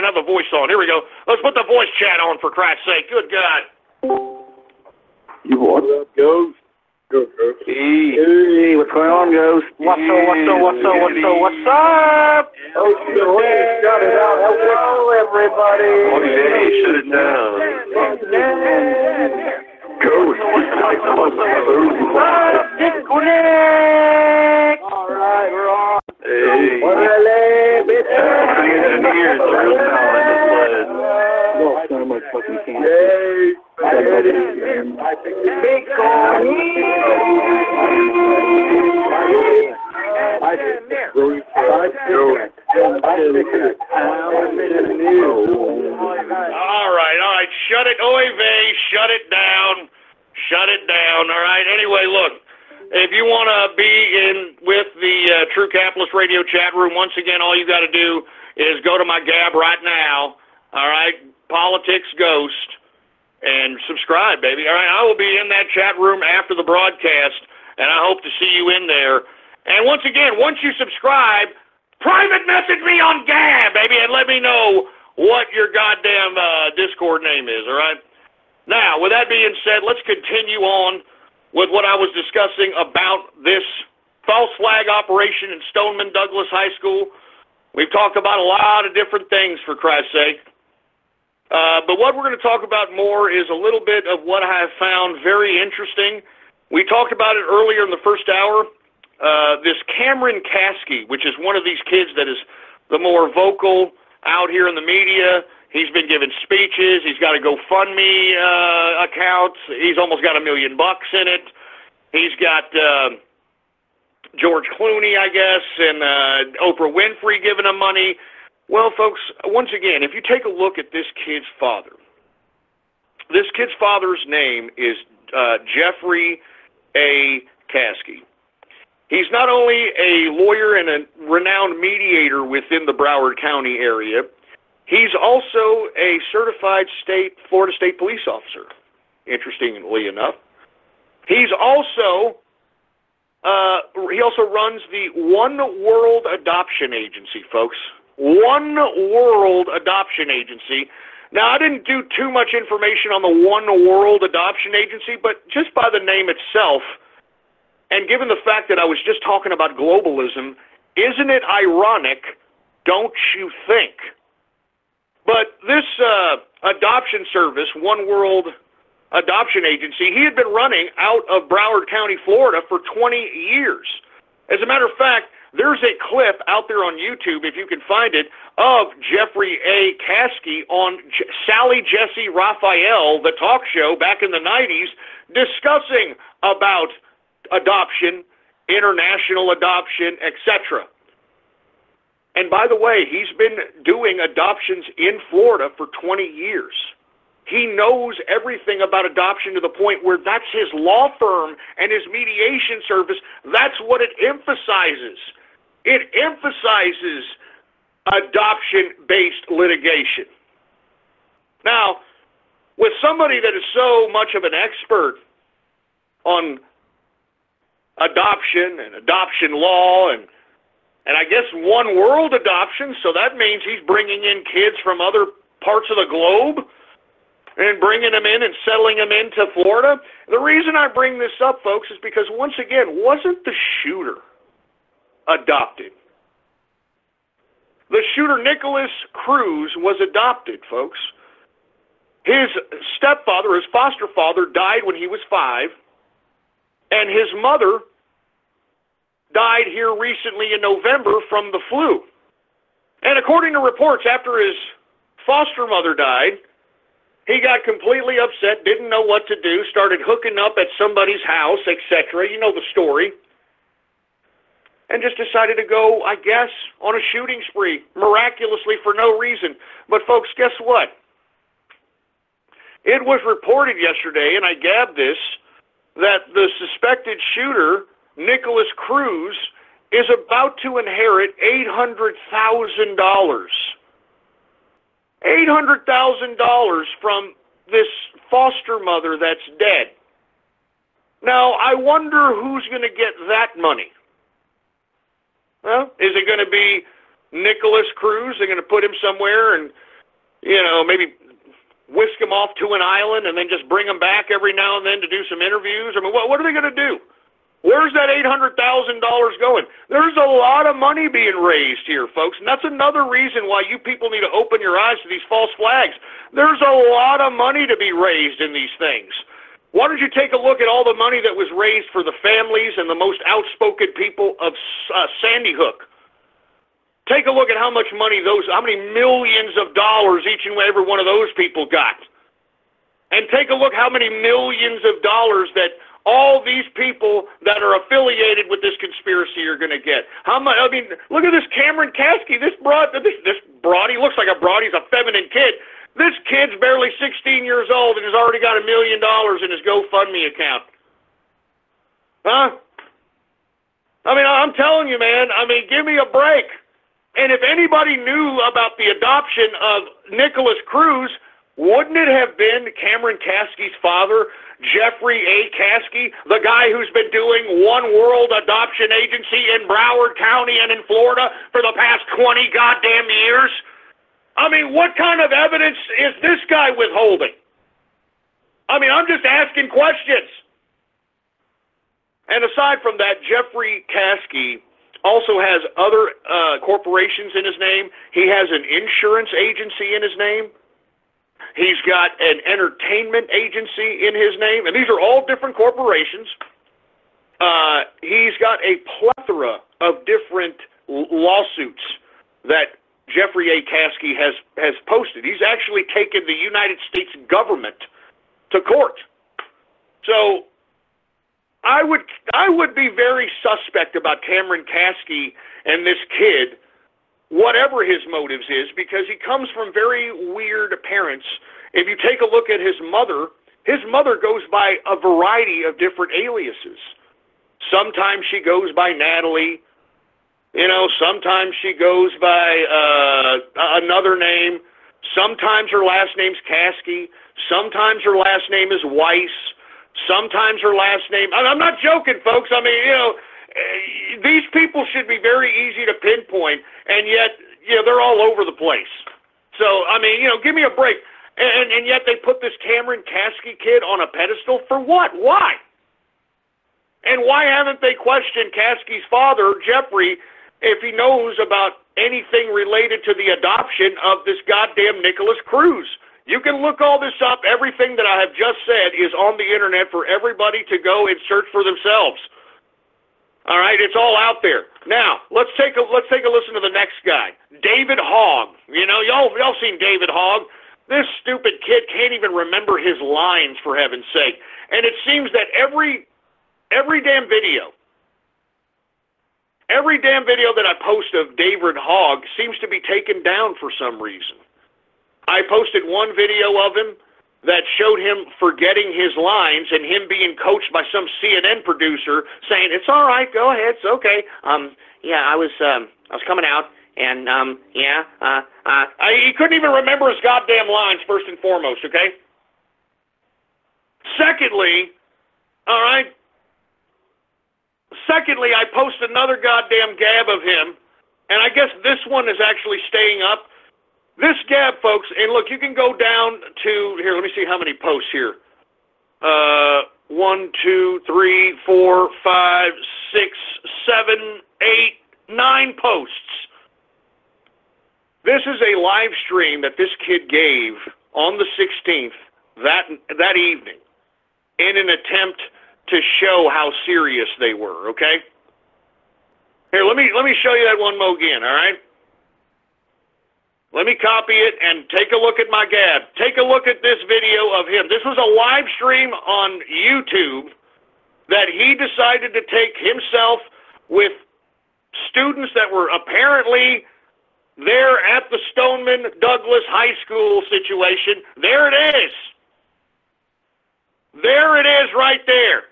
have the voice on. Here we go. Let's put the voice chat on, for Christ's sake. Good God. You what up, Ghost? Hey, what's going on, Ghost? What's up? Oh, shut it out. Hello, everybody. Okay, shut it down. Ghost. Disconnect. All right, we're on. Hey. Engineers, real talent. Lost so much fucking cancer. Hey. All right. Shut it, oy vey, shut it down. All right. Anyway, look, if you want to be in with the True Capitalist Radio chat room, once again, all you got to do is go to my Gab right now. All right, Politics Ghost, and subscribe, baby. All right, I will be in that chat room after the broadcast, and I hope to see you in there. And once again, once you subscribe, private message me on Gab, baby, and let me know what your goddamn Discord name is, all right? Now, with that being said, let's continue on with what I was discussing about this false flag operation in Stoneman Douglas High School. We've talked about a lot of different things, for Christ's sake. But what we're going to talk about more is a little bit of what I have found very interesting. We talked about it earlier in the first hour. This Cameron Caskey, which is one of these kids that is the more vocal out here in the media. He's been giving speeches. He's got a GoFundMe account. He's almost got $1 million in it. He's got George Clooney, I guess, and Oprah Winfrey giving him money. Well, folks, once again, if you take a look at this kid's father's name is Jeffrey A. Caskey. He's not only a lawyer and a renowned mediator within the Broward County area, he's also a certified Florida State police officer, interestingly enough. He also runs the One World Adoption Agency, folks. One World Adoption Agency. Now, I didn't do too much information on the One World Adoption Agency, but just by the name itself, and given the fact that I was just talking about globalism, isn't it ironic, don't you think? But this adoption service, One World Adoption Agency, he had been running out of Broward County, Florida for 20 years. As a matter of fact, there's a clip out there on YouTube, if you can find it, of Jeffrey A. Caskey on Sally Jesse Raphael, the talk show back in the 90s, discussing about adoption, international adoption, etc. And by the way, he's been doing adoptions in Florida for 20 years. He knows everything about adoption to the point where that's his law firm and his mediation service. That's what it emphasizes. It emphasizes adoption-based litigation. Now, with somebody that is so much of an expert on adoption and adoption law and I guess one world adoption, so that means he's bringing in kids from other parts of the globe and bringing them in and settling them into Florida. The reason I bring this up, folks, is because, once again, wasn't the shooter adopted? The shooter, Nicholas Cruz, was adopted, folks. His stepfather, his foster father, died when he was 5, and his mother died here recently in November from the flu. And according to reports, after his foster mother died, he got completely upset, didn't know what to do, started hooking up at somebody's house, etc. You know the story. and just decided to go, I guess, on a shooting spree, miraculously for no reason. But folks, guess what? It was reported yesterday, and I gabbed this, that the suspected shooter, Nicholas Cruz, is about to inherit $800,000. $800,000 from this foster mother that's dead. Now, I wonder who's going to get that money. Well, is it going to be Nicholas Cruz? They're going to put him somewhere and, maybe whisk him off to an island and then just bring him back every now and then to do some interviews? I mean, what are they going to do? Where's that $800,000 going? There's a lot of money being raised here, folks, and that's another reason why you people need to open your eyes to these false flags. There's a lot of money to be raised in these things. Why don't you take a look at all the money that was raised for the families and the most outspoken people of Sandy Hook? Take a look at how much money how many millions of dollars each and every one of those people got. And take a look how many millions of dollars that all these people that are affiliated with this conspiracy are going to get. How much? I mean, look at this Cameron Kasky. This broad, he looks like a broad. He's a feminine kid. This kid's barely 16 years old and has already got $1 million in his GoFundMe account. Huh? I mean, I'm telling you, man. I mean, give me a break. And if anybody knew about the adoption of Nicholas Cruz, wouldn't it have been Cameron Kasky's father, Jeffrey A. Kasky, the guy who's been doing One World Adoption Agency in Broward County and in Florida for the past 20 goddamn years? I mean, what kind of evidence is this guy withholding? I mean, I'm just asking questions. And aside from that, Jeffrey Kasky also has other corporations in his name. He has an insurance agency in his name. He's got an entertainment agency in his name, and these are all different corporations. He's got a plethora of different lawsuits that Jeffrey A. Kasky has posted. He's actually taken the United States government to court. So I would be very suspect about Cameron Kasky and this kid, whatever his motives is, because he comes from very weird parents. If you take a look at his mother goes by a variety of different aliases. Sometimes she goes by Natalie. Sometimes she goes by another name. Sometimes her last name's Kasky. Sometimes her last name is Weiss. Sometimes her last name... I'm not joking, folks. I mean, these people should be very easy to pinpoint, and yet, they're all over the place. So, I mean, give me a break. And yet they put this Cameron Kasky kid on a pedestal for what? Why? And why haven't they questioned Kasky's father, Jeffrey, if he knows about anything related to the adoption of this goddamn Nicholas Cruz? You can look all this up. Everything that I have just said is on the internet for everybody to go and search for themselves. All right, it's all out there. Now, let's take a listen to the next guy, David Hogg. Y'all seen David Hogg? This stupid kid can't even remember his lines, for heaven's sake. And it seems that every damn video that I post of David Hogg seems to be taken down for some reason. I posted one video of him that showed him forgetting his lines and him being coached by some CNN producer saying, "It's all right, go ahead, it's okay. I was coming out, and he couldn't even remember his goddamn lines, first and foremost, okay? Secondly, I post another goddamn gab of him, and I guess this one is actually staying up. This gab, folks, and look, you can go down to, here, let me see how many posts here. 1, 2, 3, 4, 5, 6, 7, 8, 9 posts. This is a live stream that this kid gave on the 16th, that evening, in an attempt to show how serious they were, okay? Here, let me show you that one more again, all right? Let me copy it and take a look at my gab. Take a look at this video of him. This was a live stream on YouTube that he decided to take himself with students that were apparently there at the Stoneman Douglas High School situation. There it is. There it is right there.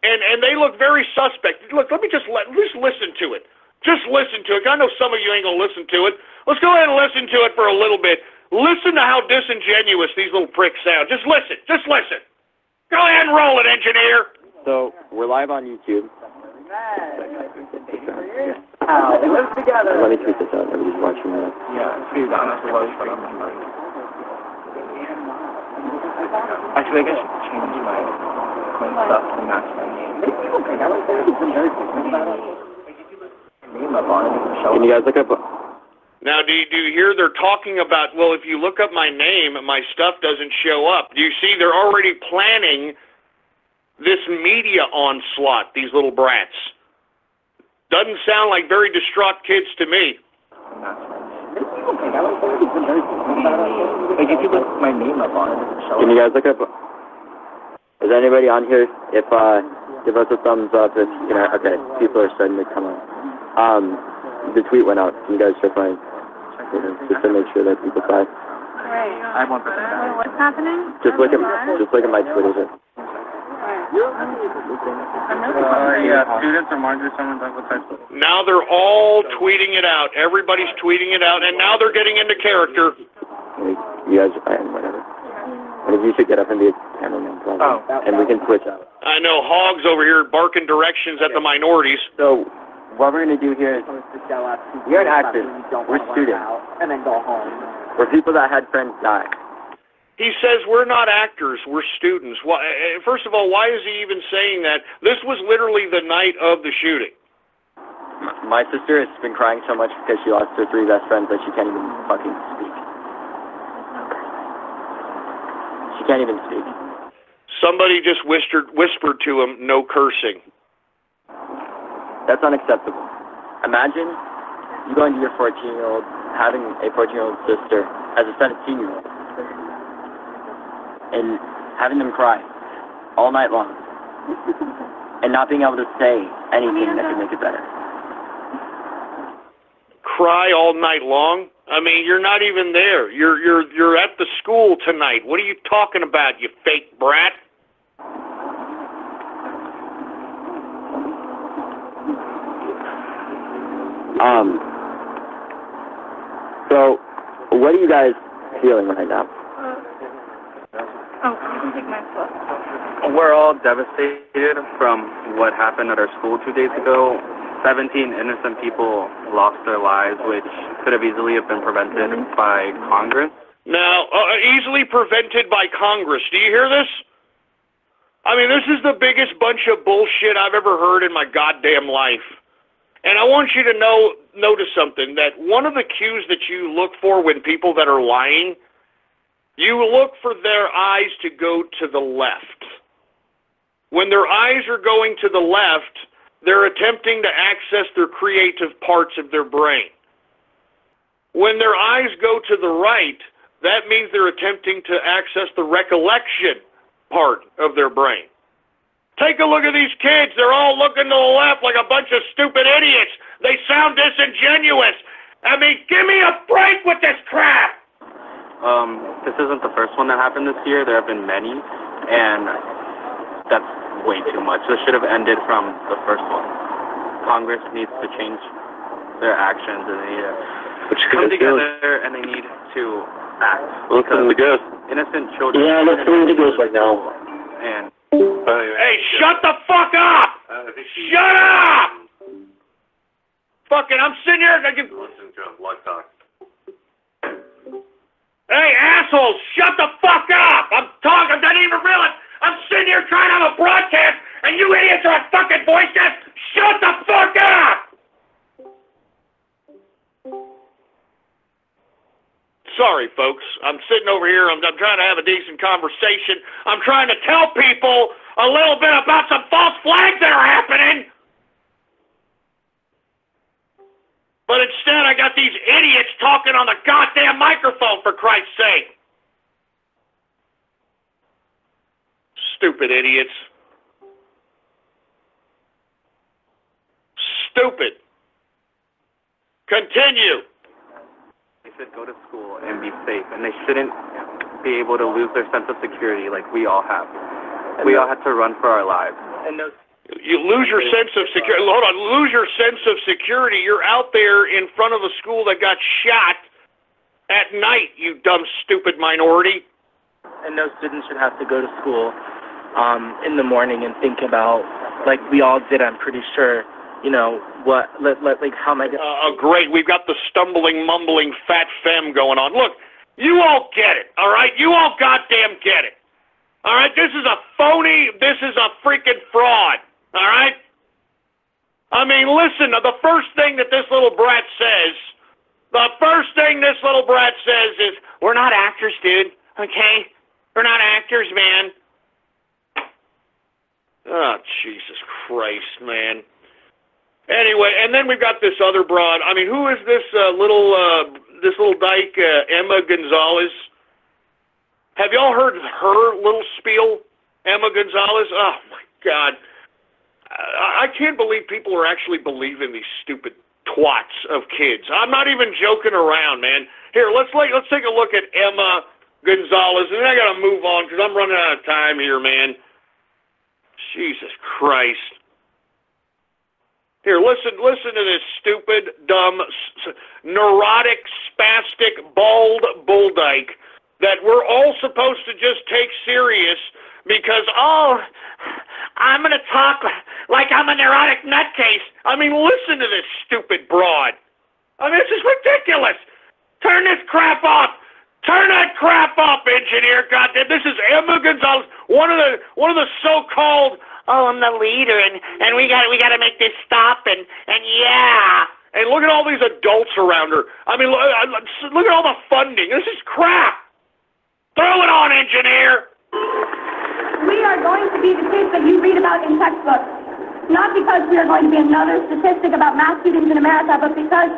And they look very suspect. Look, let me just listen to it. Just listen to it. I know some of you ain't going to listen to it. Let's go ahead and listen to it for a little bit. Listen to how disingenuous these little pricks sound. Just listen. Just listen. Go ahead and roll it, engineer. So, we're live on YouTube. They live together. Let me tweet this out. Everybody's watching that. Yeah, tweet it down. That's what I was put on my mind. Actually, I guess I should change my stuff to match my name. Can you guys look up? Now, do you hear they're talking about, well, if you look up my name, my stuff doesn't show up. Do you see they're already planning this media onslaught, these little brats? Doesn't sound like very distraught kids to me. Like, if you look my name up on it, Can you guys look up? Is anybody on here? If give us a thumbs up. If you know, okay, people are starting to come on. The tweet went out. Can you guys check my? Just to make sure that people saw it. Right. I want that. What's happening? Just look at my Twitter. Yeah, students are marching Stoneman Douglas High School. Now they're all tweeting it out. Everybody's tweeting it out, and now they're getting into character. You guys, whatever. One of you should get up and be a cameraman, probably. And we can switch out. I know Hogs over here barking directions at the minorities. So, what we're going to do here is, we aren't actors. We're students. And then go home. We're people that had friends die. He says we're not actors, we're students. Well, first of all, why is he even saying that? This was literally the night of the shooting. My sister has been crying so much because she lost her 3 best friends that she can't even fucking speak. She can't even speak. Somebody just whispered to him, no cursing. That's unacceptable. Imagine you going to your 14-year-old, having a 14-year-old sister as a 17-year-old, and having them cry all night long, and not being able to say anything that could make it better. Cry all night long? I mean, you're not even there. You're at the school tonight. What are you talking about, you fake brat? So, what are you guys feeling right now? Oh, you can take my foot. We're all devastated from what happened at our school 2 days ago. 17 innocent people lost their lives, which could have easily have been prevented by Congress. Now, easily prevented by Congress. Do you hear this? I mean, this is the biggest bunch of bullshit I've ever heard in my goddamn life. And I want you to notice something, that one of the cues that you look for when people that are lying, you look for their eyes to go to the left. When their eyes are going to the left, they're attempting to access their creative parts of their brain. When their eyes go to the right, that means they're attempting to access the recollection part of their brain. Take a look at these kids. They're all looking to the left like a bunch of stupid idiots. They sound disingenuous. I mean, give me a break with this crap. This isn't the first one that happened this year. There have been many, and that's way too much. This should have ended from the first one. Congress needs to change their actions, and they need to come together, and they need to act. Listen to the ghost. Innocent children. Yeah, let's listen to the ghost right now. And hey, shut the fuck up! Shut up! Fucking, I'm sitting here. Listen to him, like talk. Hey, assholes, shut the fuck up! I'm talking, I didn't even realize. I'm sitting here trying to have a broadcast, and you idiots are on fucking voice cast. Shut the fuck up! Sorry, folks. I'm sitting over here. I'm trying to have a decent conversation. I'm trying to tell people a little bit about some false flags that are happening. But instead, I got these idiots talking on the goddamn microphone, for Christ's sake. Stupid idiots. Stupid. Continue. They should go to school and be safe, and they shouldn't be able to lose their sense of security like we all have. We all had to run for our lives. And you lose your sense of security. Hold on. Lose your sense of security. You're out there in front of a school that got shot at night, you dumb, stupid minority. And no student should have to go to school in the morning and think about, like we all did, I'm pretty sure, you know, like how am I going to... Great. We've got the stumbling, mumbling, fat femme going on. Look, you all get it, all right? You all goddamn get it. All right? This is a phony. This is a freaking fraud. All right? I mean, listen, the first thing that this little brat says, is, we're not actors, dude, okay? We're not actors, man. Oh, Jesus Christ, man. Anyway, and then we've got this other broad. I mean, who is this little dyke, Emma Gonzalez? Have y'all heard her little spiel, Emma Gonzalez? Oh, my God. I can't believe people are actually believing these stupid twats of kids. I'm not even joking around, man. Here, let's take a look at Emma Gonzalez, and then I got to move on because I'm running out of time here, man. Jesus Christ. Here, listen to this stupid, dumb, neurotic, spastic, bald bull dyke that we're all supposed to just take serious because, oh, I'm going to talk like I'm a neurotic nutcase. I mean, listen to this stupid broad. I mean, this is ridiculous. Turn this crap off. Turn that crap off, engineer. Goddamn, this is Emma Gonzalez, one of the so-called, oh, I'm the leader, and we got to make this stop, and yeah. And look at all these adults around her. I mean, look at all the funding. This is crap. Throw it on, engineer. We are going to be the kids that you read about in textbooks. Not because we are going to be another statistic about mass shootings in America, but because,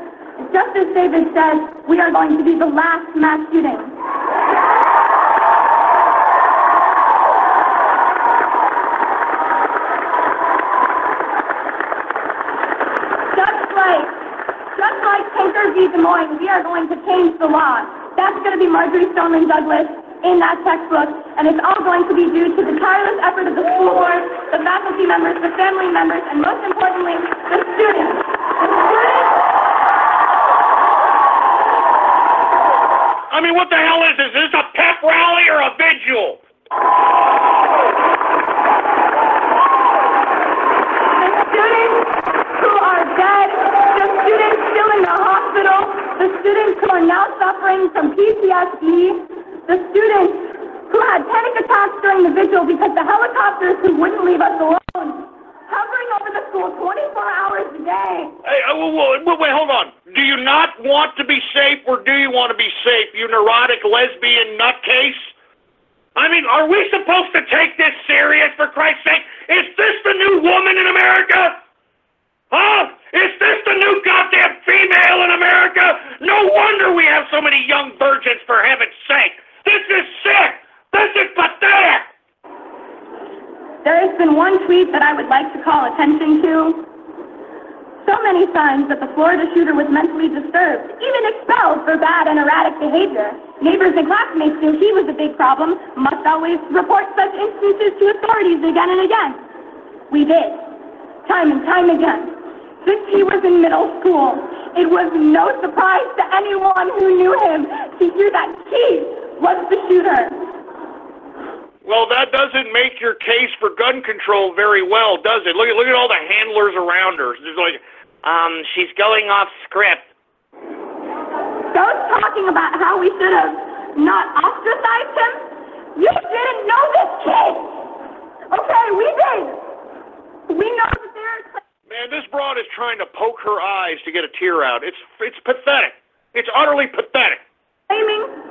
just as David said, we are going to be the last mass shooting. Just like Tinker v. Des Moines, we are going to change the law. That's going to be Marjorie Stoneman Douglas in that textbook, and it's all going to be due to the tireless effort of the school board, the faculty members, the family members, and most importantly, the students. I mean, what the hell is this? Is this a pep rally or a vigil? The students who are dead, the students still in the hospital, the students who are now suffering from PTSD, the students who had panic attacks during the vigil because the helicopters who wouldn't leave us alone, hovering over the school 24 hours a day. Hey, wait, hold on. Do you not want to be safe, or do you want to be safe, you neurotic lesbian nutcase? I mean, are we supposed to take this serious, for Christ's sake? Is this the new woman in America? Huh? Is this the new goddamn female in America? No wonder we have so many young virgins, for heaven's sake. This is sick! This is pathetic! There has been one tweet that I would like to call attention to. So many signs that the Florida shooter was mentally disturbed, even expelled for bad and erratic behavior. Neighbors and classmates knew he was a big problem, must always report such instances to authorities again and again. We did, time and time again. Since he was in middle school, it was no surprise to anyone who knew him to hear that he was the shooter. Well, that doesn't make your case for gun control very well, does it? Look at all the handlers around her. It's like, she's going off script. Those talking about how we should have not ostracized him, you didn't know this kid. Okay, we did. We know that there's... Man, this broad is trying to poke her eyes to get a tear out. It's pathetic. It's utterly pathetic. Claiming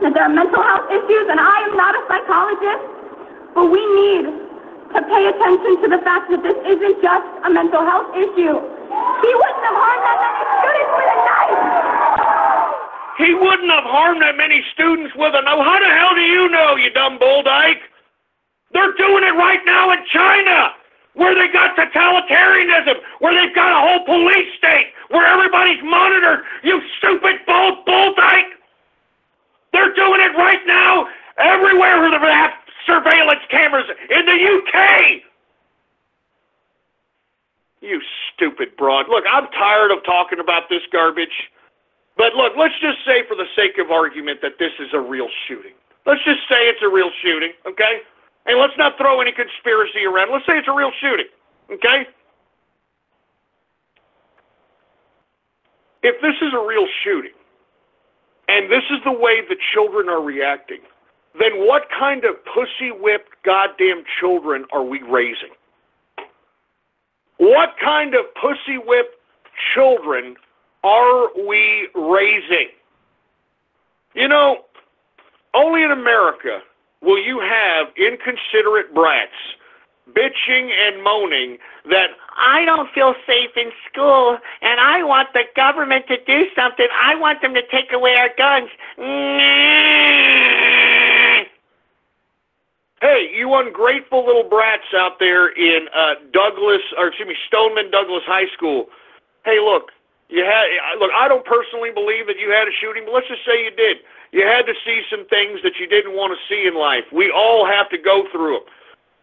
that there are mental health issues, and I am not a psychologist, but we need to pay attention to the fact that this isn't just a mental health issue. He wouldn't have harmed that many students with a knife. He wouldn't have harmed that many students with a knife. How the hell do you know, you dumb bull dyke? They're doing it right now in China, where they got totalitarianism, where they've got a whole police state, where everybody's monitored look, I'm tired of talking about this garbage. But look, let's just say for the sake of argument that this is a real shooting. Let's just say it's a real shooting, okay? And let's not throw any conspiracy around. Let's say it's a real shooting, okay? If this is a real shooting, and this is the way the children are reacting, then what kind of pussy-whipped goddamn children are we raising? What kind of pussy-whipped children are we raising? You know, only in America will you have inconsiderate brats bitching and moaning that I don't feel safe in school and I want the government to do something. I want them to take away our guns. Hey, you ungrateful little brats out there in Stoneman Douglas High School. Hey, look, I don't personally believe that you had a shooting, but let's just say you did. You had to see some things that you didn't want to see in life. We all have to go through them.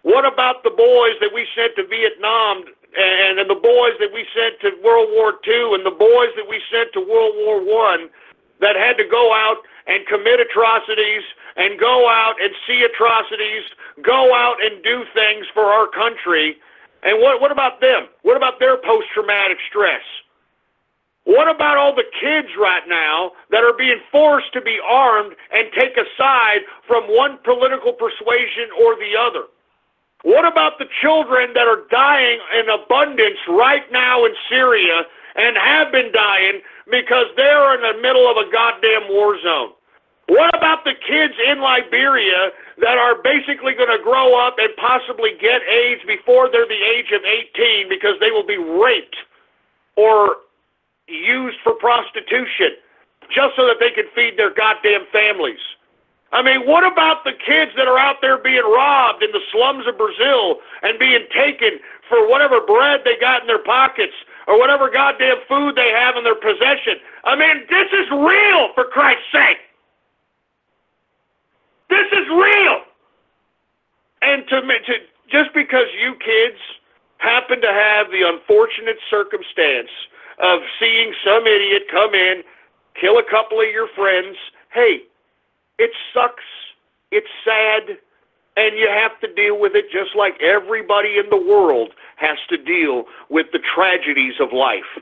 What about the boys that we sent to Vietnam and the boys that we sent to World War II and the boys that we sent to World War I that had to go out and commit atrocities and go out and see atrocities, go out and do things for our country? And what about them? What about their post-traumatic stress? What about all the kids right now that are being forced to be armed and take a side from one political persuasion or the other? What about the children that are dying in abundance right now in Syria and have been dying because they're in the middle of a goddamn war zone? What about the kids in Liberia that are basically going to grow up and possibly get AIDS before they're the age of 18 because they will be raped or used for prostitution just so that they can feed their goddamn families? I mean, what about the kids that are out there being robbed in the slums of Brazil and being taken for whatever bread they got in their pockets or whatever goddamn food they have in their possession? I mean, this is real, for Christ's sake. This is real. And just because you kids happen to have the unfortunate circumstance of seeing some idiot come in, kill a couple of your friends, hey, it sucks, it's sad, and you have to deal with it just like everybody in the world has to deal with the tragedies of life.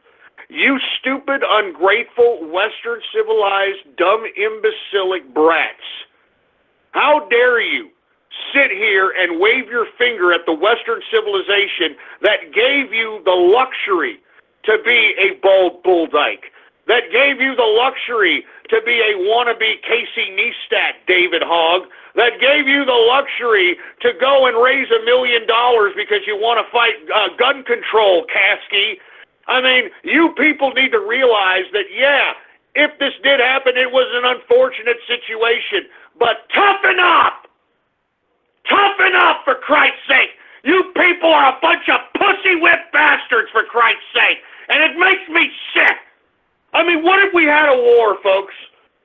You stupid, ungrateful, Western civilized, dumb, imbecilic brats. How dare you sit here and wave your finger at the Western civilization that gave you the luxury to be a bald bull dyke, that gave you the luxury to be a wannabe Casey Neistat, David Hogg, that gave you the luxury to go and raise $1 million because you want to fight gun control, Kasky. I mean, you people need to realize that, yeah, if this did happen, it was an unfortunate situation, but toughen up! Toughen up, for Christ's sake! You people are a bunch of pussy-whipped bastards, for Christ's sake! And it makes me sick! I mean, what if we had a war, folks?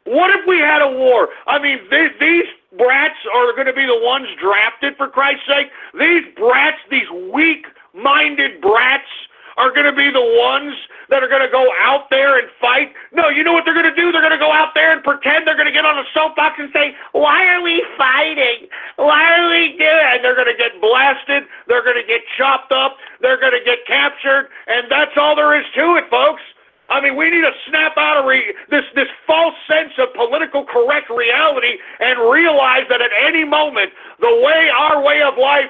What if we had a war? I mean, these brats are going to be the ones drafted, for Christ's sake. These brats, these weak-minded brats, are going to be the ones that are going to go out there and fight. No, you know what they're going to do? They're going to go out there and pretend they're going to get on a soapbox and say, why are we fighting? Why are we doing it? And they're going to get blasted. They're going to get chopped up. They're going to get captured. And that's all there is to it, folks. I mean, we need to snap out of this false sense of political correct reality and realize that at any moment, our way of life,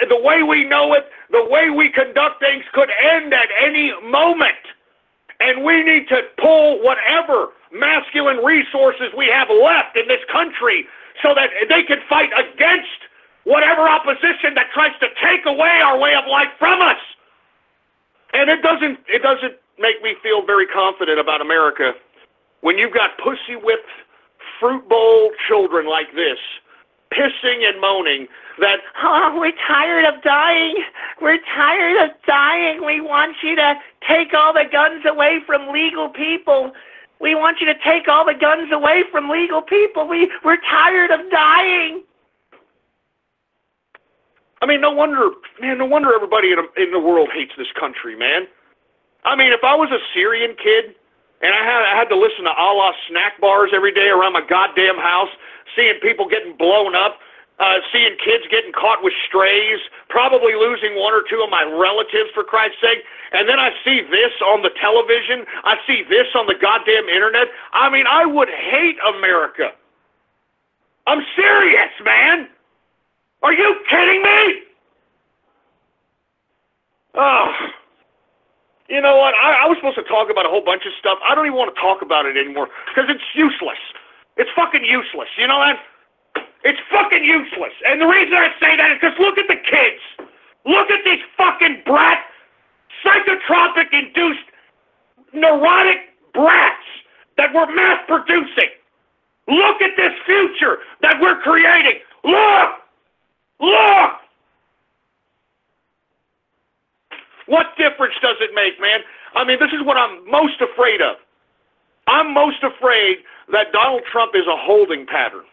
the way we know it, the way we conduct things could end at any moment. And we need to pull whatever masculine resources we have left in this country so that they can fight against whatever opposition that tries to take away our way of life from us. And it doesn't make me feel very confident about America when you've got pussy-whipped, fruit bowl children like this pissing and moaning that, oh, we're tired of dying. We're tired of dying. We want you to take all the guns away from legal people. We want you to take all the guns away from legal people. We're tired of dying. I mean, no wonder everybody in the world hates this country, man. I mean, if I was a Syrian kid and I had to listen to Allah snack bars every day around my goddamn house, seeing people getting blown up, seeing kids getting caught with strays, probably losing one or two of my relatives, for Christ's sake, and then I see this on the television, I see this on the goddamn internet, I mean, I would hate America. I'm serious, man. Are you kidding me? Oh, you know what? I was supposed to talk about a whole bunch of stuff. I don't even want to talk about it anymore because it's useless. It's fucking useless. You know that? It's fucking useless. And the reason I say that is because look at the kids. Look at these fucking brat, psychotropic-induced, neurotic brats that we're mass-producing. Look at this future that we're creating. Look! Look! What difference does it make, man? I mean, this is what I'm most afraid of. I'm most afraid that Donald Trump is a holding pattern.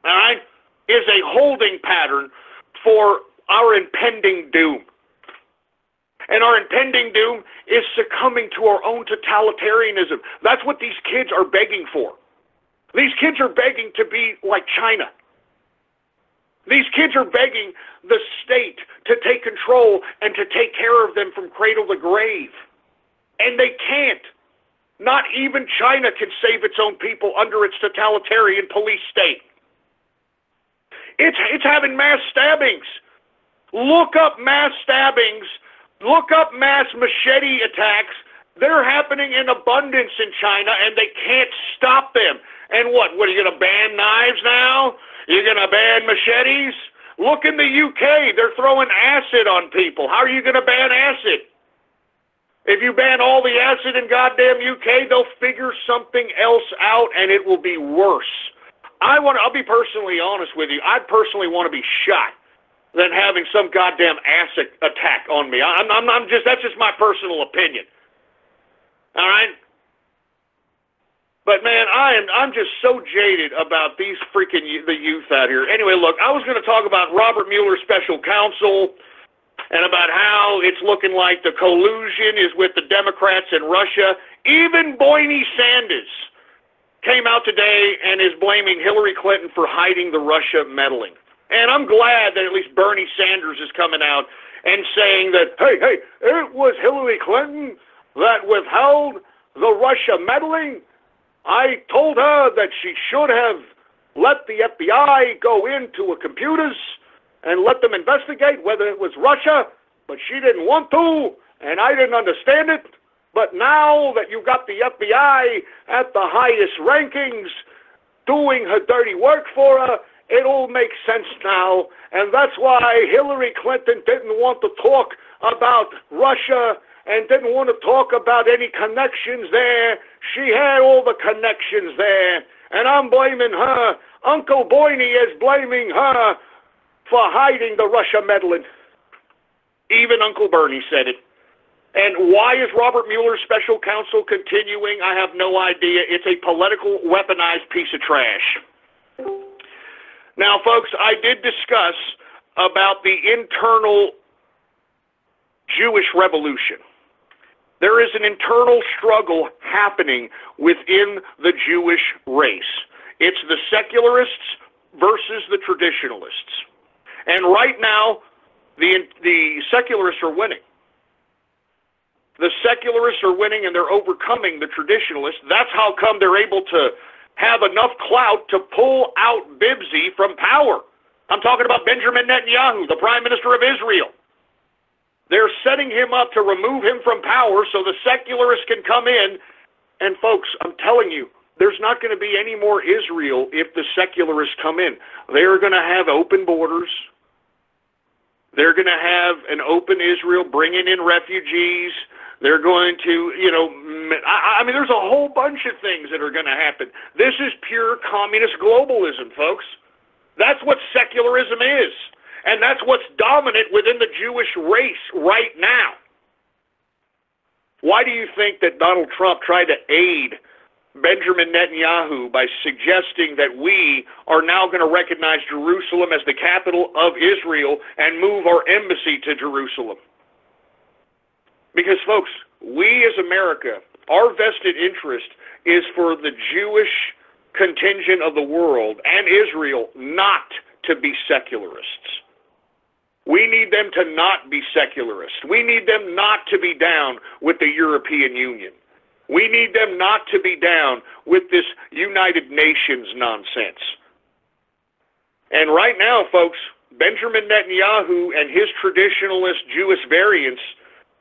All right? Is a holding pattern for our impending doom. And our impending doom is succumbing to our own totalitarianism. That's what these kids are begging for. These kids are begging to be like China. These kids are begging the state to take control and to take care of them from cradle to grave. And they can't. Not even China can save its own people under its totalitarian police state. It's having mass stabbings. Look up mass stabbings. Look up mass machete attacks. They're happening in abundance in China, and they can't stop them. And what are you going to ban knives now? You're going to ban machetes? Look in the UK. They're throwing acid on people. How are you going to ban acid? If you ban all the acid in goddamn UK, they'll figure something else out, and it will be worse. I'll be personally honest with you. I'd personally want to be shot than having some goddamn acid attack on me. That's just my personal opinion. All right? But man, I'm just so jaded about these freaking the youth out here. Anyway, look, I was going to talk about Robert Mueller special counsel and about how it's looking like the collusion is with the Democrats and Russia. Even Bernie Sanders came out today and is blaming Hillary Clinton for hiding the Russia meddling. And I'm glad that at least Bernie Sanders is coming out and saying that, hey, it was Hillary Clinton that withheld the Russia meddling. I told her that she should have let the FBI go into her computers and let them investigate whether it was Russia, but she didn't want to, and I didn't understand it. But now that you got the FBI at the highest rankings doing her dirty work for her, it all makes sense now, and that's why Hillary Clinton didn't want to talk about Russia and didn't want to talk about any connections there. She had all the connections there, and I'm blaming her. Uncle Bernie is blaming her for hiding the Russia meddling. Even Uncle Bernie said it. And why is Robert Mueller's special counsel continuing? I have no idea. It's a political, weaponized piece of trash. Now, folks, I did discuss about the internal Jewish revolution. There is an internal struggle happening within the Jewish race. It's the secularists versus the traditionalists. And right now, the secularists are winning. The secularists are winning, and they're overcoming the traditionalists. That's how come they're able to have enough clout to pull out Bibsy from power. I'm talking about Benjamin Netanyahu, the Prime Minister of Israel. They're setting him up to remove him from power so the secularists can come in. And folks, I'm telling you, there's not going to be any more Israel if the secularists come in. They're going to have open borders. They're going to have an open Israel bringing in refugees. They're going to, I mean, there's a whole bunch of things that are going to happen. This is pure communist globalism, folks. That's what secularism is. And that's what's dominant within the Jewish race right now. Why do you think that Donald Trump tried to aid Benjamin Netanyahu by suggesting that we are now going to recognize Jerusalem as the capital of Israel and move our embassy to Jerusalem? Because, folks, we as America, our vested interest is for the Jewish contingent of the world and Israel not to be secularists. We need them to not be secularists. We need them not to be down with the European Union. We need them not to be down with this United Nations nonsense. And right now, folks, Benjamin Netanyahu and his traditionalist Jewish variants,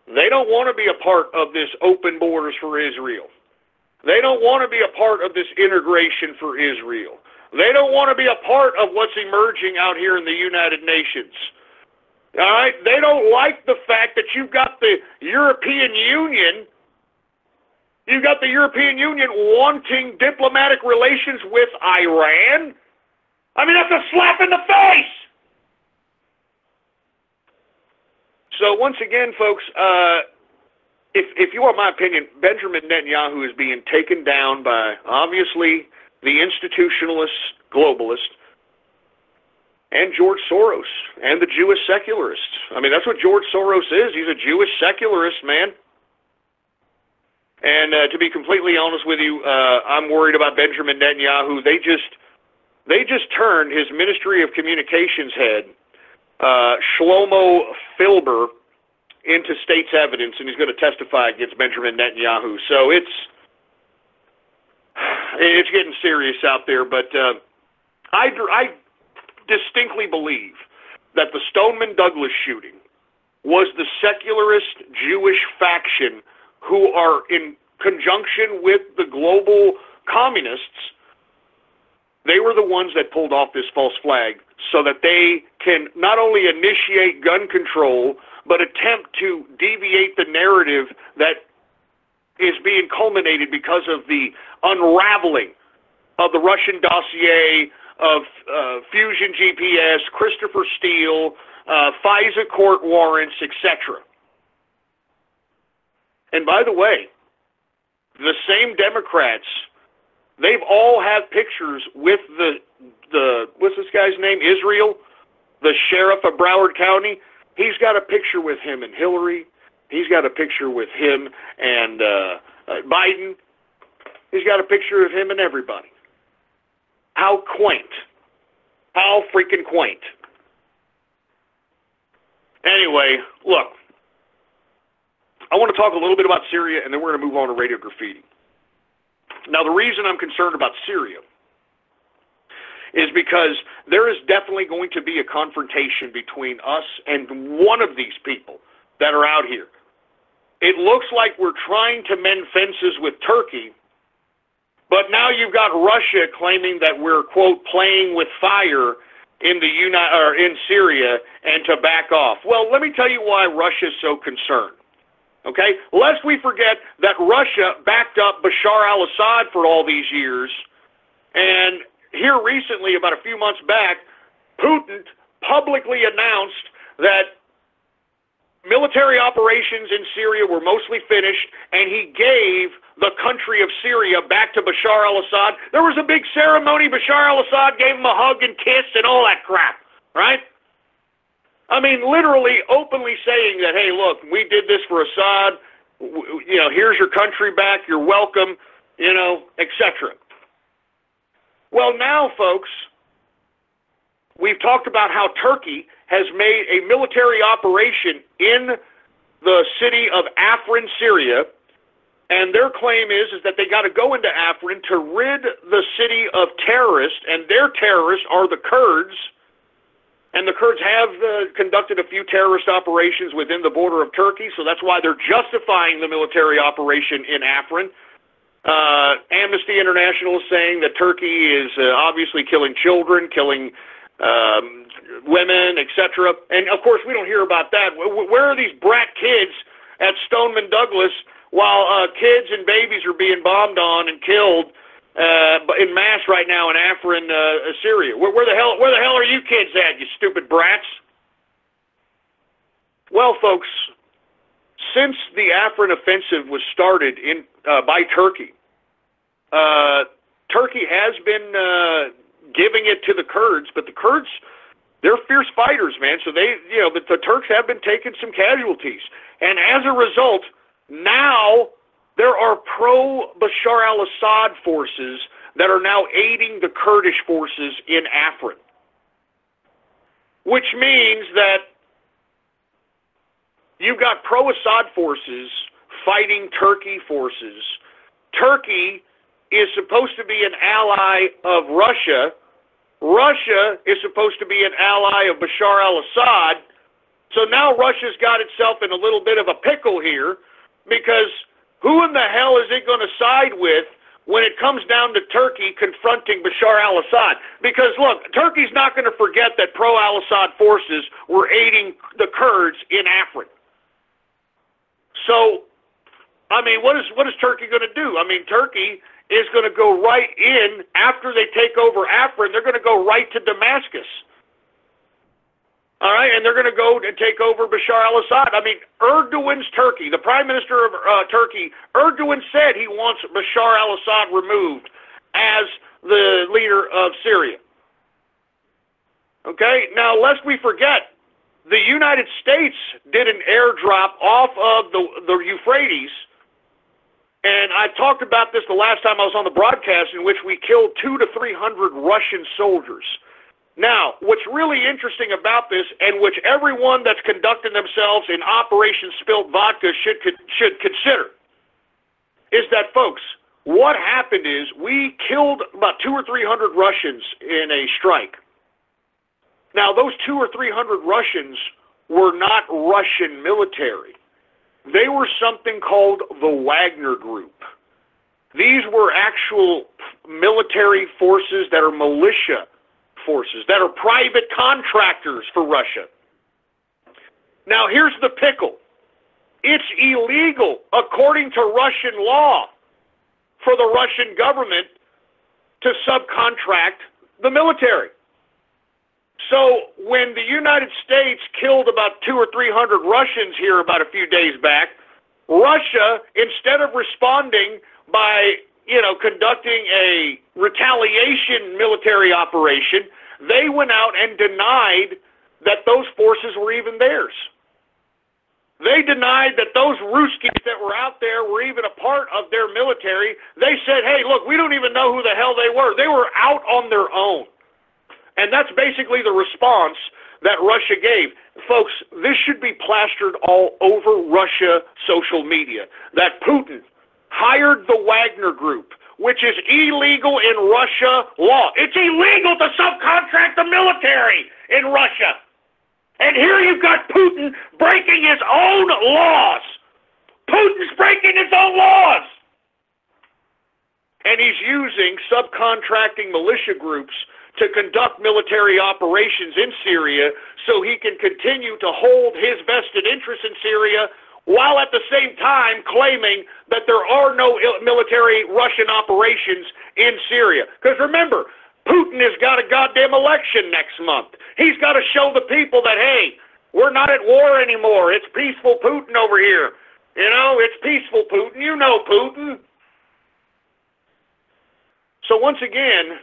they don't want to be a part of this open borders for Israel. They don't want to be a part of this integration for Israel. They don't want to be a part of what's emerging out here in the United Nations. All right? They don't like the fact that you've got the European Union, wanting diplomatic relations with Iran. I mean, that's a slap in the face. So once again, folks, if you want my opinion, Benjamin Netanyahu is being taken down by, obviously, the institutionalists, globalists, and George Soros, and the Jewish secularists. I mean, that's what George Soros is. He's a Jewish secularist, man. And to be completely honest with you, I'm worried about Benjamin Netanyahu. They just turned his Ministry of Communications head, Shlomo Filber, into state's evidence, and he's going to testify against Benjamin Netanyahu. So it's getting serious out there. But I distinctly believe that the Stoneman Douglas shooting was the secularist Jewish faction who are in conjunction with the global communists. They were the ones that pulled off this false flag so that they can not only initiate gun control, but attempt to deviate the narrative that is being culminated because of the unraveling of the Russian dossier, of Fusion GPS, Christopher Steele, FISA court warrants, etc. And by the way, the same Democrats, they've all had pictures with the what's this guy's name? Israel, the sheriff of Broward County. He's got a picture with him and Hillary. He's got a picture with him and Biden. He's got a picture of him and everybody. How quaint. How freaking quaint. Anyway, look. I want to talk a little bit about Syria, and then we're going to move on to Radio Graffiti. Now, the reason I'm concerned about Syria is because there is definitely going to be a confrontation between us and one of these people that are out here. It looks like we're trying to mend fences with Turkey, but now you've got Russia claiming that we're, quote, playing with fire in in Syria and to back off. Well, let me tell you why Russia's so concerned. Okay? Lest we forget that Russia backed up Bashar al-Assad for all these years, and here recently, about a few months back, Putin publicly announced that military operations in Syria were mostly finished, and he gave the country of Syria back to Bashar al-Assad. There was a big ceremony. Bashar al-Assad gave him a hug and kiss and all that crap, right? I mean, literally, openly saying that, hey, look, we did this for Assad. You know, here's your country back. You're welcome, you know, etc. Well, now, folks, we've talked about how Turkey has made a military operation in the city of Afrin, Syria, and their claim is that they got to go into Afrin to rid the city of terrorists, and their terrorists are the Kurds, and the Kurds have conducted a few terrorist operations within the border of Turkey, so that's why they're justifying the military operation in Afrin. Amnesty International is saying that Turkey is obviously killing children, killing women, etc. And, of course, we don't hear about that. Where are these brat kids at Stoneman Douglas while kids and babies are being bombed on and killed in mass right now in Afrin, Syria? Where the hell are you kids at, you stupid brats? Well, folks, since the Afrin offensive was started by Turkey, Turkey has been giving it to the Kurds, but the Kurds They're fierce fighters, man. So the Turks have been taking some casualties. And as a result, now there are pro-Bashar al-Assad forces that are now aiding the Kurdish forces in Afrin. Which means that you've got pro-Assad forces fighting Turkey forces. Turkey is supposed to be an ally of Russia. Russia is supposed to be an ally of Bashar al-Assad. So now Russia's got itself in a little bit of a pickle here, because who in the hell is it going to side with when it comes down to Turkey confronting Bashar al-Assad? Because look, Turkey's not going to forget that pro-al-Assad forces were aiding the Kurds in Afrin. So, I mean, what is Turkey going to do? I mean, Turkey is going to go right in after they take over Afrin. They're going to go right to Damascus. All right, and they're going to go and take over Bashar al-Assad. I mean, Erdogan's Turkey, the Prime Minister of Turkey, Erdogan said he wants Bashar al-Assad removed as the leader of Syria. Okay, now lest we forget, the United States did an airdrop off of the Euphrates, and I talked about this the last time I was on the broadcast, in which we killed 200 to 300 Russian soldiers. Now, what's really interesting about this, and which everyone that's conducting themselves in Operation Spilt Vodka should consider, is that, folks, what happened is we killed about 200 or 300 Russians in a strike. Now, those 200 or 300 Russians were not Russian military. They were something called the Wagner Group. These were actual military forces that are militia forces, that are private contractors for Russia. Now, here's the pickle. It's illegal, according to Russian law, for the Russian government to subcontract the military. So when the United States killed about 200 or 300 Russians here about a few days back, Russia, instead of responding by conducting a retaliation military operation, they went out and denied that those forces were even theirs. They denied that those Ruskies that were out there were even a part of their military. They said, hey, look, we don't even know who the hell they were. They were out on their own. And that's basically the response that Russia gave. Folks, this should be plastered all over Russia social media, that Putin hired the Wagner Group, which is illegal in Russia law. It's illegal to subcontract the military in Russia. And here you've got Putin breaking his own laws. Putin's breaking his own laws. And he's using subcontracting militia groups to conduct military operations in Syria so he can continue to hold his vested interests in Syria, while at the same time claiming that there are no military Russian operations in Syria. Because remember, Putin has got a goddamn election next month. He's got to show the people that, hey, we're not at war anymore. It's peaceful Putin over here. It's peaceful Putin. You know Putin. So once again,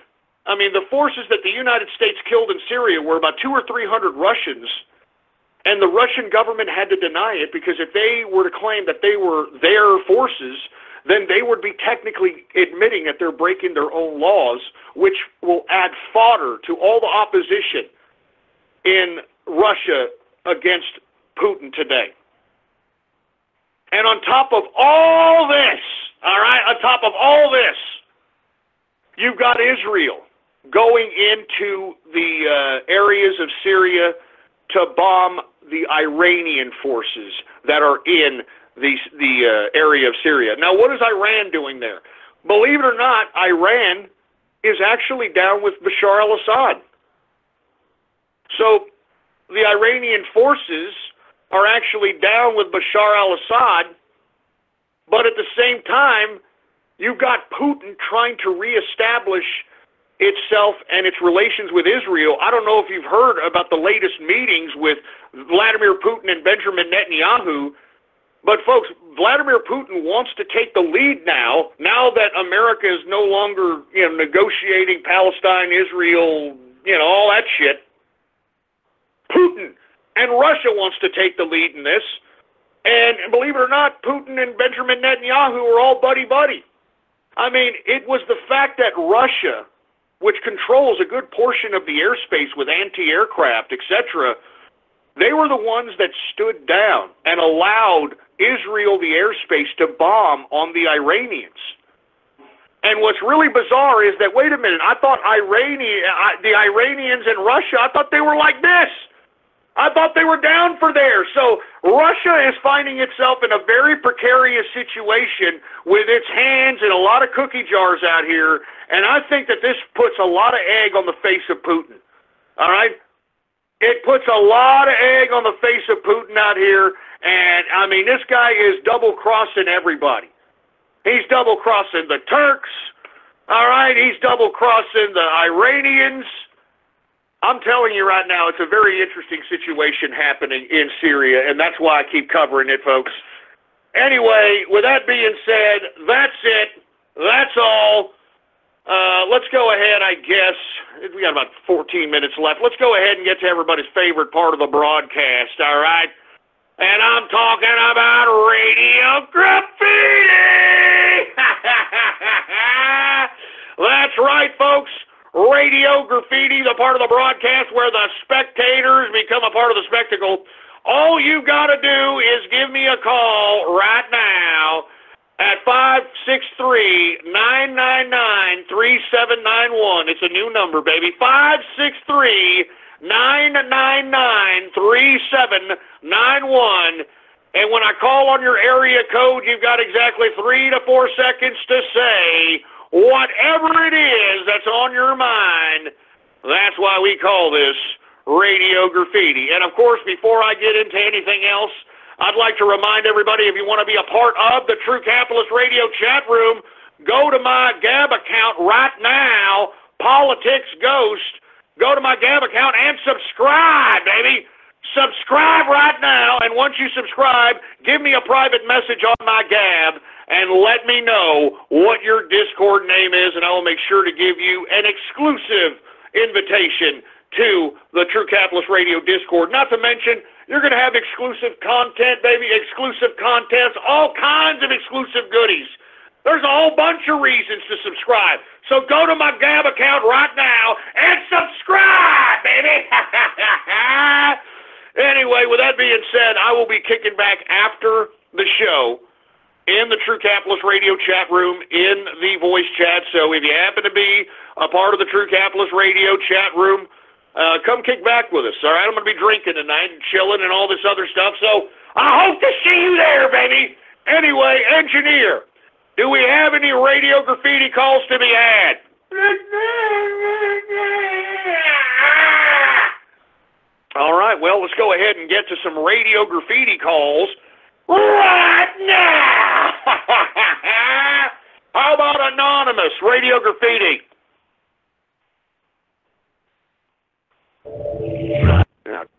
I mean, the forces that the United States killed in Syria were about 200 or 300 Russians, and the Russian government had to deny it, because if they were to claim that they were their forces, then they would be technically admitting that they're breaking their own laws, which will add fodder to all the opposition in Russia against Putin today. And on top of all this, you've got Israel going into the areas of Syria to bomb the Iranian forces that are in the area of Syria. Now, what is Iran doing there? Believe it or not, Iran is actually down with Bashar al-Assad. So the Iranian forces are actually down with Bashar al-Assad, but at the same time, you've got Putin trying to reestablish itself and its relations with Israel. I don't know if you've heard about the latest meetings with Vladimir Putin and Benjamin Netanyahu, but folks, Vladimir Putin wants to take the lead now that America is no longer, negotiating Palestine, Israel, all that shit. Putin and Russia wants to take the lead in this. And believe it or not, Putin and Benjamin Netanyahu are all buddy-buddy. I mean, it was the fact that Russia, which controls a good portion of the airspace with anti-aircraft, etc., they were the ones that stood down and allowed Israel the airspace to bomb on the Iranians. And what's really bizarre is that, wait a minute, I thought the Iranians and Russia, I thought they were like this. I thought they were down for there. So Russia is finding itself in a very precarious situation with its hands in a lot of cookie jars out here, and I think that this puts a lot of egg on the face of Putin. All right? It puts a lot of egg on the face of Putin out here, and, I mean, this guy is double-crossing everybody. He's double-crossing the Turks, all right? He's double-crossing the Iranians. I'm telling you right now, it's a very interesting situation happening in Syria, and that's why I keep covering it, folks. Anyway, with that being said, that's it. That's all. Let's go ahead, I guess. We got about 14 minutes left. Let's go ahead and get to everybody's favorite part of the broadcast, all right? And I'm talking about Radio Graffiti! That's right, folks. Radio Graffiti, the part of the broadcast where the spectators become a part of the spectacle. All you got to do is give me a call right now at 563-999-3791. It's a new number, baby. 563-999-3791. And when I call on your area code, you've got exactly 3 to 4 seconds to say whatever it is that's on your mind. That's why we call this Radio Graffiti. And, of course, before I get into anything else, I'd like to remind everybody, if you want to be a part of the True Capitalist Radio chat room, go to my Gab account right now, Politics Ghost. Go to my Gab account and subscribe, baby. Subscribe right now, and once you subscribe, give me a private message on my Gab and let me know what your Discord name is, and I will make sure to give you an exclusive invitation to the True Capitalist Radio Discord. Not to mention, you're going to have exclusive content, baby, exclusive contests, all kinds of exclusive goodies. There's a whole bunch of reasons to subscribe. So go to my Gab account right now and subscribe, baby. Anyway, with that being said, I will be kicking back after the show in the True Capitalist Radio chat room in the voice chat. So if you happen to be a part of the True Capitalist Radio chat room, come kick back with us, all right? I'm going to be drinking tonight and chilling and all this other stuff, so I hope to see you there, baby. Anyway, engineer, do we have any Radio Graffiti calls to be had? All right, well, let's go ahead and get to some Radio Graffiti calls right now. How about Anonymous, Radio Graffiti? Oh,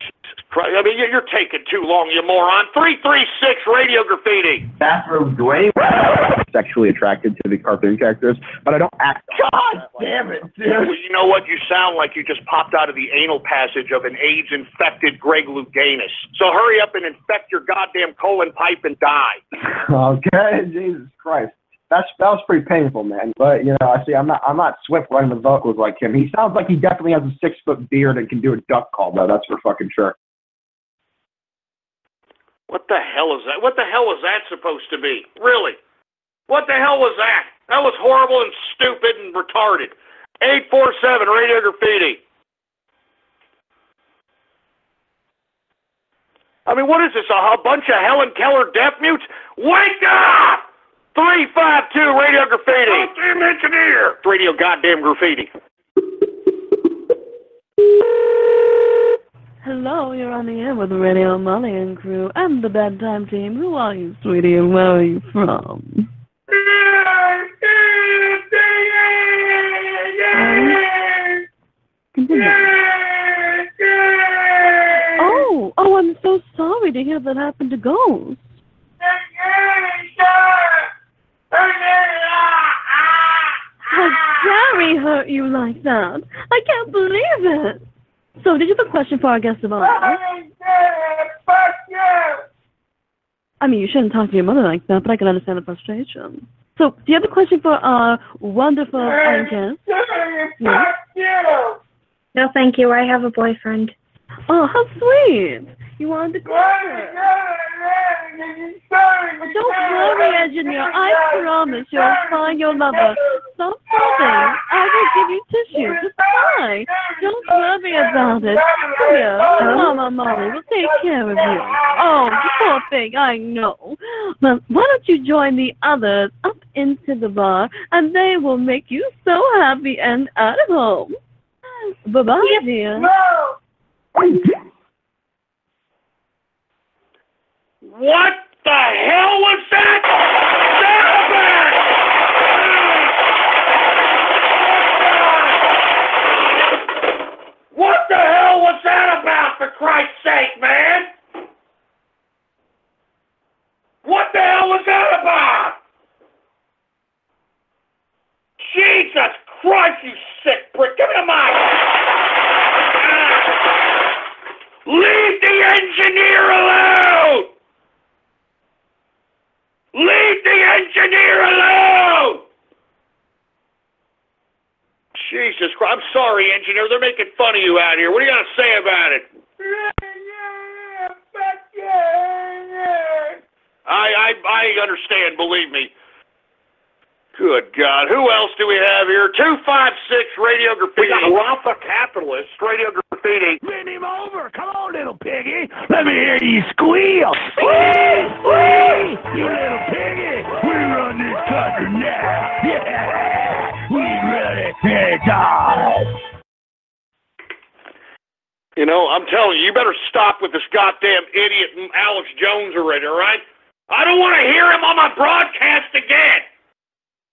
Jesus Christ. I mean, you're taking too long, you moron. 336 Radio Graffiti. Bathroom Dwayne. Sexually attracted to the cartoon characters, but I don't act. God damn it, dude. Well, you know what? You sound like you just popped out of the anal passage of an AIDS-infected Greg Louganis. So hurry up and infect your goddamn colon pipe and die. Okay, Jesus Christ. That was pretty painful, man. But you know, I see. I'm not swift running the vocals like him. He sounds like he definitely has a 6-foot beard and can do a duck call, though. That's for fucking sure. What the hell is that? What the hell was that supposed to be? Really? What the hell was that? That was horrible and stupid and retarded. 847 Radio Graffiti. I mean, what is this? A bunch of Helen Keller deaf mutes? Wake up! 352 Radio Graffiti. Oh, damn engineer. Radio goddamn Graffiti. Hello, you're on the air with Radio Molly and crew and the Bedtime Team. Who are you, sweetie, and where are you from? Oh, I'm so sorry to hear that happened to Ghost. How Gary hurt you like that? I can't believe it. So, did you have a question for our guest of honor? Fuck you! I mean, you shouldn't talk to your mother like that, but I can understand the frustration. So, do you have a question for our wonderful guest? Fuck you! No, thank you. I have a boyfriend. Oh, how sweet! You wanted to cry. Don't worry, engineer. I promise you'll find your mother. Stop sobbing. I will give you tissue. Just cry. Don't worry about it. Come here. Mama Molly will take care of you. Oh, you poor thing. I know. But why don't you join the others up into the bar, and they will make you so happy and at home. Bye-bye, dear. No! What the hell was that? What the hell was that about, for Christ's sake, man? What the hell was that about? Jesus Christ, you sick prick. Give me the mic. Leave the engineer alone! Leave the engineer alone! Jesus Christ, I'm sorry, engineer. They're making fun of you out here. What do you got to say about it? I understand, believe me. Good God. Who else do we have here? 256 Radio Graffiti. We got Rafa Capitalist, Radio Graffiti. Bend him over. Come on, little piggy. Let me hear you squeal. Wee! Wee! You little piggy. We run this country now. Yeah! We run it. Hey, dog. You know, I'm telling you, you better stop with this goddamn idiot Alex Jones already, all right? I don't want to hear him on my broadcast again.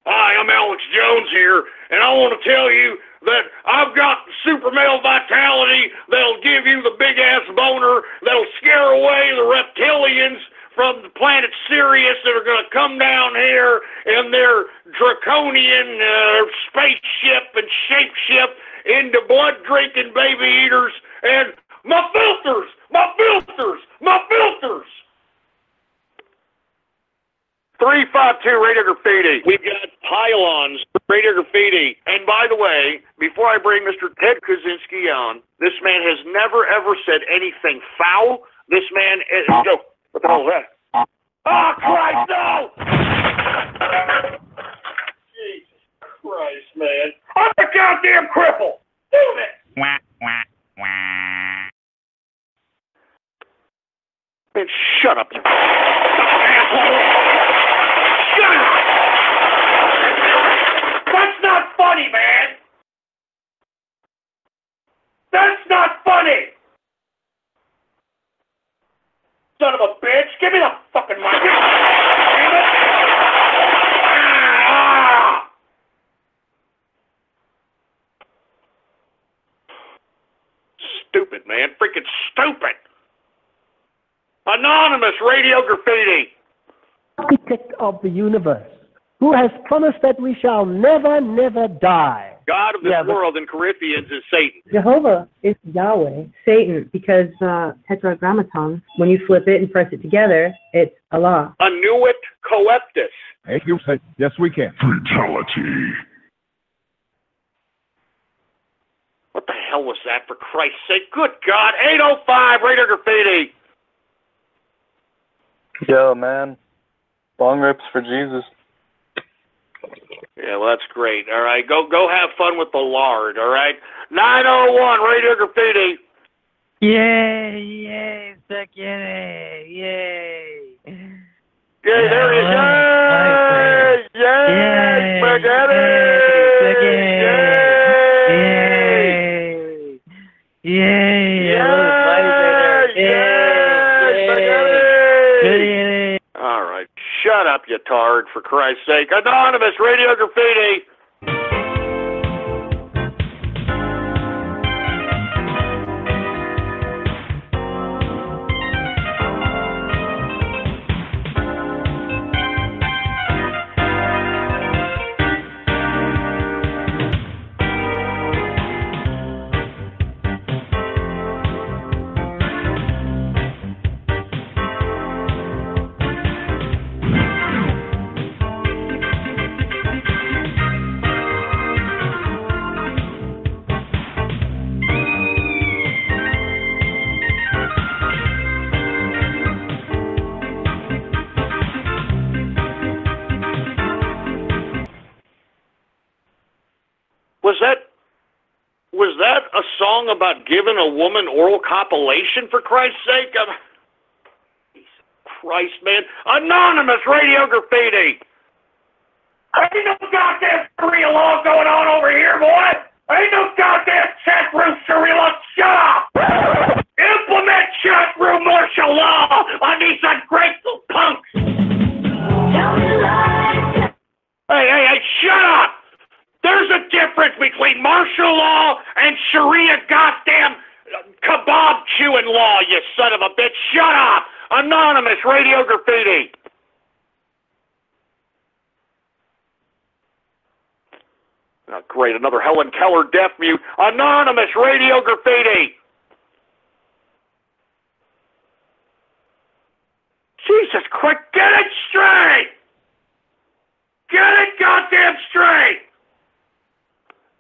Hi, I'm Alex Jones here, and I want to tell you that I've got super male vitality that'll give you the big-ass boner that'll scare away the reptilians from the planet Sirius that are going to come down here in their draconian spaceship and shapeship into blood-drinking baby eaters and my filters! My filters! My filters! 352 Radio Graffiti. We've got pylons, Radio Graffiti. And by the way, before I bring Mr. Ted Kaczynski on, this man has never ever said anything foul. This man is... Oh, what the hell is that? Oh, Christ, no! Jesus Christ, man. I'm a goddamn cripple! Do it! Wah, wah, wah. Man, shut up, you asshole! Shut up! That's not funny, man! That's not funny! Son of a bitch! Give me the fucking mic! Damn it! Ah! Stupid, man. Freaking stupid! Anonymous Radio Graffiti! Architect of the universe, who has promised that we shall never, never die. God of this world in Corinthians is Satan. Jehovah is Yahweh, Satan, because tetragrammaton, when you flip it and press it together, it's Allah. Annuit coeptus. Hey, you say, yes, we can. Fatality. What the hell was that, for Christ's sake? Good God, 805 Radio Graffiti. Yo, man. Bong rips for Jesus. Yeah, well, that's great. All right, go have fun with the lard, all right? 901 Radio Graffiti. Yay, yay, spaghetti, yay. Yay, there it is. Yay, yay, spaghetti. Yay, yay, all right, shut up, you tard, for Christ's sake. Anonymous Radio Graffiti. song about giving a woman oral copulation, for Christ's sake? Jesus Christ, man. Anonymous Radio Graffiti. Ain't no goddamn Sharia law going on over here, boy! Ain't no goddamn chat room Sharia law! Shut up! Implement chat room martial law on these ungrateful punks! Hey, shut up! There's a difference between martial law and Sharia goddamn kebab chewing law, you son of a bitch! Shut up! Anonymous Radio Graffiti! Oh, great, another Helen Keller deaf mute. Anonymous Radio Graffiti! Jesus Christ, get it straight! Get it goddamn straight!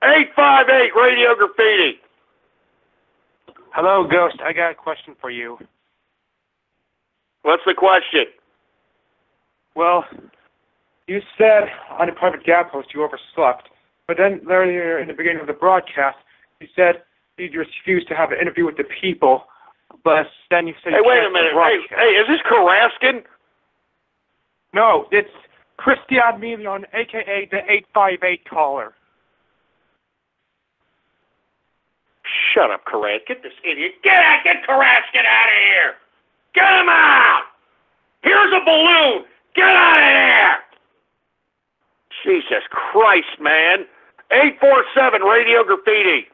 858 Radio Graffiti. Hello, Ghost. I got a question for you. What's the question? Well, you said on a private Gab post you overslept, but then earlier in the beginning of the broadcast, you said you refused to have an interview with the people, but then you said... Hey, wait a minute. Hey, is this Karaskin? No, it's Christian Million, a.k.a. the 858 caller. Shut up, Karaskin. Get this idiot. Get Karaskin out of here. Get him out. Here's a balloon. Get out of here. Jesus Christ, man. 847 Radio Graffiti.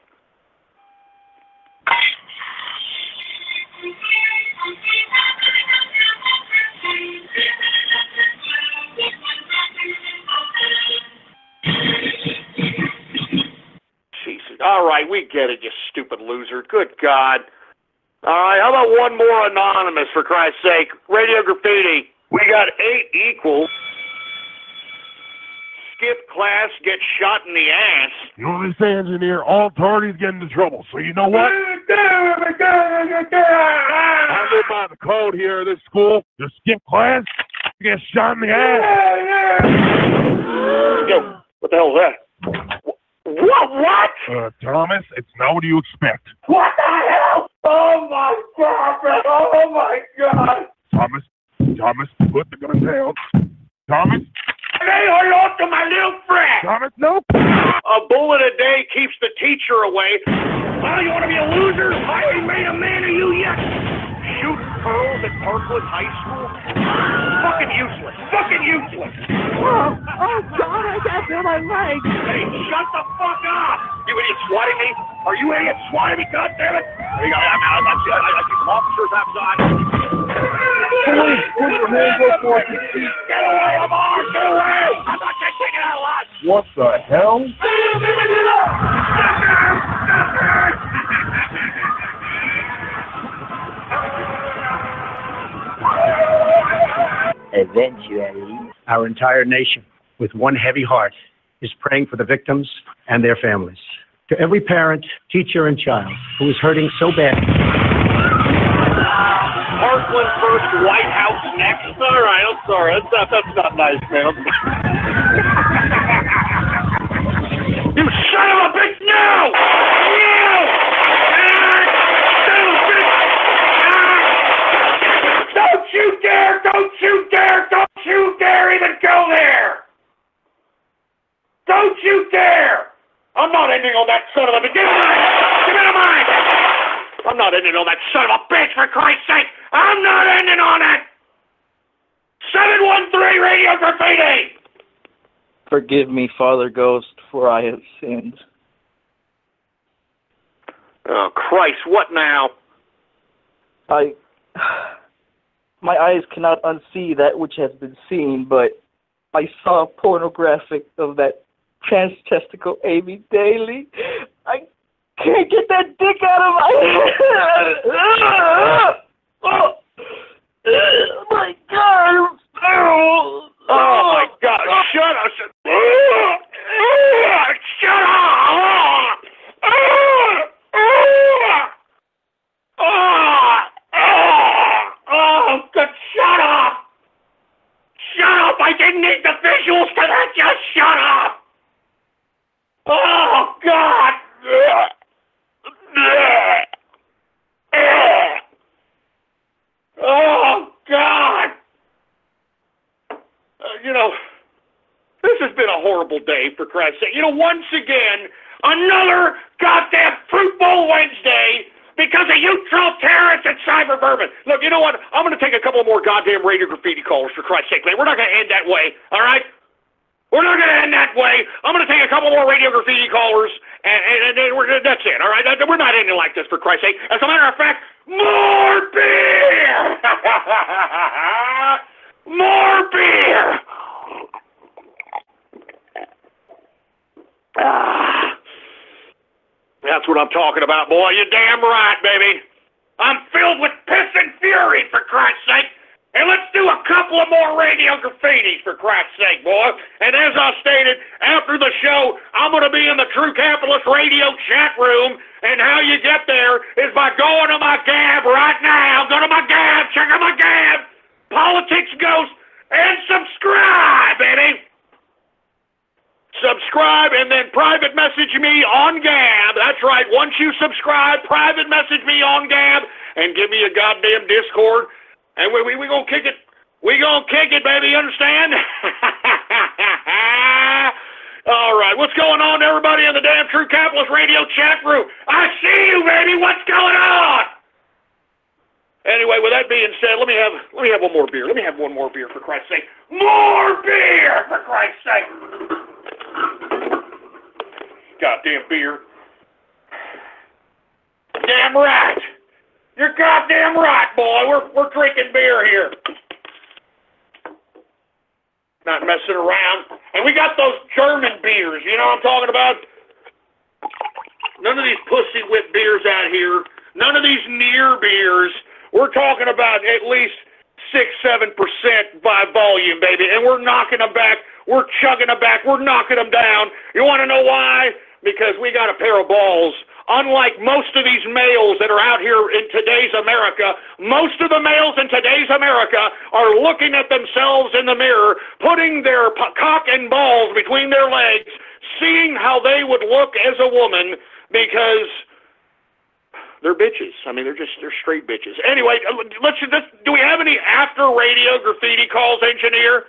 Jesus. All right, we get it, you stupid loser. Good God. All right, how about one more anonymous, for Christ's sake? Radio Graffiti. We got 8 equals. Skip class, get shot in the ass. You know what they say, engineer? All authorities get into trouble. So you know what? I live by the code here at this school. Just skip class, get shot in the ass. Yo, what the hell is that? What? Thomas, it's not what you expect. What the hell? Oh my God, man. Oh my God. Thomas, put the gun down. Thomas. Hey, hold on to my little friend. Thomas, no. A bullet a day keeps the teacher away. Oh, you want to be a loser? I ain't made a man of you yet. Shoot pearls at Parkland High School? Fucking useless. Oh, God, I can't feel my legs. Hey, shut the fuck up. You idiot swatting me? Are you idiot swatting me? God damn it. I see some officers outside. Police, put your hands up for it. Get away, Lamar! Get away! I'm not taking it out loud! What the hell? Eventually, our entire nation, with one heavy heart, is praying for the victims and their families. To every parent, teacher, and child who is hurting so badly. Parkland first, White House next. All right, I'm sorry. That's not nice, man. You son of a bitch! No! Don't you dare! Don't you dare! Don't you dare even go there! Don't you dare! I'm not ending on that son of a bitch. Give me the mic! I'm not ending on that son of a bitch, for Christ's sake! I'm not ending on it! 713 Radio Graffiti! Forgive me, Father Ghost, for I have sinned. Oh, Christ, what now? My eyes cannot unsee that which has been seen, but I saw pornographic of that trans-testicle Amy Daly. I can't get that dick out of my head! Oh my God! Oh my God! Shut up! Shut up! Oh, God! Shut up! Shut up! I didn't need the visuals to that. Just shut up! Oh God! This has been a horrible day, for Christ's sake. You know, once again, another goddamn fruitful Wednesday because of you troll terrorists and cyber vermin. Look, you know what? I'm going to take a couple more goddamn Radio Graffiti callers, for Christ's sake, man. We're not going to end that way, all right? We're not going to end that way. I'm going to take a couple more Radio Graffiti callers, and that's it, all right? We're not ending like this, for Christ's sake. As a matter of fact, more beer! More beer! That's what I'm talking about, boy. You're damn right, baby. I'm filled with piss and fury, for Christ's sake. And let's do a couple of more Radio Graffitis, for Christ's sake, boy. And as I stated, after the show, I'm going to be in the True Capitalist Radio chat room. And how you get there is by going to my Gab right now. Go to my Gab. Check out my Gab. Politics Ghost. And subscribe, baby. Subscribe and then private message me on Gab. That's right. Once you subscribe, private message me on Gab and give me a goddamn Discord. And we gonna kick it. We gonna kick it, baby. You understand? All right. What's going on, everybody in the damn True Capitalist Radio chat room? I see you, baby. What's going on? Anyway, with that being said, let me have one more beer. Let me have one more beer, for Christ's sake. More beer, for Christ's sake. Goddamn beer. Damn right. You're goddamn right, boy. We're drinking beer here. Not messing around. And we got those German beers, you know what I'm talking about? None of these pussy whip beers out here. None of these near beers. We're talking about at least 6-7% by volume, baby. And we're knocking them back. We're chugging them back. We're knocking them down. You want to know why? Because we got a pair of balls. Unlike most of these males that are out here in today's America, most of the males in today's America are looking at themselves in the mirror, putting their cock and balls between their legs, seeing how they would look as a woman, because they're bitches. I mean, they're straight bitches. Anyway, do we have any after Radio Graffiti calls, engineer?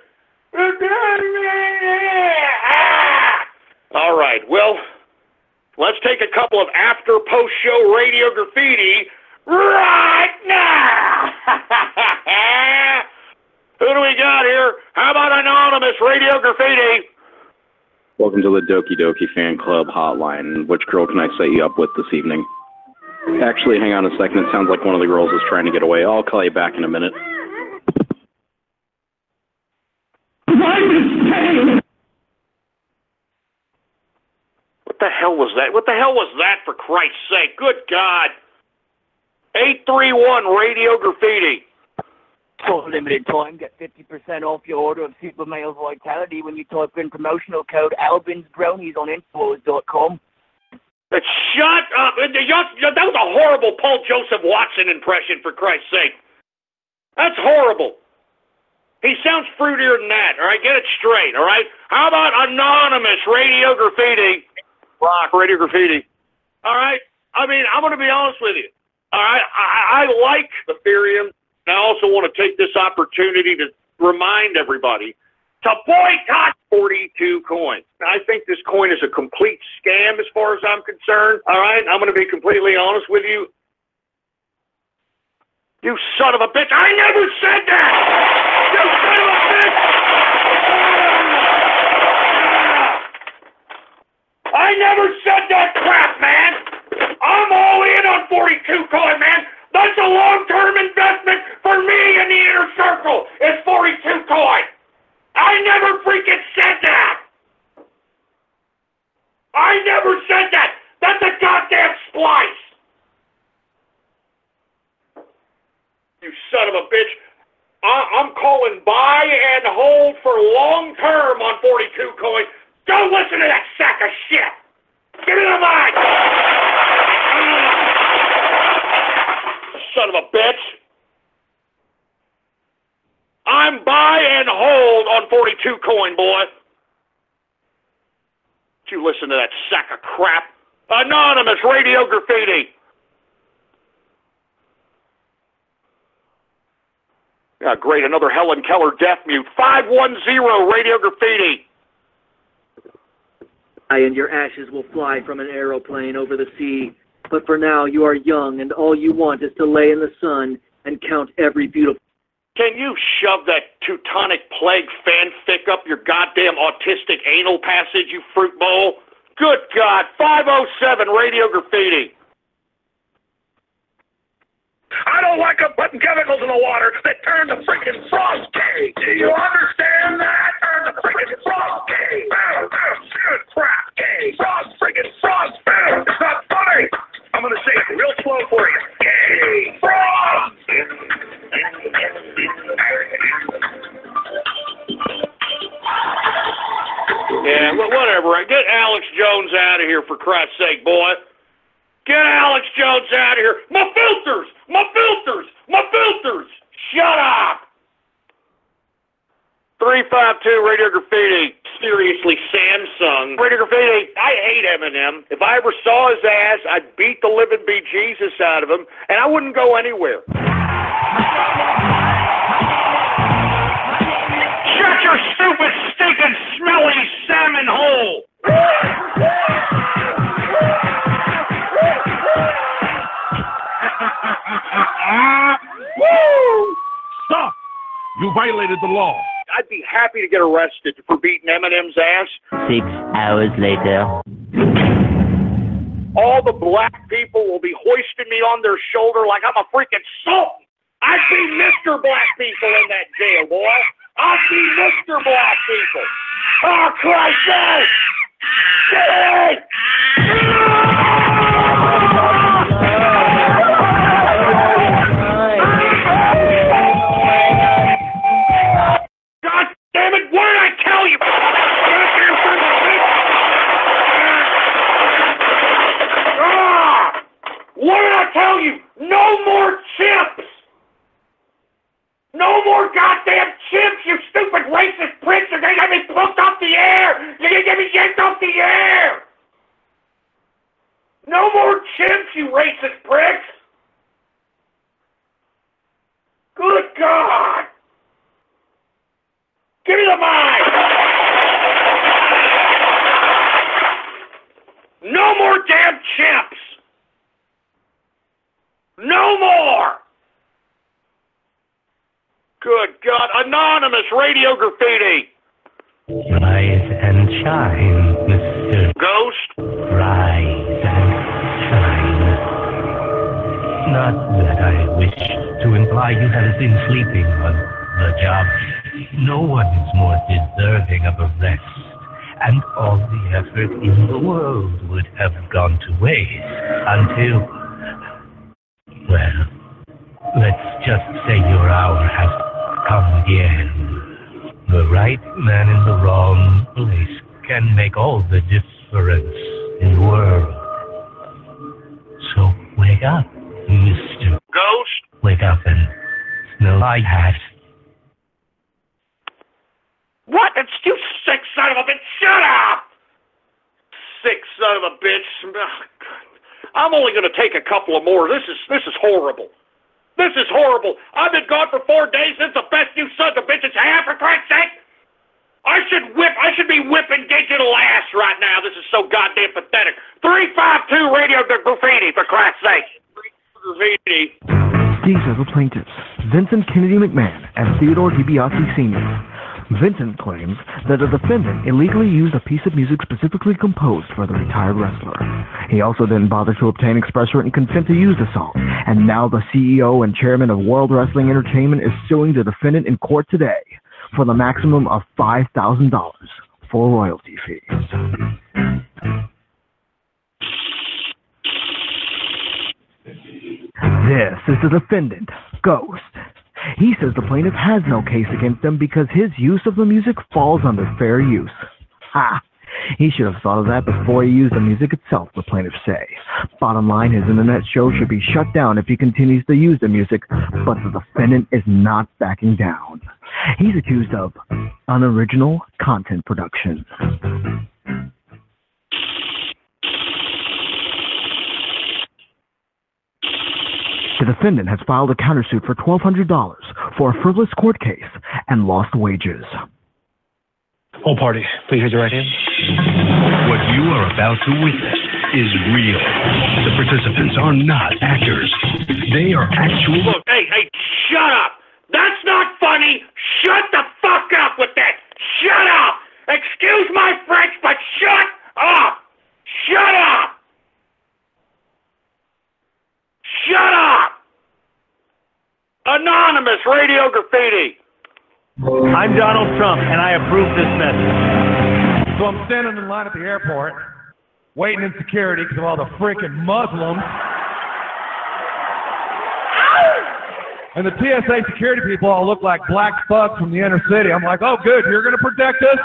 All right, well, let's take a couple of after post-show Radio Graffiti right now. Who do we got here? How about Anonymous Radio Graffiti? Welcome to the Doki Doki Fan Club hotline. Which girl can I set you up with this evening? Actually, hang on a second. It sounds like one of the girls is trying to get away. I'll call you back in a minute. What the hell was that? What the hell was that, for Christ's sake? Good God. 831 Radio Graffiti. For a limited time, get 50% off your order of Super Male Vitality when you type in promotional code AlbinsBrownies on Infowars.com. Shut up. That was a horrible Paul Joseph Watson impression, for Christ's sake. That's horrible. He sounds fruitier than that, all right? Get it straight, all right? How about Anonymous Radio Graffiti? Rock Radio Graffiti. All right? I mean, I'm going to be honest with you. All right? I like Ethereum, and I also want to take this opportunity to remind everybody to boycott 42 coins. I think this coin is a complete scam as far as I'm concerned. All right? I'm going to be completely honest with you. You son of a bitch. I never said that! You son of a bitch! I never said that crap, man! I'm all in on 42 coin, man! That's a long-term investment for me in the inner circle, is 42 coin! I never freaking said that! I never said that! That's a goddamn splice! You son of a bitch. I'm calling buy and hold for long term on 42 coin. Don't listen to that sack of shit. Give me the mic. Son of a bitch. I'm buy and hold on 42 coin, boy. Don't you listen to that sack of crap. Anonymous Radio Graffiti. Yeah, great. Another Helen Keller death mute. 510 Radio Graffiti. and your ashes will fly from an aeroplane over the sea. But for now, you are young, and all you want is to lay in the sun and count every beautiful... Can you shove that Teutonic Plague fanfic up your goddamn autistic anal passage, you fruit bowl? Good God, 507 Radio Graffiti. I don't like them putting chemicals in the water that turn the freaking frost gay. Do you understand that? Turn the freaking frost gay. Crap gay. Frost freaking frost. It's not funny. I'm going to say it real slow for you. Gay. Frost. Yeah, well, whatever. Get Alex Jones out of here, for Christ's sake, boy. Get Alex Jones out of here. My filters! My filters! My filters! Shut up! 352 Radio Graffiti. Seriously, Samsung. Radio Graffiti, I hate Eminem. If I ever saw his ass, I'd beat the living bejesus out of him, and I wouldn't go anywhere. Shut your stupid, stinking, smelly salmon hole! Woo! Stop! You violated the law. I'd be happy to get arrested for beating Eminem's ass. 6 hours later. All the black people will be hoisting me on their shoulder like I'm a freaking sultan. I'd be Mr. Black People in that jail, boy. I'd be Mr. Black People. Oh, Christ, no! God damn it, what did I tell you? What did I tell you? No more chips! No more goddamn chips, you stupid racist pricks! You're gonna get me poked off the air! You're gonna get me yanked off the air! No more chimps, you racist pricks! Good God! Give me the mic! No more damn chimps! No more! Good God, anonymous Radio Graffiti! Rise and shine, Mr. Ghost? Rise and shine. Not that I wish to imply you have been sleeping on the job. No one is more deserving of a rest, and all the effort in the world would have gone to waste until, well, let's just say your hour has come again. The right man in the wrong place can make all the difference in the world. So wake up, Mr. Ghost? Wake up and smell my hat. What? It's you sick son of a bitch! Shut up! Sick son of a bitch! Oh, God. I'm only going to take a couple of more. This is horrible. This is horrible. I've been gone for 4 days. This is the best you sons of bitches have, for Christ's sake. I should be whipping digital ass right now. This is so goddamn pathetic. 352 Radio Graffiti, for Christ's sake. Graffiti. These are the plaintiffs, Vincent Kennedy McMahon and Theodore DiBiase Sr. Vincent claims that the defendant illegally used a piece of music specifically composed for the retired wrestler. He also didn't bother to obtain express written consent to use the song, and now the CEO and chairman of World Wrestling Entertainment is suing the defendant in court today for the maximum of $5,000 for royalty fees. This is the defendant, Ghost. He says the plaintiff has no case against him because his use of the music falls under fair use. Ha! He should have thought of that before he used the music itself, the plaintiffs say. Bottom line, his internet show should be shut down if he continues to use the music, but the defendant is not backing down. He's accused of unoriginal content production. The defendant has filed a countersuit for $1,200 for a frivolous court case and lost wages. All party, please raise your right hand. What you are about to witness is real. The participants are not actors. They are actual... Look, hey, shut up! That's not funny! Shut the fuck up with that! Shut up! Excuse my French, but shut up! Shut up! Shut up! Anonymous Radio Graffiti. I'm Donald Trump, and I approve this message. So I'm standing in line at the airport, waiting in security because of all the freaking Muslims. And the TSA security people all look like black thugs from the inner city. I'm like, oh, good, you're going to protect us?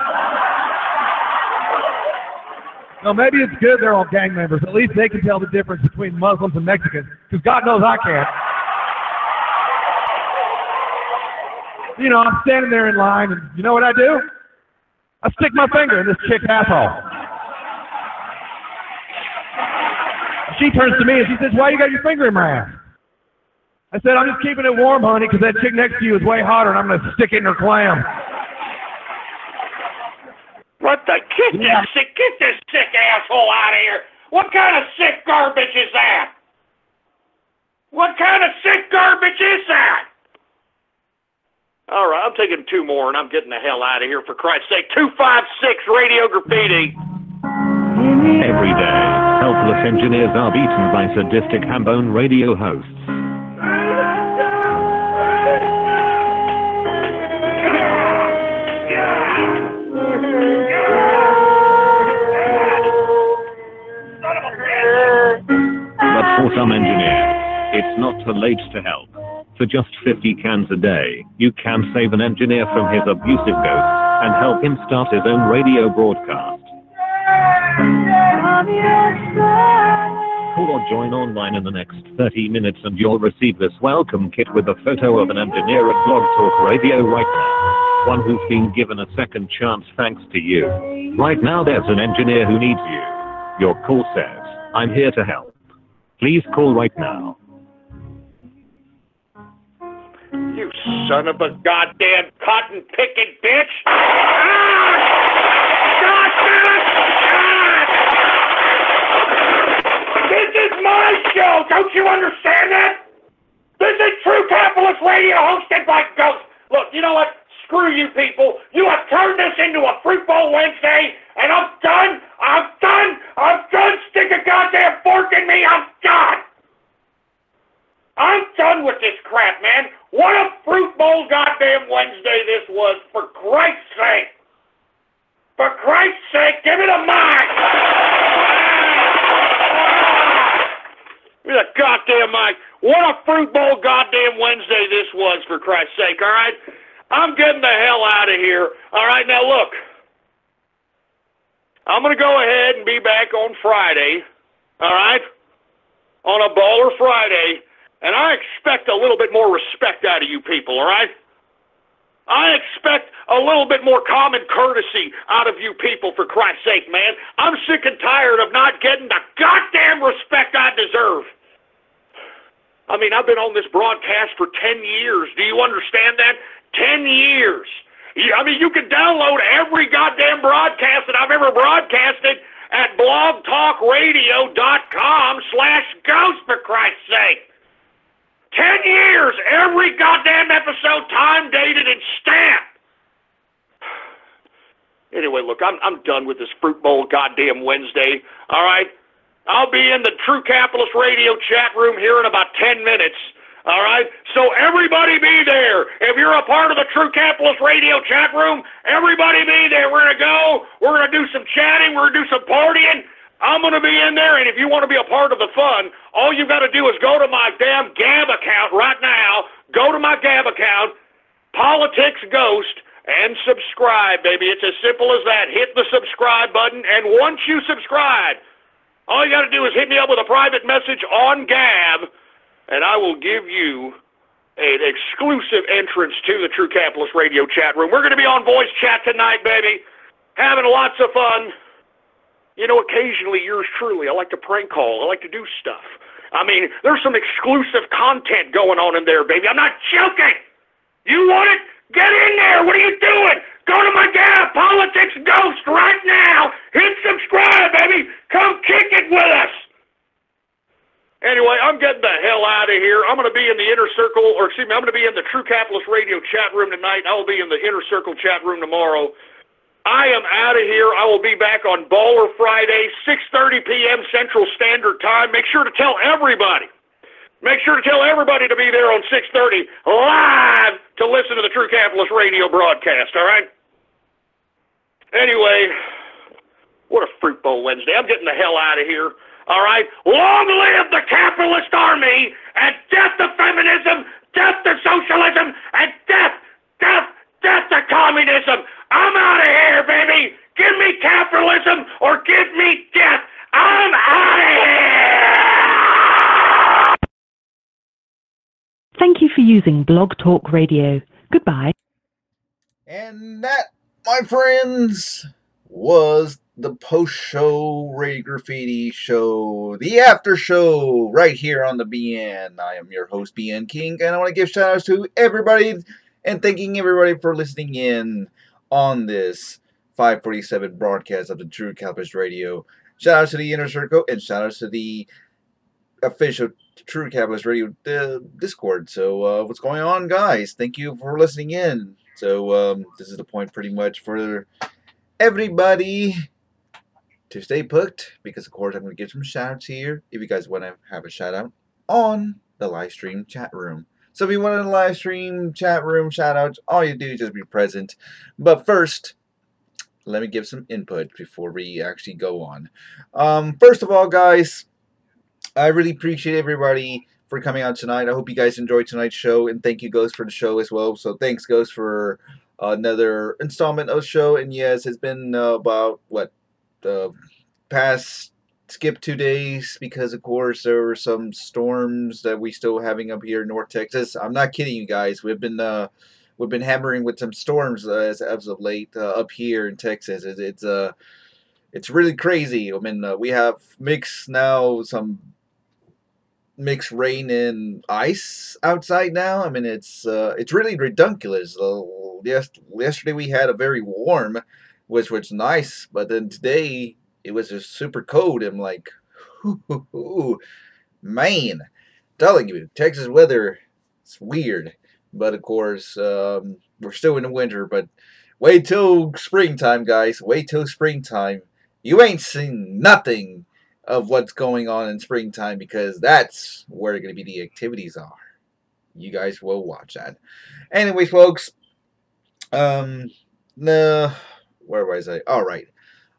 No, maybe it's good they're all gang members. At least they can tell the difference between Muslims and Mexicans, because God knows I can't. You know, I'm standing there in line, and you know what I do? I stick my finger in this chick's asshole. She turns to me and she says, why you got your finger in my ass? I said, I'm just keeping it warm, honey, because that chick next to you is way hotter, and I'm going to stick it in her clam. What the? Get this sick asshole out of here. What kind of sick garbage is that? What kind of sick garbage is that? All right, I'm taking two more, and I'm getting the hell out of here, for Christ's sake. 256 Radio Graffiti. Every day, helpless engineers are beaten by sadistic ham-bone radio hosts. But for some engineers, it's not too late to help. For just 50 cans a day, you can save an engineer from his abusive ghost and help him start his own radio broadcast. Call or join online in the next 30 minutes and you'll receive this welcome kit with a photo of an engineer at Blog Talk Radio right now. One who's been given a second chance thanks to you. Right now there's an engineer who needs you. Your call says, I'm here to help. Please call right now. You son of a goddamn cotton-picking bitch! God damn it! This is my show! Don't you understand that? This is True Capitalist Radio hosted by ghosts. Look, you know what? Screw you people. You have turned this into a Fruit Bowl Wednesday, and I'm done. I'm done. I'm done. Stick a goddamn fork in me. I'm done. I'm done with this crap, man. What a Fruit Bowl goddamn Wednesday this was, for Christ's sake. For Christ's sake, give it a mic. Give me the goddamn mic. What a Fruit Bowl goddamn Wednesday this was, for Christ's sake, all right? I'm getting the hell out of here. All right, now look. I'm going to go ahead and be back on Friday, all right? On a Baller Friday. And I expect a little bit more respect out of you people, all right? I expect a little bit more common courtesy out of you people, for Christ's sake, man. I'm sick and tired of not getting the goddamn respect I deserve. I mean, I've been on this broadcast for 10 years. Do you understand that? 10 years. I mean, you can download every goddamn broadcast that I've ever broadcasted at blogtalkradio.com/ghost, for Christ's sake. 10 years, every goddamn episode, time dated and stamped. Anyway, look, I'm done with this Fruit Bowl goddamn Wednesday, all right? I'll be in the True Capitalist Radio chat room here in about 10 minutes, all right? So everybody be there. If you're a part of the True Capitalist Radio chat room, everybody be there. We're going to go. We're going to do some chatting. We're going to do some partying. I'm going to be in there, and if you want to be a part of the fun, all you've got to do is go to my damn Gab account right now. Go to my Gab account, Politics Ghost, and subscribe, baby. It's as simple as that. Hit the subscribe button, and once you subscribe, all you got to do is hit me up with a private message on Gab, and I will give you an exclusive entrance to the True Capitalist Radio chat room. We're going to be on voice chat tonight, baby, having lots of fun. You know, occasionally, yours truly, I like to prank call. I like to do stuff. I mean, there's some exclusive content going on in there, baby. I'm not joking. You want it? Get in there. What are you doing? Go to my Gab Politics Ghost right now. Hit subscribe, baby. Come kick it with us. Anyway, I'm getting the hell out of here. I'm going to be in the Inner Circle, or excuse me, I'm going to be in the True Capitalist Radio chat room tonight. I will be in the Inner Circle chat room tomorrow. I am out of here. I will be back on Baller Friday, 6:30 p.m. Central Standard Time. Make sure to tell everybody. Make sure to tell everybody to be there on 6:30 live to listen to the True Capitalist Radio broadcast, all right? Anyway, what a Fruit Bowl Wednesday. I'm getting the hell out of here. All right, long live the capitalist army, and death to feminism, death to socialism, and death to communism. I'm out of here, baby. Give me capitalism or give me death. I'm out of here. Thank you for using Blog Talk Radio. Goodbye. And that, my friends, was the post-show Radio Graffiti show, the after show, right here on the BN. I am your host, BN King, and I want to give shout-outs to everybody, and thanking everybody for listening in on this 547 broadcast of the True Capitalist Radio. Shout-outs to the Inner Circle, and shout-outs to the official True Capitalist Radio Discord. So, what's going on, guys? Thank you for listening in. So, this is the point pretty much for everybody to stay put, because of course I'm going to give some shout-outs here if you guys want to have a shout-out on the live stream chat room. So if you want a live stream chat room shout-outs, all you do is just be present. But first, let me give some input before we actually go on. First of all, guys, I really appreciate everybody for coming out tonight. I hope you guys enjoyed tonight's show, and thank you, Ghost, for the show as well. So thanks, Ghost, for another installment of the show. And yes, it's been about what, the past skip 2 days, because of course there were some storms that we still having up here in North Texas. I'm not kidding you guys. We've been hammering with some storms as of late up here in Texas. It's really crazy. I mean, we have some mixed rain and ice outside now. I mean, it's really ridiculous. Yesterday we had a very warm, which was nice, but then today it was just super cold. I'm like, man, telling you, Texas weather, it's weird. But of course, we're still in the winter. But wait till springtime, guys. Wait till springtime. You ain't seen nothing of what's going on in springtime, because that's where going to be the activities are. You guys will watch that. Anyway, folks, no. Where was I? All right.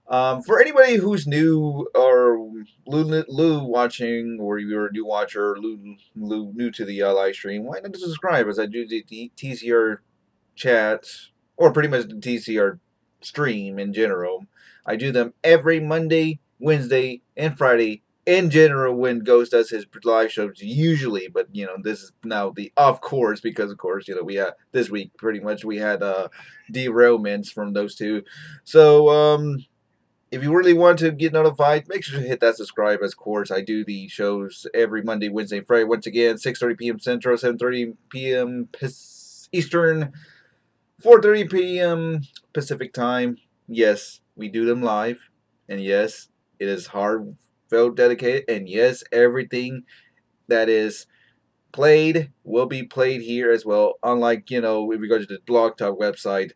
For anybody who's new, or Lou watching, or you're a new watcher, Lou new to the live stream, why not subscribe, as I do the TCR chat, or pretty much the TCR stream in general. I do them every Monday, Wednesday, and Friday in general when Ghost does his live shows usually. But you know, this is now the off course, because of course, you know, we had this week pretty much we had derailments from those two. So if you really want to get notified, make sure to hit that subscribe. As of course, I do the shows every Monday, Wednesday, and Friday. Once again, 6:30 p.m. Central, 7:30 p.m. Eastern, 4:30 p.m. Pacific time. Yes, we do them live, and yes, it is heartfelt, dedicated, and yes, everything that is played will be played here as well. Unlike, you know, if you go to the Blog Talk website,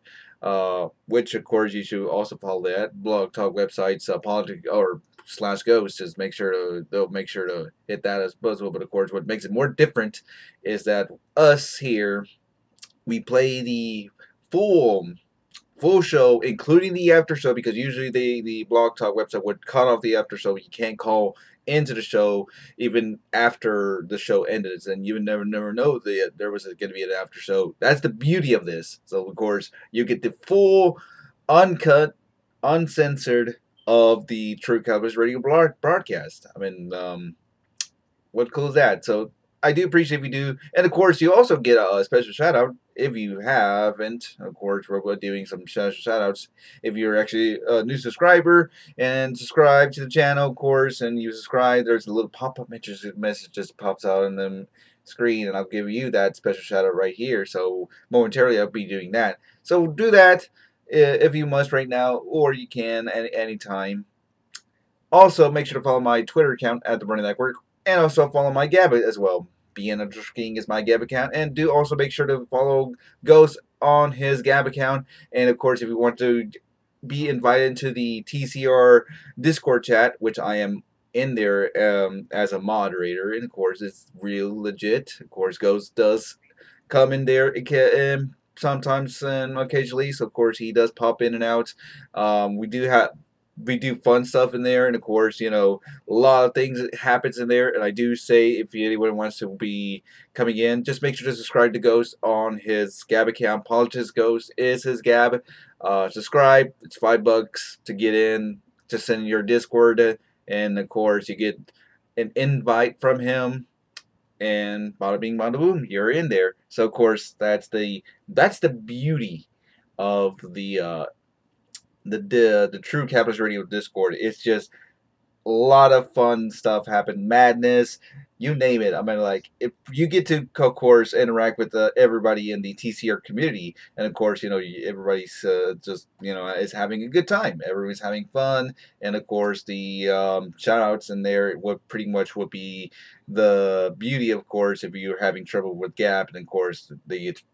which of course you should also follow that Blog Talk website's politics or /ghost. Just make sure they'll make sure to hit that as well. But of course, what makes it more different is that us here, we play the full show, including the after show, because usually the Blog Talk website would cut off the after show. You can't call into the show even after the show ended, and you would never know that there was going to be an after show. That's the beauty of this. So of course you get the full, uncut, uncensored of the True Capitalist Radio broadcast. I mean, what cool is that? So I do appreciate if you do, and of course you also get a special shout out if you haven't. Of course, we're doing some shout outs if you're actually a new subscriber and subscribe to the channel, of course, and you subscribe. There's a little pop-up message just pops out, and then screen, and I'll give you that special shout out right here. So momentarily I'll be doing that. So do that if you must right now, or you can at any time. Also, make sure to follow my Twitter account at The Burning Network, and also follow my Gab as well. BN_King is my Gab account, and do also make sure to follow Ghost on his Gab account. And of course, if you want to be invited into the TCR Discord chat, which I am in there as a moderator, and of course it's real legit. Of course, Ghost does come in there sometimes and occasionally, so of course he does pop in and out. We do fun stuff in there, and of course, you know, a lot of things happens in there. And I do say, if anyone wants to be coming in, just make sure to subscribe to Ghost on his Gab account. Politics Ghost is his Gab. Subscribe. It's $5 to get in. Just send your Discord, and of course, you get an invite from him. And bada bing, bada boom, you're in there. So of course, that's the beauty of the True Capitalist Radio Discord. It's just a lot of fun stuff happen, madness, you name it. I mean, like, if you get to, of course, interact with everybody in the TCR community, and of course, you know, everybody's just, you know, is having a good time. Everyone's having fun, and of course, the shoutouts in there would pretty much would be the beauty, of course, if you're having trouble with Gab, and of course,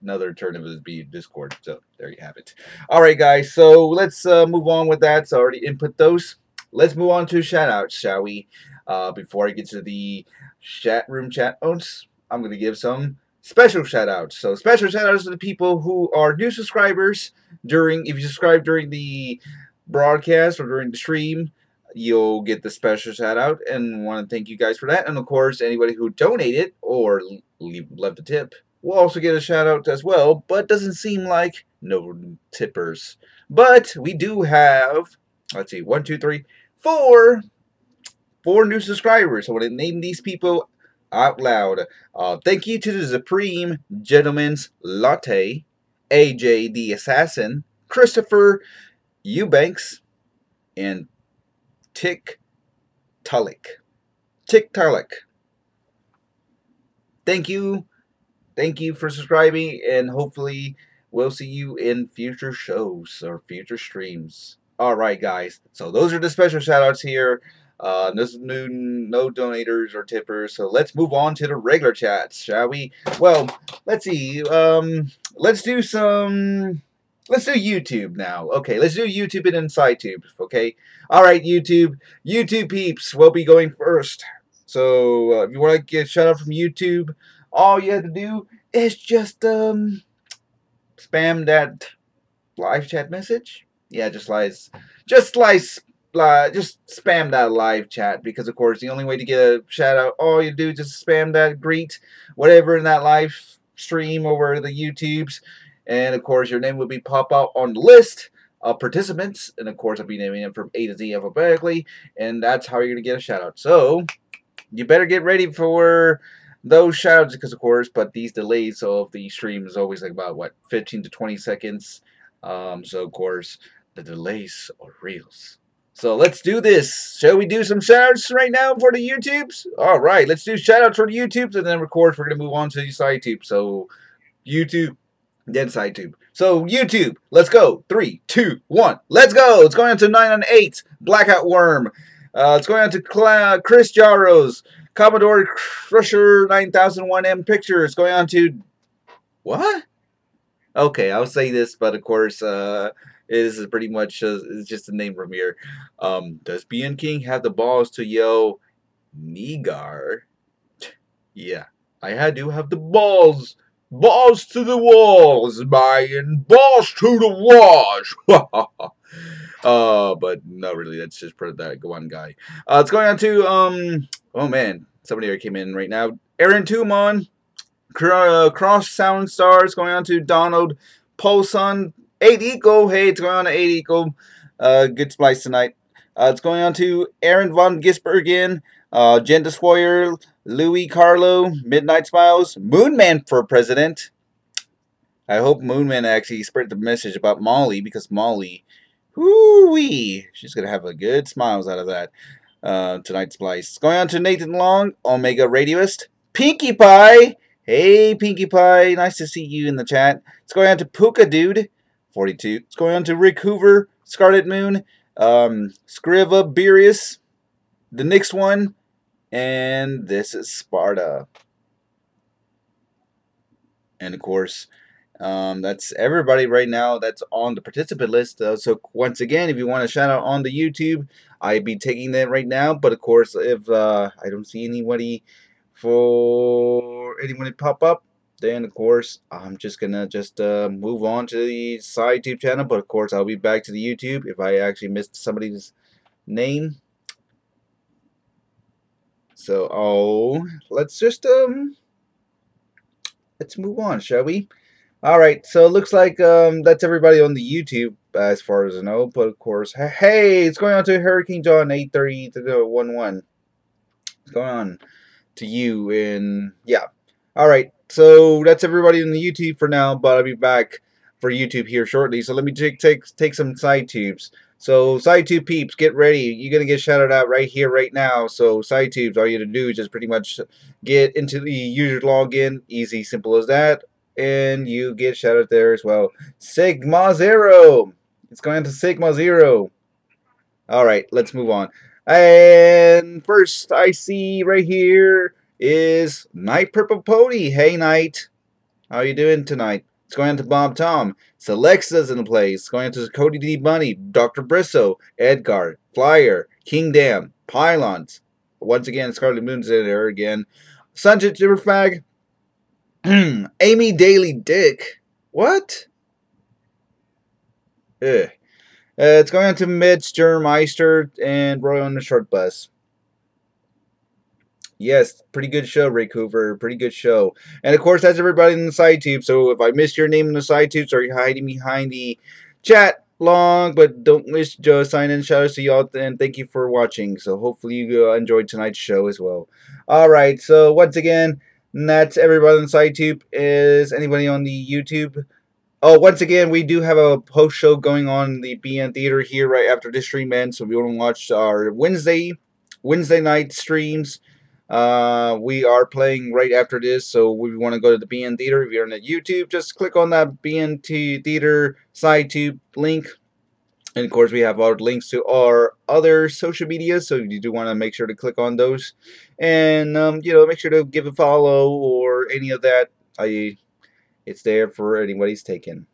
another alternative is be Discord. So there you have it. All right, guys. So let's move on with that. So I already input those. Let's move on to shoutouts, shall we? Before I get to the chat room chat-outs, I'm going to give some special shoutouts. So special shoutouts to the people who are new subscribers if you subscribe during the broadcast or during the stream, you'll get the special shoutout, and want to thank you guys for that. And of course, anybody who donated or left a tip will also get a shoutout as well, but doesn't seem like no tippers. But we do have, let's see, 1, 2, 3, 4 new subscribers. I want to name these people out loud. Thank you to the Supreme Gentleman's Latte, AJ the Assassin, Christopher Eubanks, and Tick Tulloch. Thank you for subscribing, and hopefully we'll see you in future shows or future streams. Alright, guys, so those are the special shoutouts here. There's no donators or tippers, so let's move on to the regular chats, shall we? Well, let's see. Let's do YouTube now. Okay, let's do YouTube and InsideTube. Okay, all right, YouTube peeps will be going first. So if you want to get a shout out from YouTube, all you have to do is just spam that live chat message. Yeah, just spam that live chat, because of course the only way to get a shout out, all you do is just spam that greet whatever in that live stream over the YouTubes, and of course your name will be pop out on the list of participants, and of course I'll be naming them from A to Z alphabetically, and that's how you're gonna get a shout out. So you better get ready for those shout outs, because of course, but these delays of the stream is always like about what, 15 to 20 seconds. So of course the delays are real. So let's do this. Shall we do some shoutouts right now for the YouTubes? All right, let's do shoutouts for the YouTubes, and then of course we're gonna move on to the SideTube. So YouTube, then SideTube. So YouTube, let's go. 3, 2, 1, let's go. It's going on to 9 on 8. Blackout Worm. It's going on to Chris Jaros. Commodore Crusher 9001M Pictures. Going on to what? Okay, I'll say this, but of course, this is pretty much it's just a name from here. Does BN King have the balls to yell Nigar? Yeah, I do have the balls. Balls to the walls, Brian. Balls to the walls. But no, really, that's just that one guy. It's going on to oh man, somebody here came in right now. Aaron Tumon, Cross Sound Stars. Going on to Donald Polson. 8 Eco. Hey, it's going on to 8 Eco. Good splice tonight. It's going on to Aaron Von Gisbergen, Jen Destroyer, Louis Carlo, Midnight Smiles, Moonman for president. I hope Moonman actually spread the message about Molly, because Molly, whoo-wee, she's going to have a good smiles out of that tonight's splice. Going on to Nathan Long, Omega Radioist, Pinkie Pie. Hey, Pinkie Pie. Nice to see you in the chat. It's going on to Puka Dude, 42. It's going on to Rick Hoover, Scarlet Moon, Scriva Beerius, the next one, and this is Sparta. And of course, that's everybody right now that's on the participant list. So once again, if you want to shout out on the YouTube, I'd be taking that right now. But of course, if I don't see anybody for anyone to pop up, then of course I'm just gonna move on to the side YouTube channel. But of course, I'll be back to the YouTube if I actually missed somebody's name. So let's move on, shall we? Alright, so it looks like that's everybody on the YouTube as far as I know, but of course, hey, it's going on to Hurricane John 830 to the 11. What's going on to you? And yeah, alright, so that's everybody on the YouTube for now, but I'll be back for YouTube here shortly. So let me take some side tubes. So side tube peeps, get ready. You're gonna get shouted out right here, right now. So side tubes, all you have to do is just pretty much get into the user login, easy, simple as that. And you get shouted out there as well. Sigma Zero. It's going to Sigma Zero. Alright, let's move on. And first I see right here is Night Purple Pony. Hey Night. How you doing tonight? It's going to Bob Tom. Selexa's in the place. It's going to Cody D Bunny, Dr. Brisso, Edgar, Flyer, King Dam, Pylons. Once again, Scarlet Moon's in there again. Sunjet Jibberfag. Amy Daily Dick. What? Ugh. It's going on to Mitch, Germeister, and Roy on the short bus. Yes, pretty good show, Rick Hoover. Pretty good show. And of course, that's everybody in the side tube. So if I missed your name in the side tube, sorry, hiding behind the chat long, but don't miss Joe sign in. Shout out to y'all and thank you for watching. So hopefully you enjoyed tonight's show as well. Alright, so once again, that's everybody on the side tube. Is anybody on the YouTube? Oh, once again, we do have a post show going on in the BN Theater here right after this stream ends. So if you want to watch our Wednesday night streams, we are playing right after this. So we want to go to the BN Theater. If you're on the YouTube, just click on that BN Theater side tube link. And of course, we have our links to our other social media, so you do want to make sure to click on those, and you know, make sure to give a follow or any of that. It's there for anybody's taken.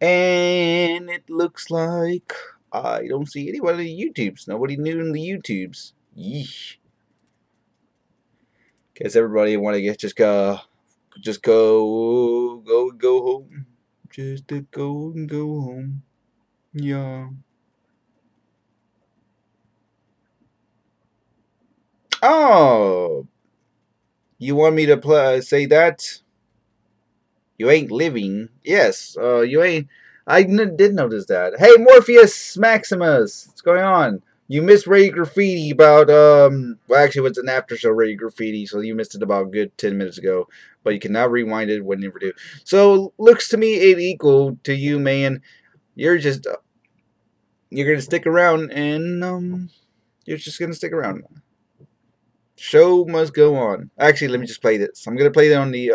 And it looks like I don't see anybody in the YouTubes. Nobody new in the YouTubes. Yeesh. Guess everybody want to just go home. Just to go and go home. Yeah. Oh, you want me to say that? You ain't living. Yes, you ain't. I did notice that. Hey, Morpheus Maximus, what's going on? You missed Radio Graffiti about, well, actually, it's an after show Radio Graffiti, so you missed it about a good 10 minutes ago. But you can now rewind it whenever you do. So, looks to me it equal to you, man. You're just, you're going to stick around, and, you're just going to stick around. Show must go on. Actually, let me just play this. I'm going to play it on the,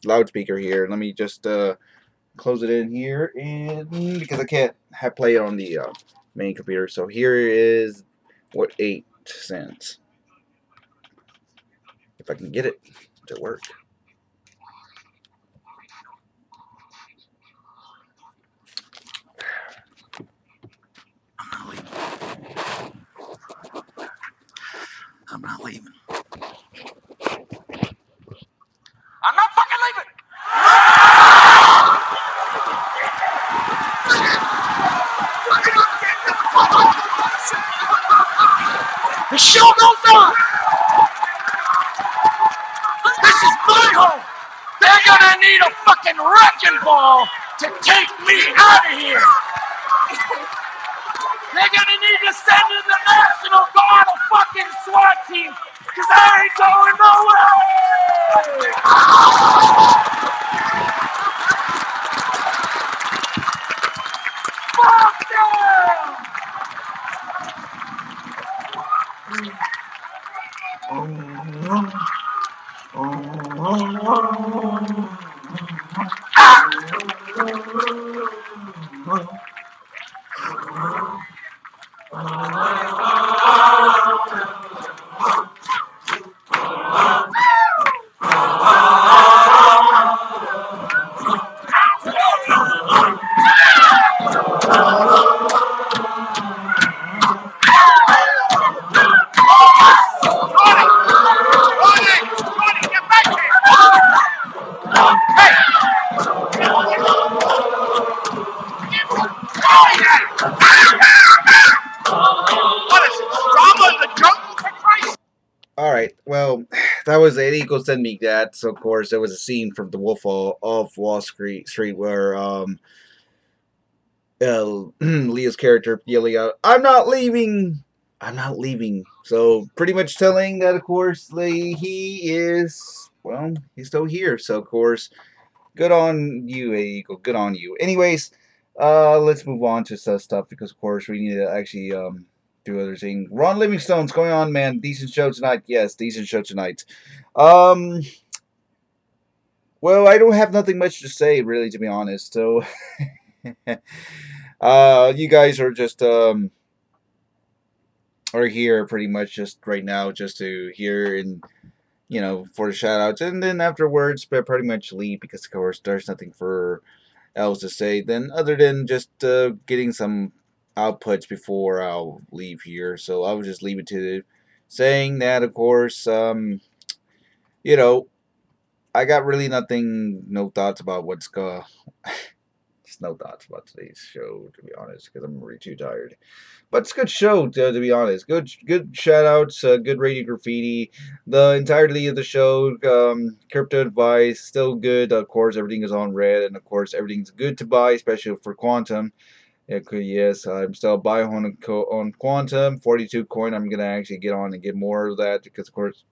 loudspeaker here. Let me just, close it in here, and because I can't play it on the, main computer. So here is what 8 cents. If I can get it to work. I'm not leaving. I'm not fucking leaving! The show goes on! This is my home! They're gonna need a fucking wrecking ball to take me out of here! They're gonna need to send in the National Guard a fucking SWAT team, because I ain't going nowhere! Fuck them! was Eiko sent me that. So of course there was a scene from The Wolf of Wall Street where Leo's character yelling out, "I'm not leaving! I'm not leaving!" So pretty much telling that of course he is, well, he's still here. So of course, good on you, Eiko. Good on you. Anyways, let's move on to some stuff because of course we need to actually do other things. Ron Livingstone's going on, man. Decent show tonight. Yes, decent show tonight. Well, I don't have nothing much to say, really, to be honest. So, you guys are just are here pretty much just right now, just to hear and for the shout outs, and then afterwards, but pretty much leave because of course there's nothing else to say then other than just getting some outputs before I'll leave here. So I'll just leave it to saying that of course I got really no thoughts about what's just no thoughts about today's show, to be honest, because I'm really too tired. But it's a good show, to be honest. Good shout outs, good Radio Graffiti. The entirety of the show, crypto advice, still good. Of course, everything is on red, and of course, everything's good to buy, especially for Quantum. Yes, I'm still buying on Quantum, 42 coin. I'm gonna actually get on and get more of that because, of course,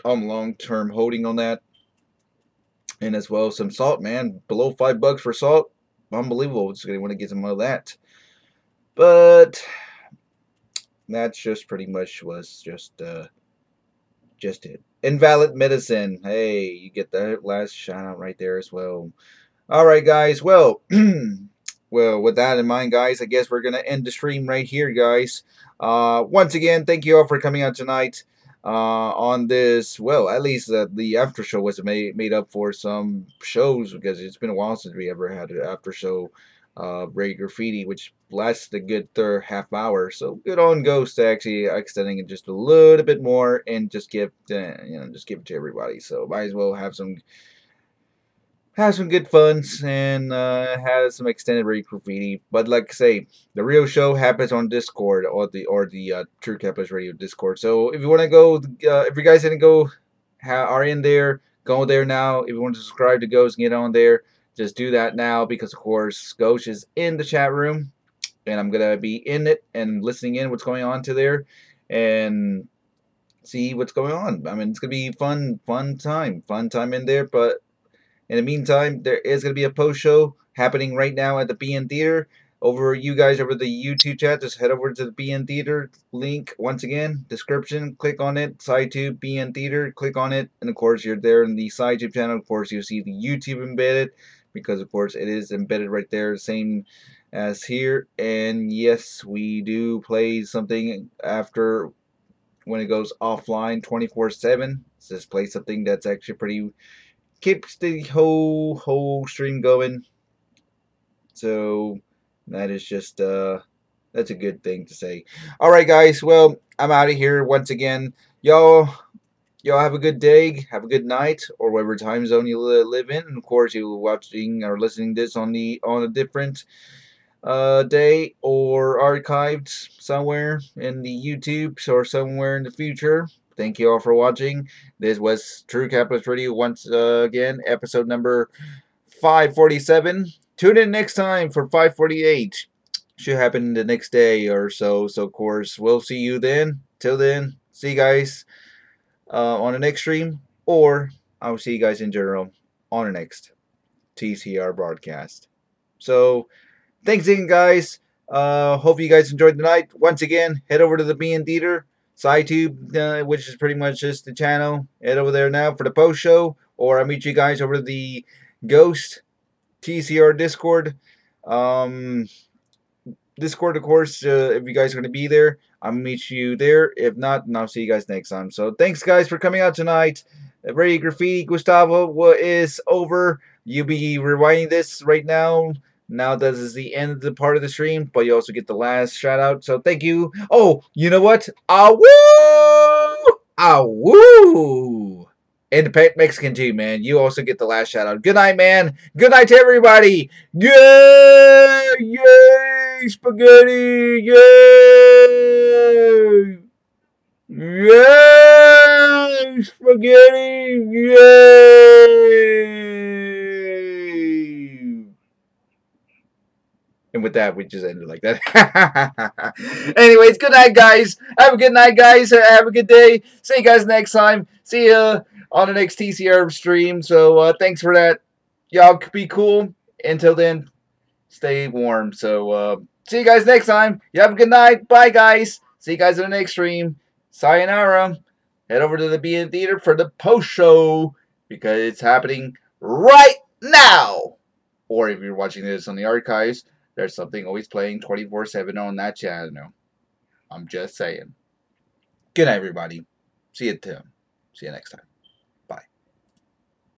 I'm long-term holding on that. And as well, some salt, man. Below $5 for salt, unbelievable. Just gonna want to get some of that. But that's just pretty much was just it. Invalid medicine. Hey, you get the last shout out right there as well. All right, guys. Well. Well, with that in mind, guys, I guess we're going to end the stream right here, guys. Once again, thank you all for coming out tonight on this. Well, at least the after show was made up for some shows because it's been a while since we ever had an after show Radio Graffiti, which lasted a good half hour. So good on Ghost actually extending it just a little bit more and just give just give it to everybody. So might as well have some good funs and have some extended Radio Graffiti. But like I say, the real show happens on Discord or the True Capitalist Radio Discord. So if you want to go, if you guys didn't go, are in there, go there now. If you want to subscribe to Ghost and get on there, just do that now because of course Ghost is in the chat room and I'm gonna be in it and listening in what's going on to there and see what's going on. I mean, it's gonna be fun time in there. But in the meantime, there is going to be a post show happening right now at the BN Theater. Over the YouTube chat, just head over to the BN Theater link. Once again, description, click on it. SciTube, BN Theater, click on it. And of course, you're there in the SciTube channel. Of course, you'll see the YouTube embedded because of course it is embedded right there, same as here. And yes, we do play something after when it goes offline 24/7. Just play something that's actually pretty. Keeps the whole stream going. So that is just that's a good thing to say. All right, guys. Well, I'm out of here once again. Y'all have a good day, have a good night, or whatever time zone you live in. And of course, you're watching or listening to this on a different day or archived somewhere in the YouTube or somewhere in the future. Thank you all for watching. This was True Capitalist Radio once again, episode number 547. Tune in next time for 548. Should happen the next day or so. So, of course, we'll see you then. Till then, see you guys on the next stream. Or I'll see you guys in general on the next TCR broadcast. So, thanks again, guys. Hope you guys enjoyed the night. Once again, head over to the BN Theater. SciTube, which is pretty much just the channel. Head over there now for the post show, or I'll meet you guys over the Ghost TCR Discord. Discord, of course, if you guys are going to be there, I'll meet you there. If not, then I'll see you guys next time. So thanks, guys, for coming out tonight. Radio Graffiti, Gustavo is over. You'll be rewinding this right now. Now this is the end of the part of the stream, but you also get the last shout out. So thank you. Oh, you know what? Awoo! Awoo! And the Pet Mexican too, man. You also get the last shout out. Good night, man. Good night to everybody. Yay! Yay! Spaghetti! Yay! Yay! spaghetti! Yay! And with that, we just ended like that. Anyways, good night, guys. Have a good night, guys. Have a good day. See you guys next time. See ya on the next TCR stream. So, thanks for that. Y'all be cool. Until then, stay warm. So, see you guys next time. You have a good night. Bye, guys. See you guys in the next stream. Sayonara. Head over to the BN Theater for the post show because it's happening right now. Or if you're watching this on the archives, there's something always playing 24/7 on that channel. I'm just saying. Good night, everybody. See you next time.